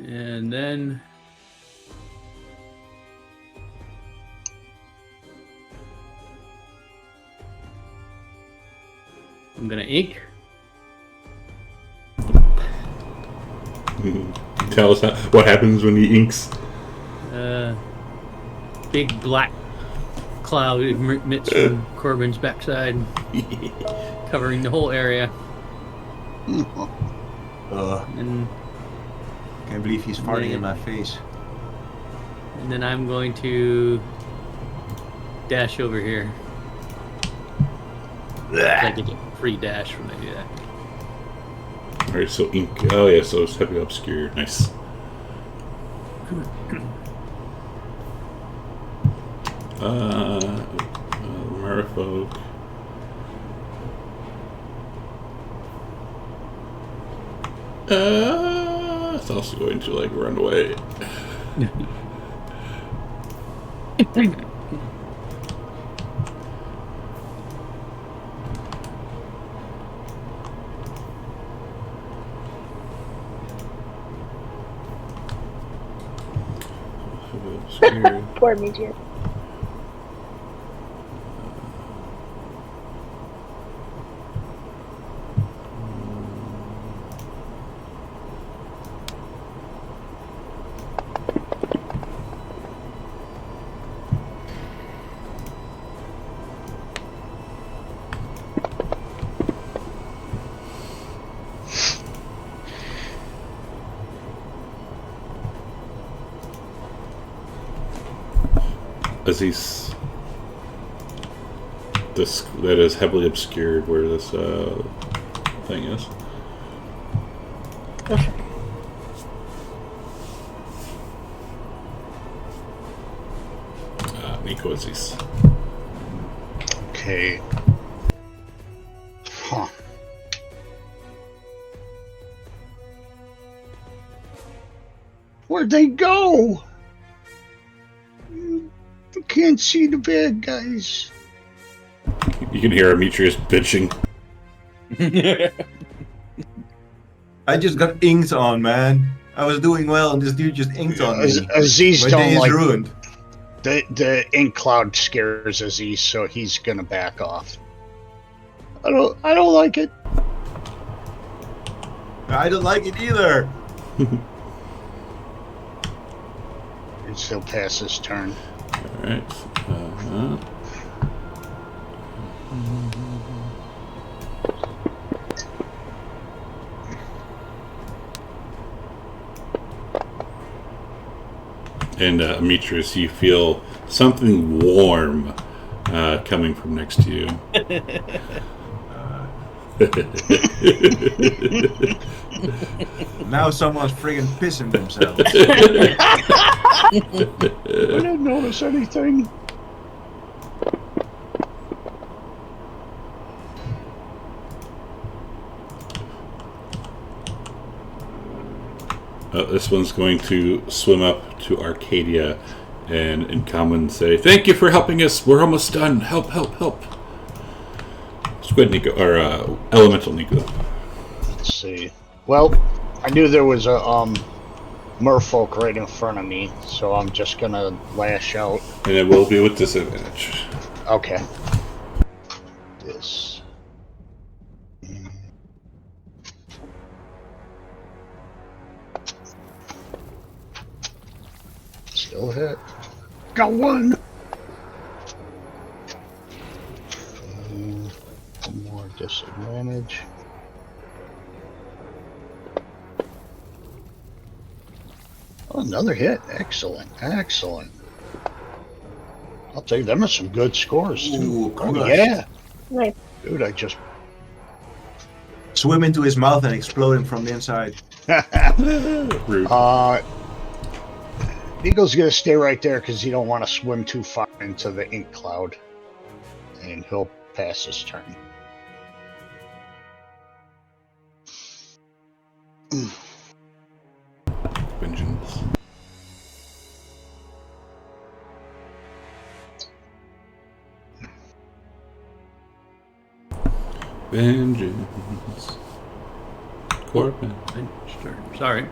And then I'm gonna ink. Tell us what happens when he inks. Big black cloud emits from Corbin's backside, covering the whole area. And Can't believe he's farting in my face. And then I'm going to dash over here. I get a free dash when I do that. Alright, so ink. Oh, yeah, so it's heavily obscured. Nice. Merfolk. It's also going to, like, run away. Poor Meteor. Aziz. This that is heavily obscured where this thing is. Nico Aziz. Okay. Huh. Where'd they go? I can't see the bad guys. You can hear Demetrius bitching. I just got inked on, man. I was doing well, and this dude just inked on me. Aziz My don't day is like ruined. the ink cloud scares Aziz, so he's gonna back off. I don't like it. I don't like it either. He'll pass his turn. Alright. And Demetrius, you feel something warm coming from next to you. Now someone's friggin' pissing themselves. I didn't notice anything. This one's going to swim up to Arcadia and in common say, "Thank you for helping us. We're almost done. Help, help, help." Squid Nico, or Elemental Nico. Let's see. Well, I knew there was a merfolk right in front of me, so I'm just gonna lash out. And it will be with disadvantage. Okay. This. Still hit. Got one. One more disadvantage. Oh, another hit. Excellent. Excellent. I'll tell you, them are some good scores, too. Ooh, Oh, crushed. yeah. Nice. Dude, I just... Swim into his mouth and explode him from the inside. Rude. Eagle's gonna stay right there because he don't want to swim too far into the ink cloud. And he'll pass his turn. Vengeance. Vengeance. Corbin. Sorry.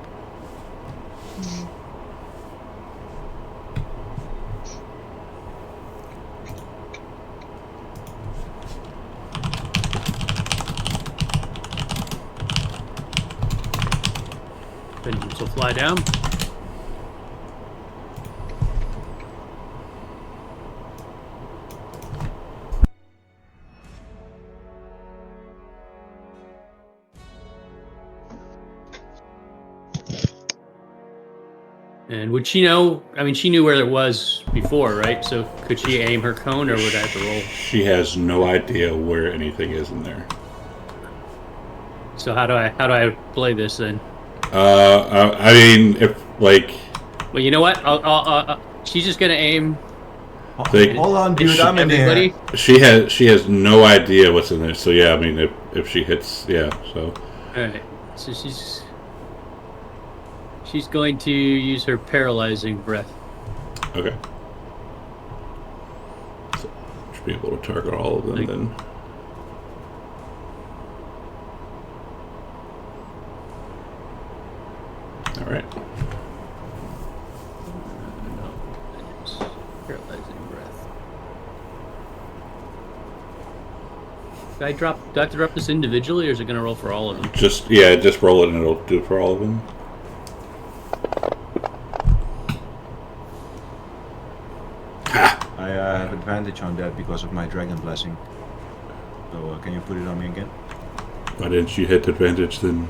Vengeance will fly down. And would she know? I mean, she knew where it was before, right? So could she aim her cone, or would I have to roll? She has no idea where anything is in there. So how do I play this then? I mean, if like, Well, you know what? She's just gonna aim. They- Hold on, dude. I'm in Everybody. here. she has no idea what's in there. So yeah, I mean, if she hits, yeah. So All right. So she's going to use her paralyzing breath. okay. So should be able to target all of them then. All right. Paralyzing breath. Do I have to drop this individually, or is it going to roll for all of them? Just roll it and it'll do it for all of them. Ha! I have advantage on that because of my dragon blessing. So can you put it on me again? Why didn't you hit advantage then?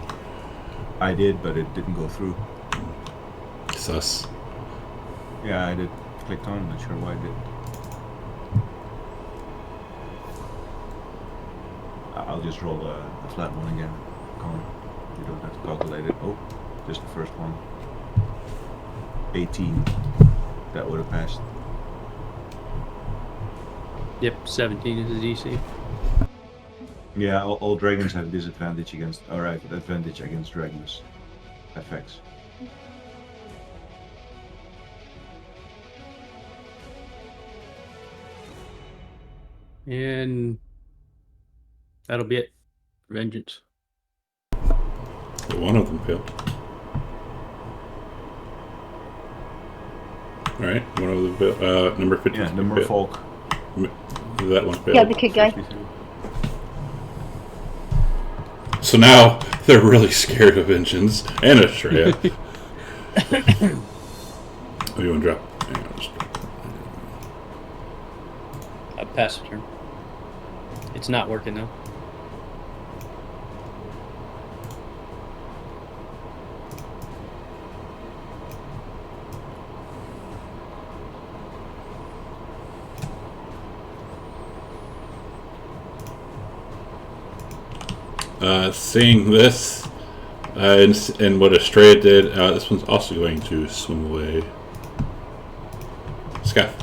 I did, but it didn't go through. Sus. Yeah, I did. Clicked on. Not sure why I did. I'll just roll a flat one again. Come on. You don't have to calculate it. Oh, just the first one. 18. That would have passed. Yep, 17 is the DC. Yeah, all dragons have disadvantage against, alright, advantage against dragons effects. And that'll be it. Vengeance. One of them failed. All right, one of them failed. Number 50. Yeah, number folk. That one failed. Yeah, the kid guy. 53. So now they're really scared of engines and Australia. Oh, you want to drop? Hang on, just drop. Pass the turn. It's not working though. Seeing this and what Australia did, this one's also going to swim away. Scaff.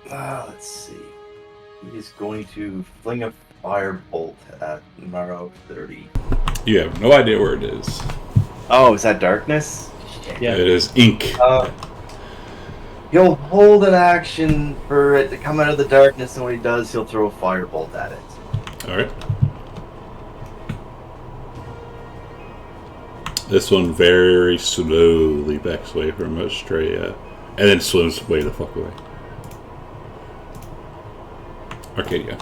Let's see. He is going to fling a firebolt at Maro 30. You have no idea where it is. Oh, is that darkness? Yeah. It is ink. He'll hold an action for it to come out of the darkness, and when he does, he'll throw a firebolt at it. All right. This one very slowly backs away from Australia, and then swims way the fuck away. Arcadia.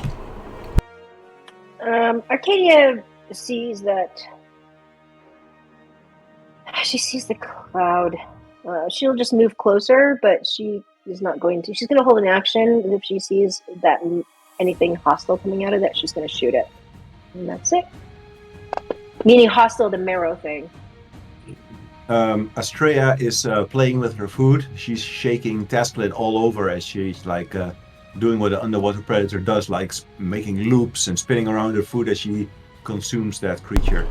Arcadia sees that. She sees the cloud. She'll just move closer, but she is not going to. She's going to hold an action, and if she sees that anything hostile coming out of that, she's going to shoot it. And that's it. Meaning hostile, the marrow thing. Astrea is playing with her food. She's shaking Tasklet all over as she's like doing what an underwater predator does, like making loops and spinning around her food as she consumes that creature.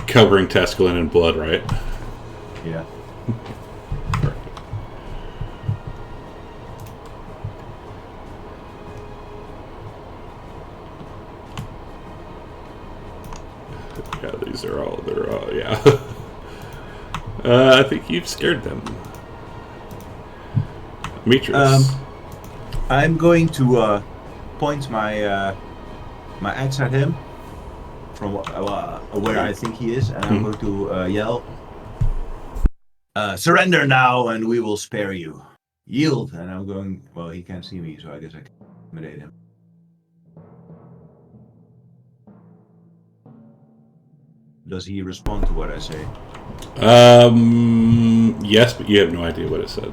Covering Tascalin in blood, right? Yeah. Yeah, they're all, yeah. I think you've scared them. Demetrius. I'm going to point my my axe at him from where I think he is, and I'm going to yell, "Surrender now, and we will spare you. Yield!" And I'm going. Well, he can't see me, so I guess I can intimidate him. Does he respond to what I say? Yes, but you have no idea what it said.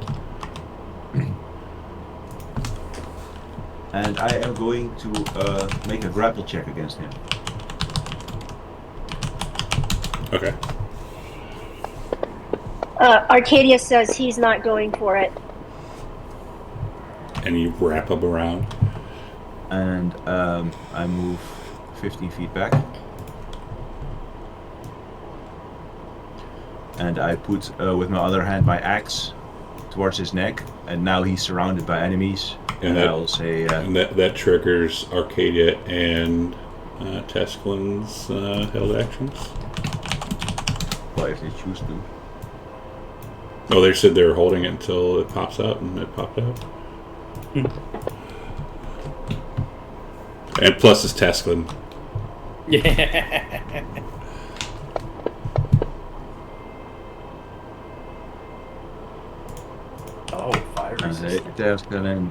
And I am going to make a grapple check against him. Okay. Arcadia says he's not going for it. And you wrap him around. And I move 15 feet back. And I put with my other hand my axe towards his neck, and now he's surrounded by enemies. And I'll say, and that triggers Arcadia and Tescalin's held actions. Well, if they choose to. Oh, they said they were holding it until it pops out, and it popped out. And plus it's Tescalin. Yeah. Oh, fire resistant. Tescalin.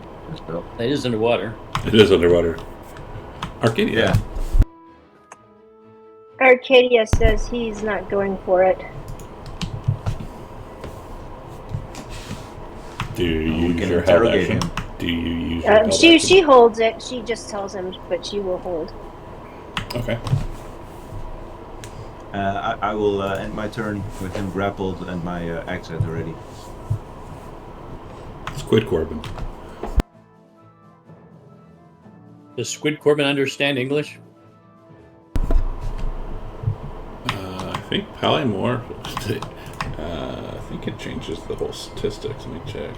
It is underwater. It is underwater. Arcadia. Yeah. Arcadia says he's not going for it. Do you We use can your held interrogate action? him. Do you use your held She action? holds it. She just tells him, but she will hold. Okay. I will end my turn with him grappled and my axe at ready. Squid Corbin. Does Squid Corbin understand English? I think Polymorph. I think it changes the whole statistics. Let me check.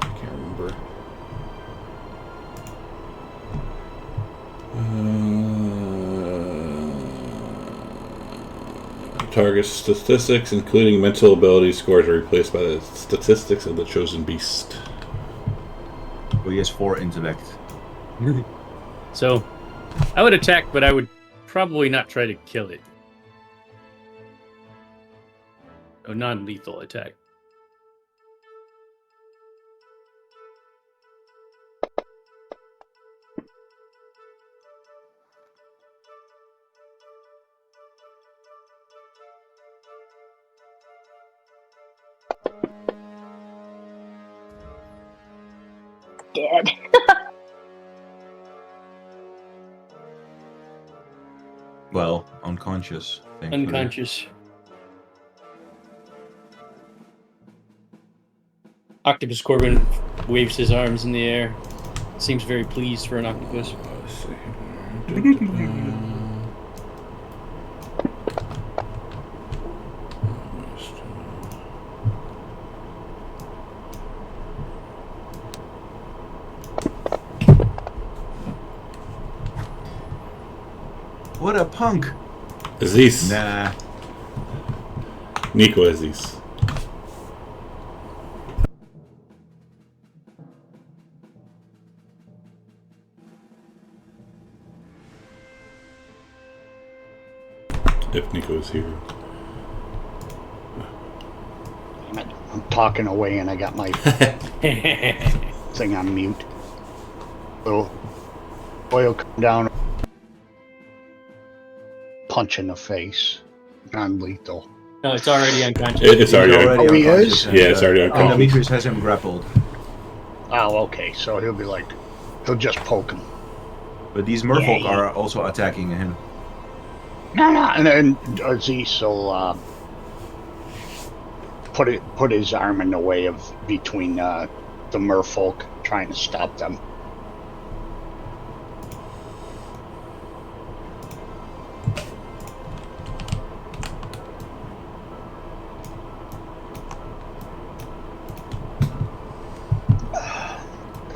I can't remember. Target statistics, including mental ability scores, are replaced by the statistics of the chosen beast. Well, he has 4 intellect. So, I would attack, but I would probably not try to kill it. A non-lethal attack. Dead. Well, unconscious. Thankfully. Unconscious. Octopus Corbin waves his arms in the air. Seems very pleased for an octopus. Let's see. What a punk! Aziz. Nah. Nico Aziz. If Nico is here. I'm talking away and I got my thing on mute. So, oil come down, punch in the face, non-lethal. No, it's already unconscious. It's already Oh, he unconscious, is? and, Yeah, it's already and unconscious. Demetrius has him grappled. Oh, okay. So he'll be like, he'll just poke him. But these merfolk Yeah. are also attacking him. No, and then Aziz will put his arm in the way of between the merfolk trying to stop them.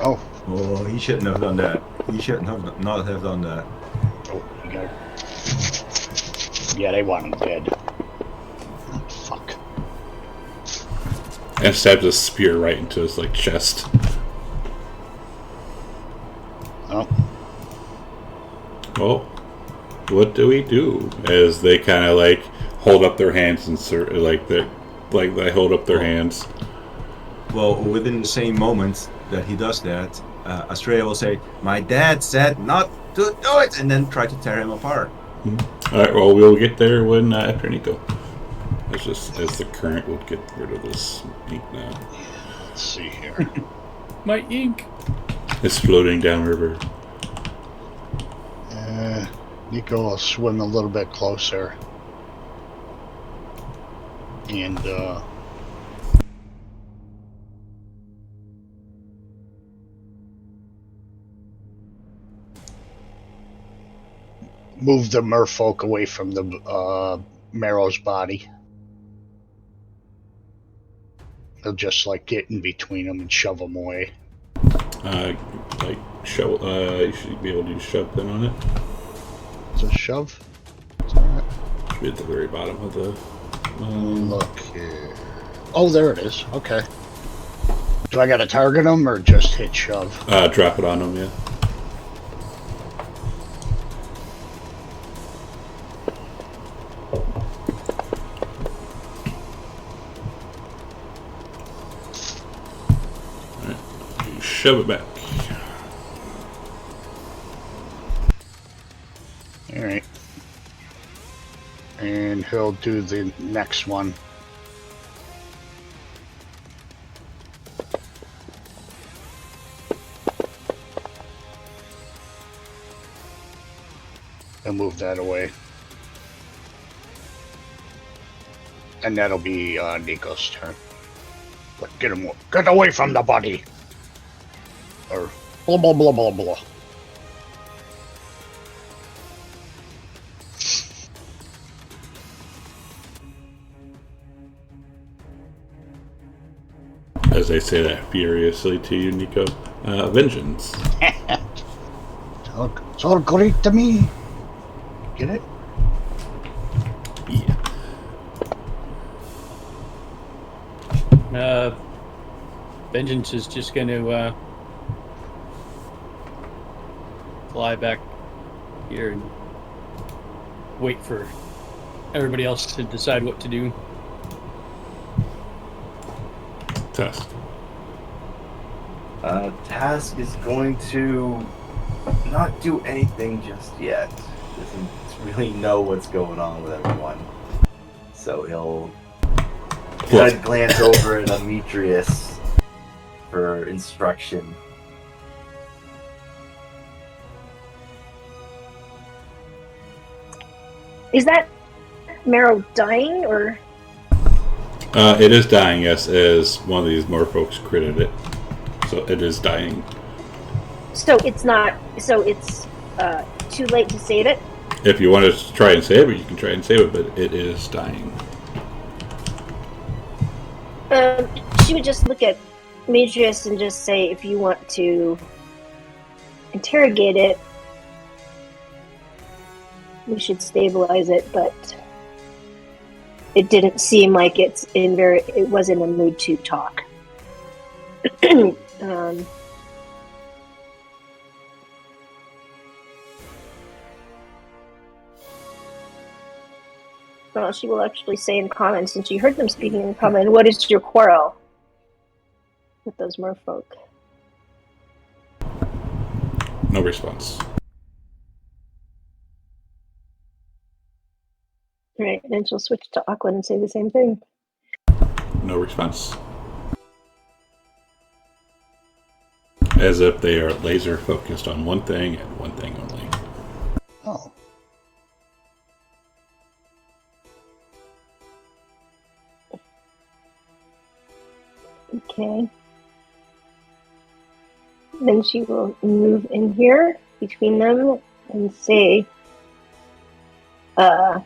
Oh, Oh, he shouldn't have done that. He shouldn't have not have done that. oh, you got. Yeah, they want him dead. Oh, fuck. And stabs a spear right into his chest. Oh, Well, what do we do? As they kind of hold up their hands and they hold up their hands. Well, within the same moment that he does that, Astrea will say, "My dad said not to do it," and then try to tear him apart. All right. Well, we'll get there when after Nico. It's just as the current will get rid of this ink now. let's see here. My ink. It's floating downriver. Nico will swim a little bit closer. And, move the merfolk away from the Marrow's body. He'll just like get in between them and shove them away. Like shove. You should be able to use shove then on it. Is it shove? Is that it? Should be at the very bottom of the. Look here. Oh, there it is. Okay. Do I got to target them or just hit shove? Drop it on them, yeah. Alright. You shove it back. Alright. And he'll do the next one. He'll move that away. And that'll be Nico's turn. But get him, get away from the body! Or blah blah blah blah blah. As I say that furiously to you, Nico. Vengeance. It's all great to me. Get it? Yeah. Vengeance is just going to fly back here and wait for everybody else to decide what to do. Task. Task is going to not do anything just yet. Doesn't really know what's going on with everyone. So he'll kind of glance over at Demetrius for instruction. Is that Marrow dying or? It is dying, yes, as one of these more folks critted it. So it is dying. So it's not. So it's too late to save it. If you want to try and save it, you can try and save it, but it is dying. She would just look at Demetrius and just say, if you want to interrogate it, we should stabilize it, but it didn't seem like it was in a mood to talk. Well, she will actually say in common, since you heard them speaking in common, what is your quarrel with those merfolk? No response. Right, then she'll switch to Auckland and say the same thing. No response. As if they are laser focused on one thing and one thing only. Oh. Okay. Then she will move in here between them and say, you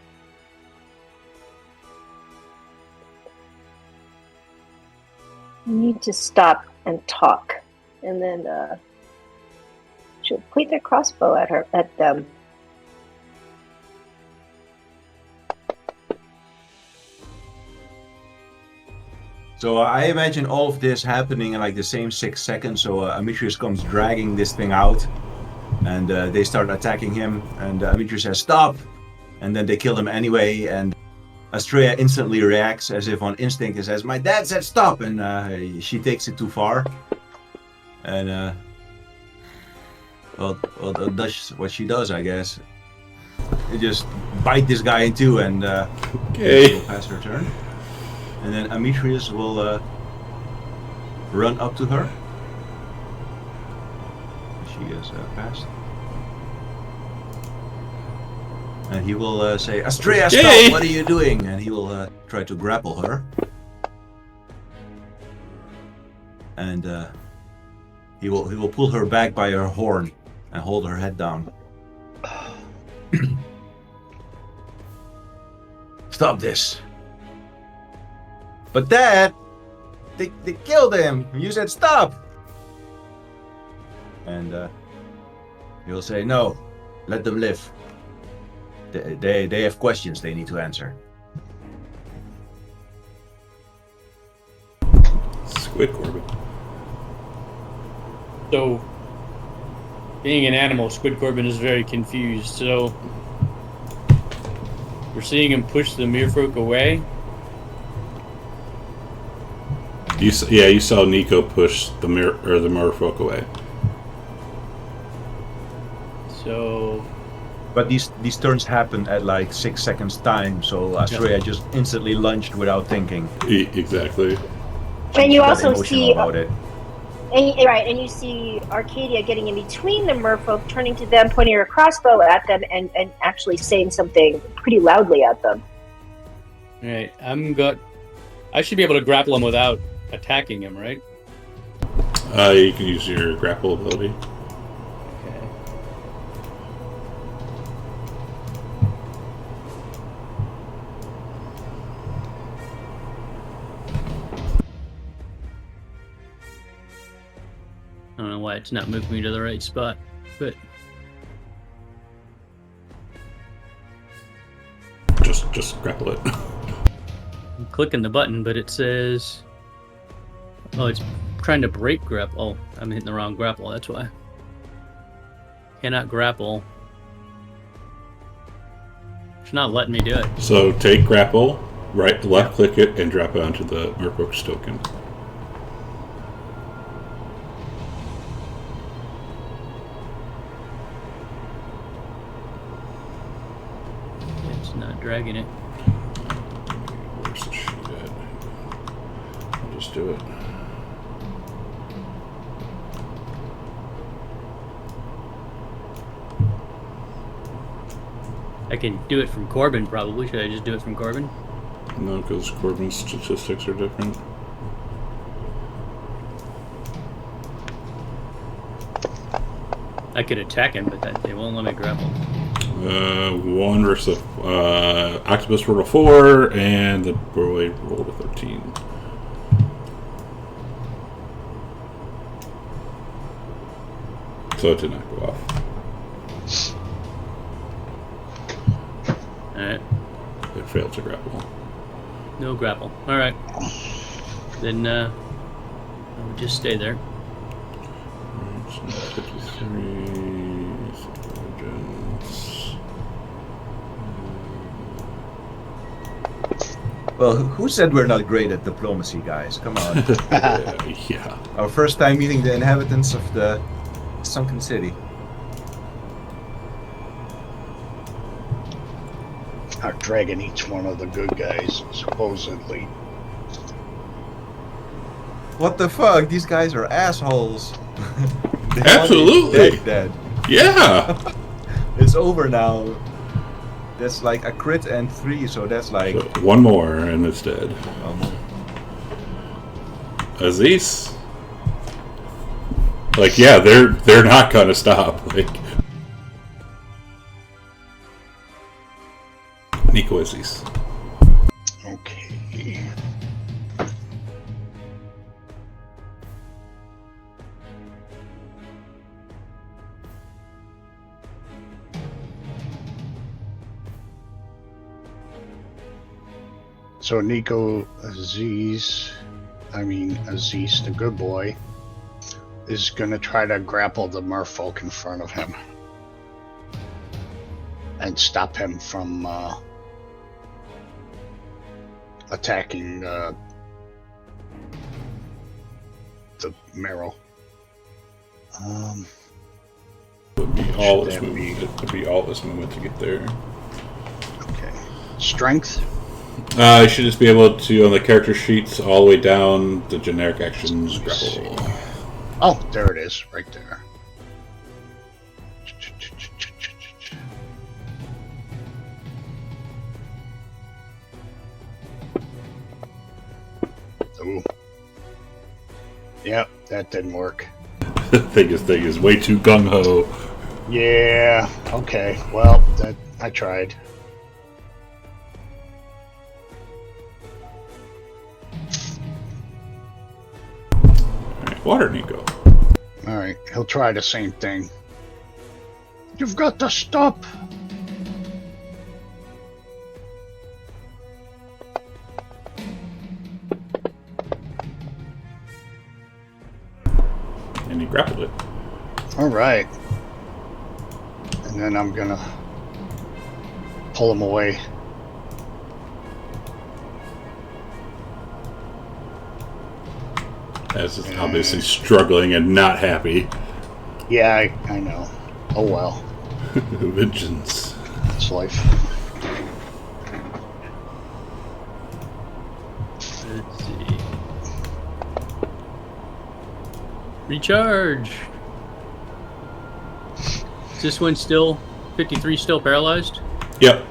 need to stop and talk. And then she'll point their crossbow at them. So I imagine all of this happening in like the same 6 seconds. So Demetrius comes dragging this thing out, and they start attacking him. And Demetrius says, "Stop!" And then they kill him anyway. And Astrea instantly reacts as if on instinct and says, "My dad said stop!" And she takes it too far. And well, that's what she does, I guess. They just bite this guy in two, and she'll pass her turn. And then Demetrius will run up to her. She is passed. And he will say, "Astrea, stop! What are you doing?" And he will try to grapple her. And he will pull her back by her horn and hold her head down. stop this. But Dad, they killed him. You said stop. And he'll say, no, let them live. They have questions they need to answer. Squid Corbin. So, being an animal, Squid Corbin is very confused. So, we're seeing him push the merfolk away. You saw Nico push the merfolk away. So, But these turns happen at like 6 seconds time, so Astrea just instantly lunged without thinking. Exactly. And you She got also emotional see, about it. and you see Arcadia getting in between the merfolk, turning to them, pointing her crossbow at them, and actually saying something pretty loudly at them. all right, I should be able to grapple him without attacking him, right? You can use your grapple ability. Okay. I don't know why it's not moving me to the right spot, but Just grapple it. I'm clicking the button, but it says, oh, it's trying to break grapple. Oh, I'm hitting the wrong grapple, that's why. Cannot grapple. It's not letting me do it. So take grapple, left click it, and drop it onto the merfolk's token. It's not dragging it. Where's the sheet at? I'll just do it. I can do it from Corbin, probably. Should I just do it from Corbin? No, because Corbin's statistics are different. I could attack him, but they won't let me grapple. One versus Octopus rolled a 4, and the boy rolled a 13. So it did not go off. Alright. It failed to grapple. No grapple. Alright. Then, I would just stay there. Alright, so 53. Intelligence. Well, who said we're not great at diplomacy, guys? Come on. Yeah. Our first time meeting the inhabitants of the sunken city. Our dragon eats one of the good guys, supposedly. What the fuck? These guys are assholes. They want Absolutely. it dead. Yeah. It's over now. That's like a crit and 3, so that's like... So one more, and it's dead. Aziz. Like, yeah, they're not gonna stop. Like, Nico Aziz. Okay. So Nico Aziz, Aziz the good boy, is going to try to grapple the merfolk in front of him and stop him from attacking the Merrill. Would be all this Should that movement. It would be all this movement to get there. Okay. Strength? You should just be able to, on the character sheets, all the way down, the generic actions, grapple. Oh, there it is, right there. Ooh. Yep, that didn't work. Thing is way too gung-ho. Yeah, okay. Well, I tried. water, Nico. Alright, he'll try the same thing. You've got to stop! And he grappled it. Alright. And then I'm gonna pull him away. As is obviously struggling and not happy. Yeah, I know. Oh well. Vengeance. It's life. Let's see. Recharge. Is this one still 53 still paralyzed? Yep.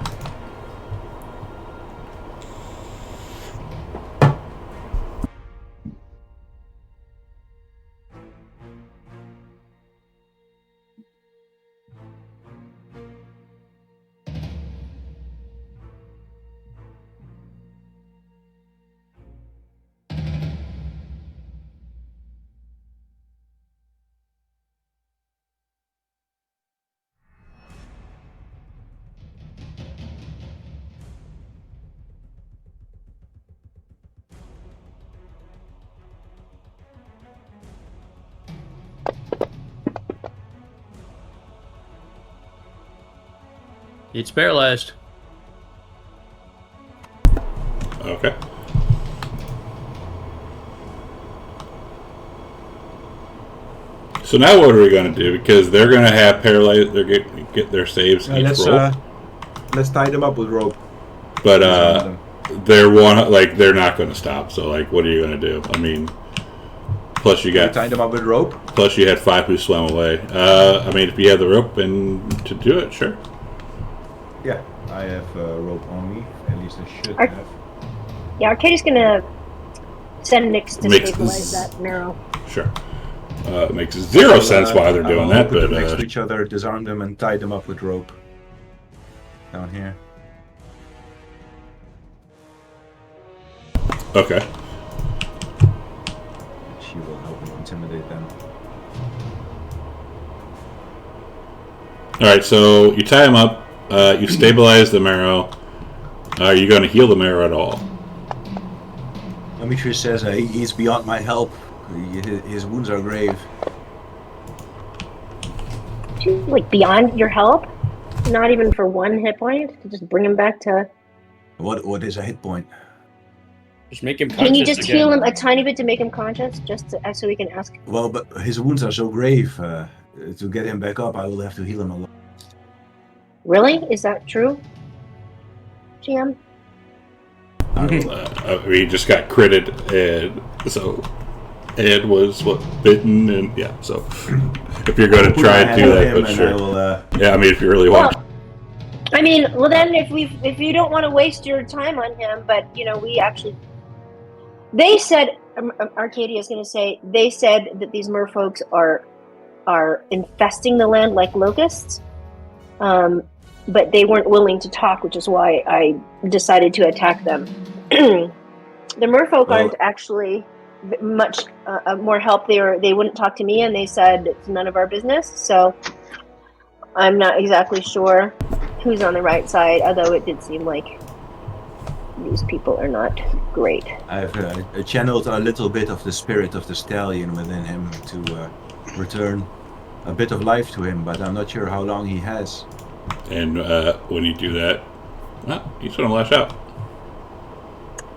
It's paralyzed. Okay. So now what are we going to do? Because they're going to have paralyzed. They're get their saves each roll. Let's tie them up with rope. But they're not going to stop. So like, what are you going to do? I mean, plus you got tie them up with rope. Plus you had 5 who swam away. I mean, if you have the rope and to do it, sure. Yeah, I have rope on me. At least I should have. Yeah, Arcadia's gonna send Nyx to Makes stabilize that marrow. Sure. It makes zero sense why they're doing that, put but them next to each other, disarm them, and tie them up with rope. Down here. okay. She will help me intimidate them. All right, so you tie him up. You stabilize the marrow. Are you going to heal the marrow at all? Demetrius says he's beyond my help. His wounds are grave. Like beyond your help? Not even for 1 hit point? To just bring him back to... What is a hit point? Just make him conscious. Can you just again. heal him a tiny bit to make him conscious? Just to, so we can ask... Well, but his wounds are so grave. To get him back up, I will have to heal him a lot. Really? Is that true? GM? We just got critted, and so Ed was bitten, and yeah. So if you're going to try and do that, but sure. Yeah, I mean, if you really want. I mean, well then, if you don't want to waste your time on him, but we actually, they said, Arcadia is going to say, they said that these merfolks are infesting the land like locusts, but they weren't willing to talk, which is why I decided to attack them. The merfolk aren't actually much more help. They wouldn't talk to me, and they said it's none of our business. So I'm not exactly sure who's on the right side, although it did seem like these people are not great. I've channeled a little bit of the spirit of the stallion within him to return a bit of life to him, but I'm not sure how long he has. And when you do that, well, he's going to lash out.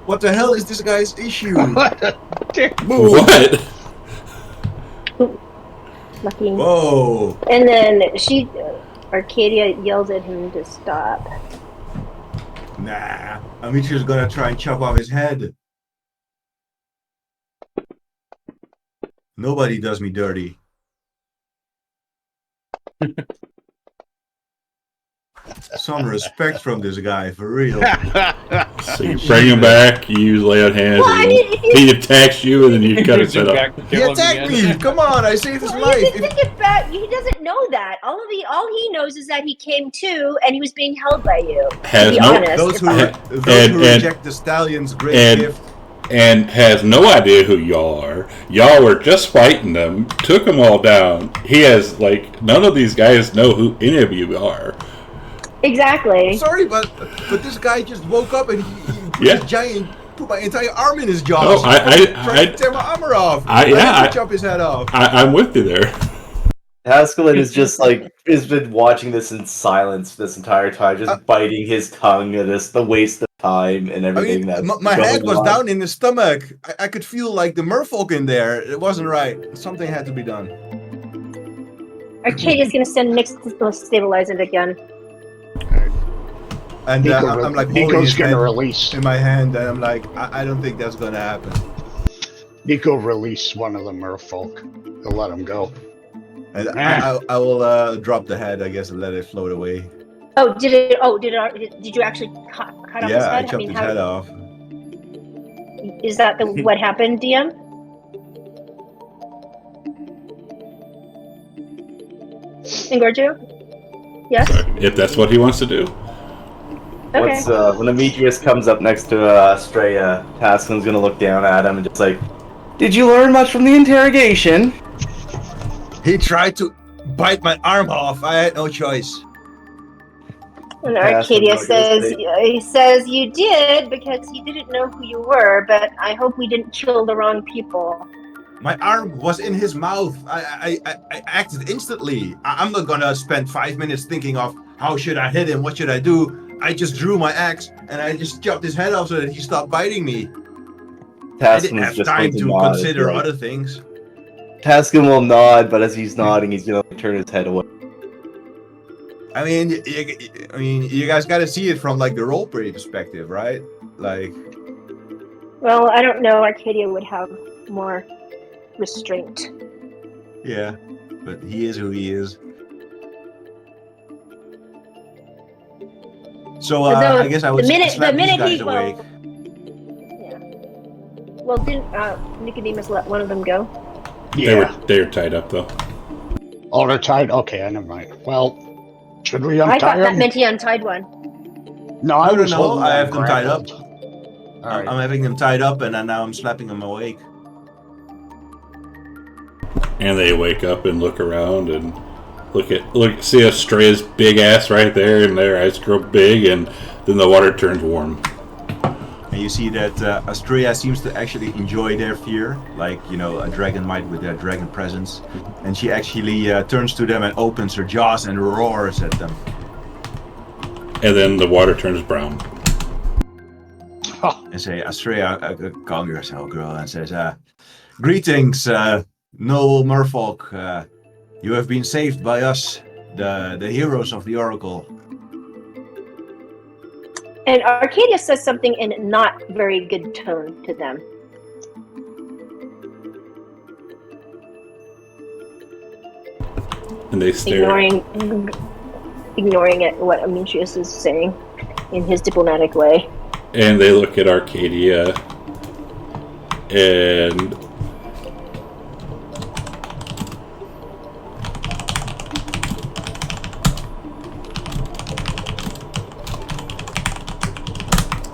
What the hell is this guy's issue? What? Lucky. Whoa! And then Arcadia yells at him to stop. Nah, Amitri's gonna try and chop off his head. Nobody does me dirty. Some respect from this guy, for real. So you bring him back, you lay on hands, Well, I mean, he attacks you, and then you cut his head off. He attacked me! Come on, I saved his life! He doesn't know that. All he knows is that he came to and he was being held by you. Has to be no- honest. Those who reject the stallion's great gift. and has no idea who y'all are. Y'all were just fighting them, took them all down. He has, like, none of these guys know who any of you are. Exactly. Sorry, but this guy just woke up and he put Yeah. his giant, put my entire arm in his jaws. Oh, Trying to tear my armor off. I had to chop his head off. I'm with you there. Pascaline is just like has been watching this in silence this entire time, just biting his tongue at this the waste of time and everything. I mean, that's my head was on. down in his stomach. I could feel like the merfolk in there. It wasn't right. Something had to be done. Arcadia's gonna send Nyx to stabilize it again. And I'm like holding Nico's his head gonna release. in my hand, and I'm like, I don't think that's gonna happen. Nico release one of the merfolk. He'll let him go. And I will drop the head, I guess, and let it float away. Oh, did it? Oh, did you actually cut off his head? Yeah, I chopped his head off. Is that what happened, DM? Engorgio? Yes. If that's what he wants to do. Okay. When Demetrius comes up next to Estrella, Pascalin's gonna look down at him and just like, "Did you learn much from the interrogation?" He tried to bite my arm off. I had no choice. And Arcadia says, he says you did because he didn't know who you were, but I hope we didn't kill the wrong people. My arm was in his mouth. I acted instantly. I'm not gonna spend 5 minutes thinking of how should I hit him, what should I do. I just drew my axe and I just chopped his head off so that he stopped biting me. I didn't have time to consider other things. Pascaline will nod, but as he's nodding, he's gonna turn his head away. I mean, you guys got to see it from like the roleplay perspective, right? Like, well, I don't know. Arcadia would have more restraint. Yeah, but he is who he is. So I guess I would slap these guys awake. Yeah. Well, didn't Nicodemus let one of them go? Yeah. They were tied up though. Oh, they're tied? Okay, never mind. Well, should we untie I thought that them? meant he untied one. No, I was no, holding I have them tied up. All right. I'm having them tied up, and now I'm slapping them awake. And they wake up and look around and see Estrella's big ass right there, and their eyes grow big, and then the water turns warm. And you see that Estrella seems to actually enjoy their fear, like, you know, a dragon might with their dragon presence. And she actually turns to them and opens her jaws and roars at them. And then the water turns brown. And say, Estrella, calm yourself, girl, and says, greetings, noble merfolk. You have been saved by us, the heroes of the Oracle. And Arcadia says something in not very good tone to them. And they stare. Ignoring at what Demetrius is saying in his diplomatic way. And they look at Arcadia and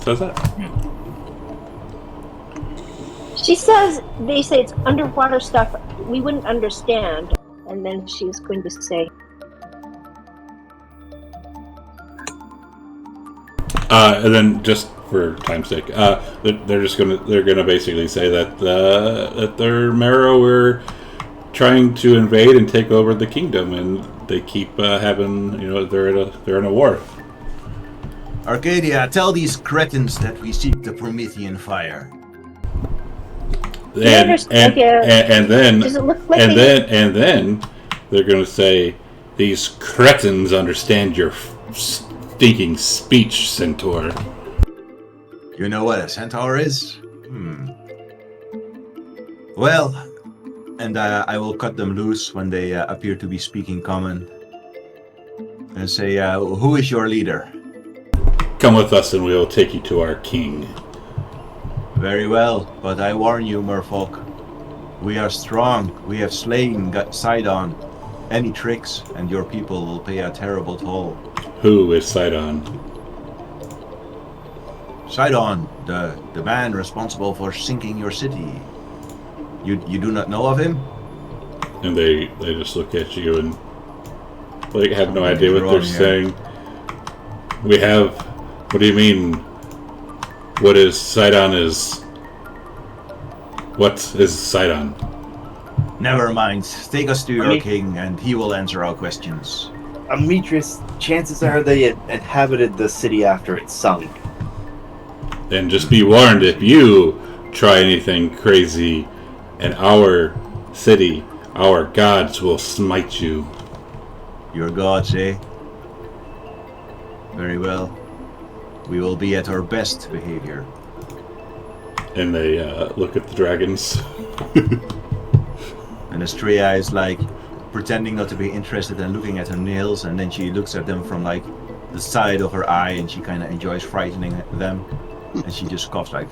says that. She says, they say it's underwater stuff we wouldn't understand. And then she's going to say, and then just for time's sake, they're gonna basically say that their Marrow were trying to invade and take over the kingdom, and they keep having, you know, they're in a war. Arcadia, tell these cretins that we seek the Promethean fire. And then they're gonna say, these cretins understand your stinking speech, Centaur. You know what a centaur is? Well, and I will cut them loose when they appear to be speaking common. And say, who is your leader? Come with us and we will take you to our king. Very well, but I warn you, merfolk. We are strong. We have slain Sidon. Any tricks, and your people will pay a terrible toll. Who is Sidon? Sidon, the man responsible for sinking your city. You do not know of him? And they just look at you and like have no Something idea is what they're wrong here. saying. We have. What do you mean? What is Sidon is? What is Sidon? Never mind. Take us to your mean- king, and he will answer our questions. Demetrius, chances are they inhabited the city after it sunk. And just be warned, if you try anything crazy in our city, our gods will smite you. Your gods, eh? Very well. We will be at our best behavior. And they look at the dragons. And Estrella is like pretending not to be interested and looking at her nails, and then she looks at them from like the side of her eye, and she kind of enjoys frightening them, and she just coughs like.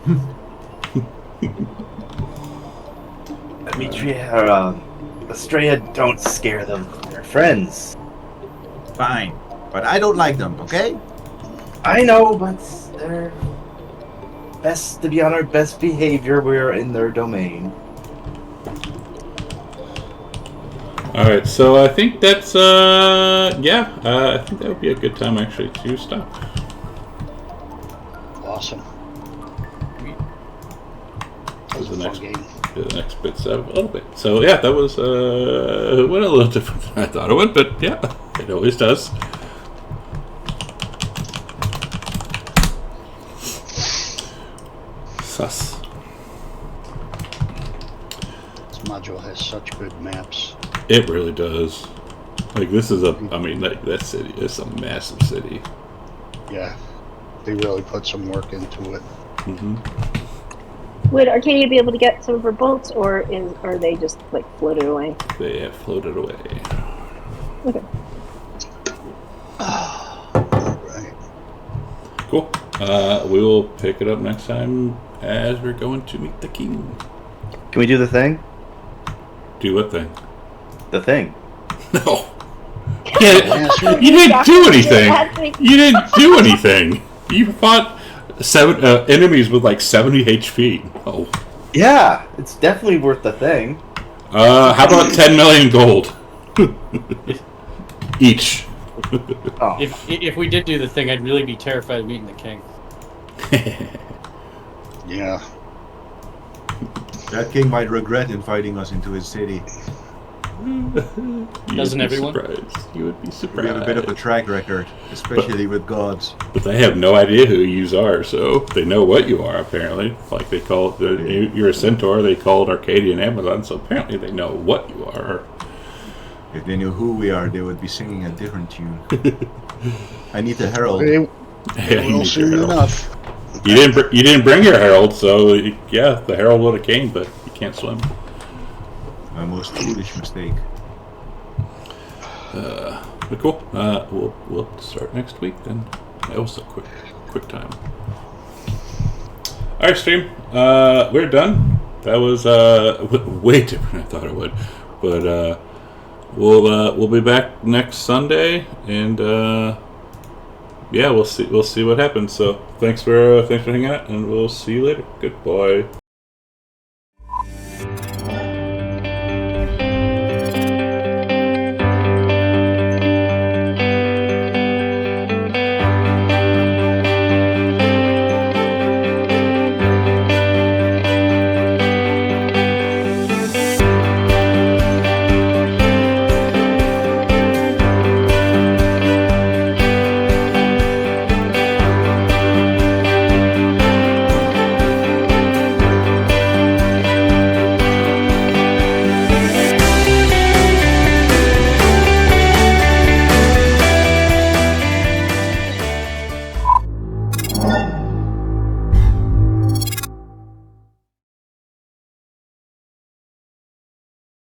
Demetrius, Estrella, don't scare them. They're friends. Fine, but I don't like them. Okay? I know, but they're best to be on our best behavior. We're in their domain. Alright, so I think that's, I think that would be a good time actually to stop. Awesome. That was a The fun game. The next bit's a little bit. So yeah, that was, it went a little different than I thought it would, but yeah, it always does. Sus. This module has such good maps. It really does. Like, this is that city is a massive city. Yeah, they really put some work into it. Mm-hmm. Would Arcadia be able to get some of her bolts, or are they just like floated away? They have floated away. Okay. Right. Cool. We will pick it up next time as we're going to meet the king. Can we do the thing? Do what thing? The thing. No. You didn't do anything. You didn't do anything. You fought enemies with like 70 HP. Oh. Yeah, it's definitely worth the thing. How about 10 million gold? Each. Oh, If we did do the thing, I'd really be terrified of meeting the king. Yeah. That king might regret inviting us into his city. Doesn't everyone? Surprised. You would be surprised. We have a bit of a track record, especially with gods. But they have no idea who you are, so they know what you are, apparently. Like, they call you're a centaur, they called Arcadian Amazon, so apparently they know what you are. If they knew who we are, they would be singing a different tune. I need the herald. They Yeah, you will need your soon herald. enough. You didn't bring your herald, so yeah, the herald would have came, but you can't swim. My most foolish mistake. But cool. We'll start next week then. That was a quick time. All right, stream. We're done. That was way different than I thought it would, but we'll be back next Sunday, and yeah, we'll see what happens. So thanks for hanging out, and we'll see you later. Goodbye.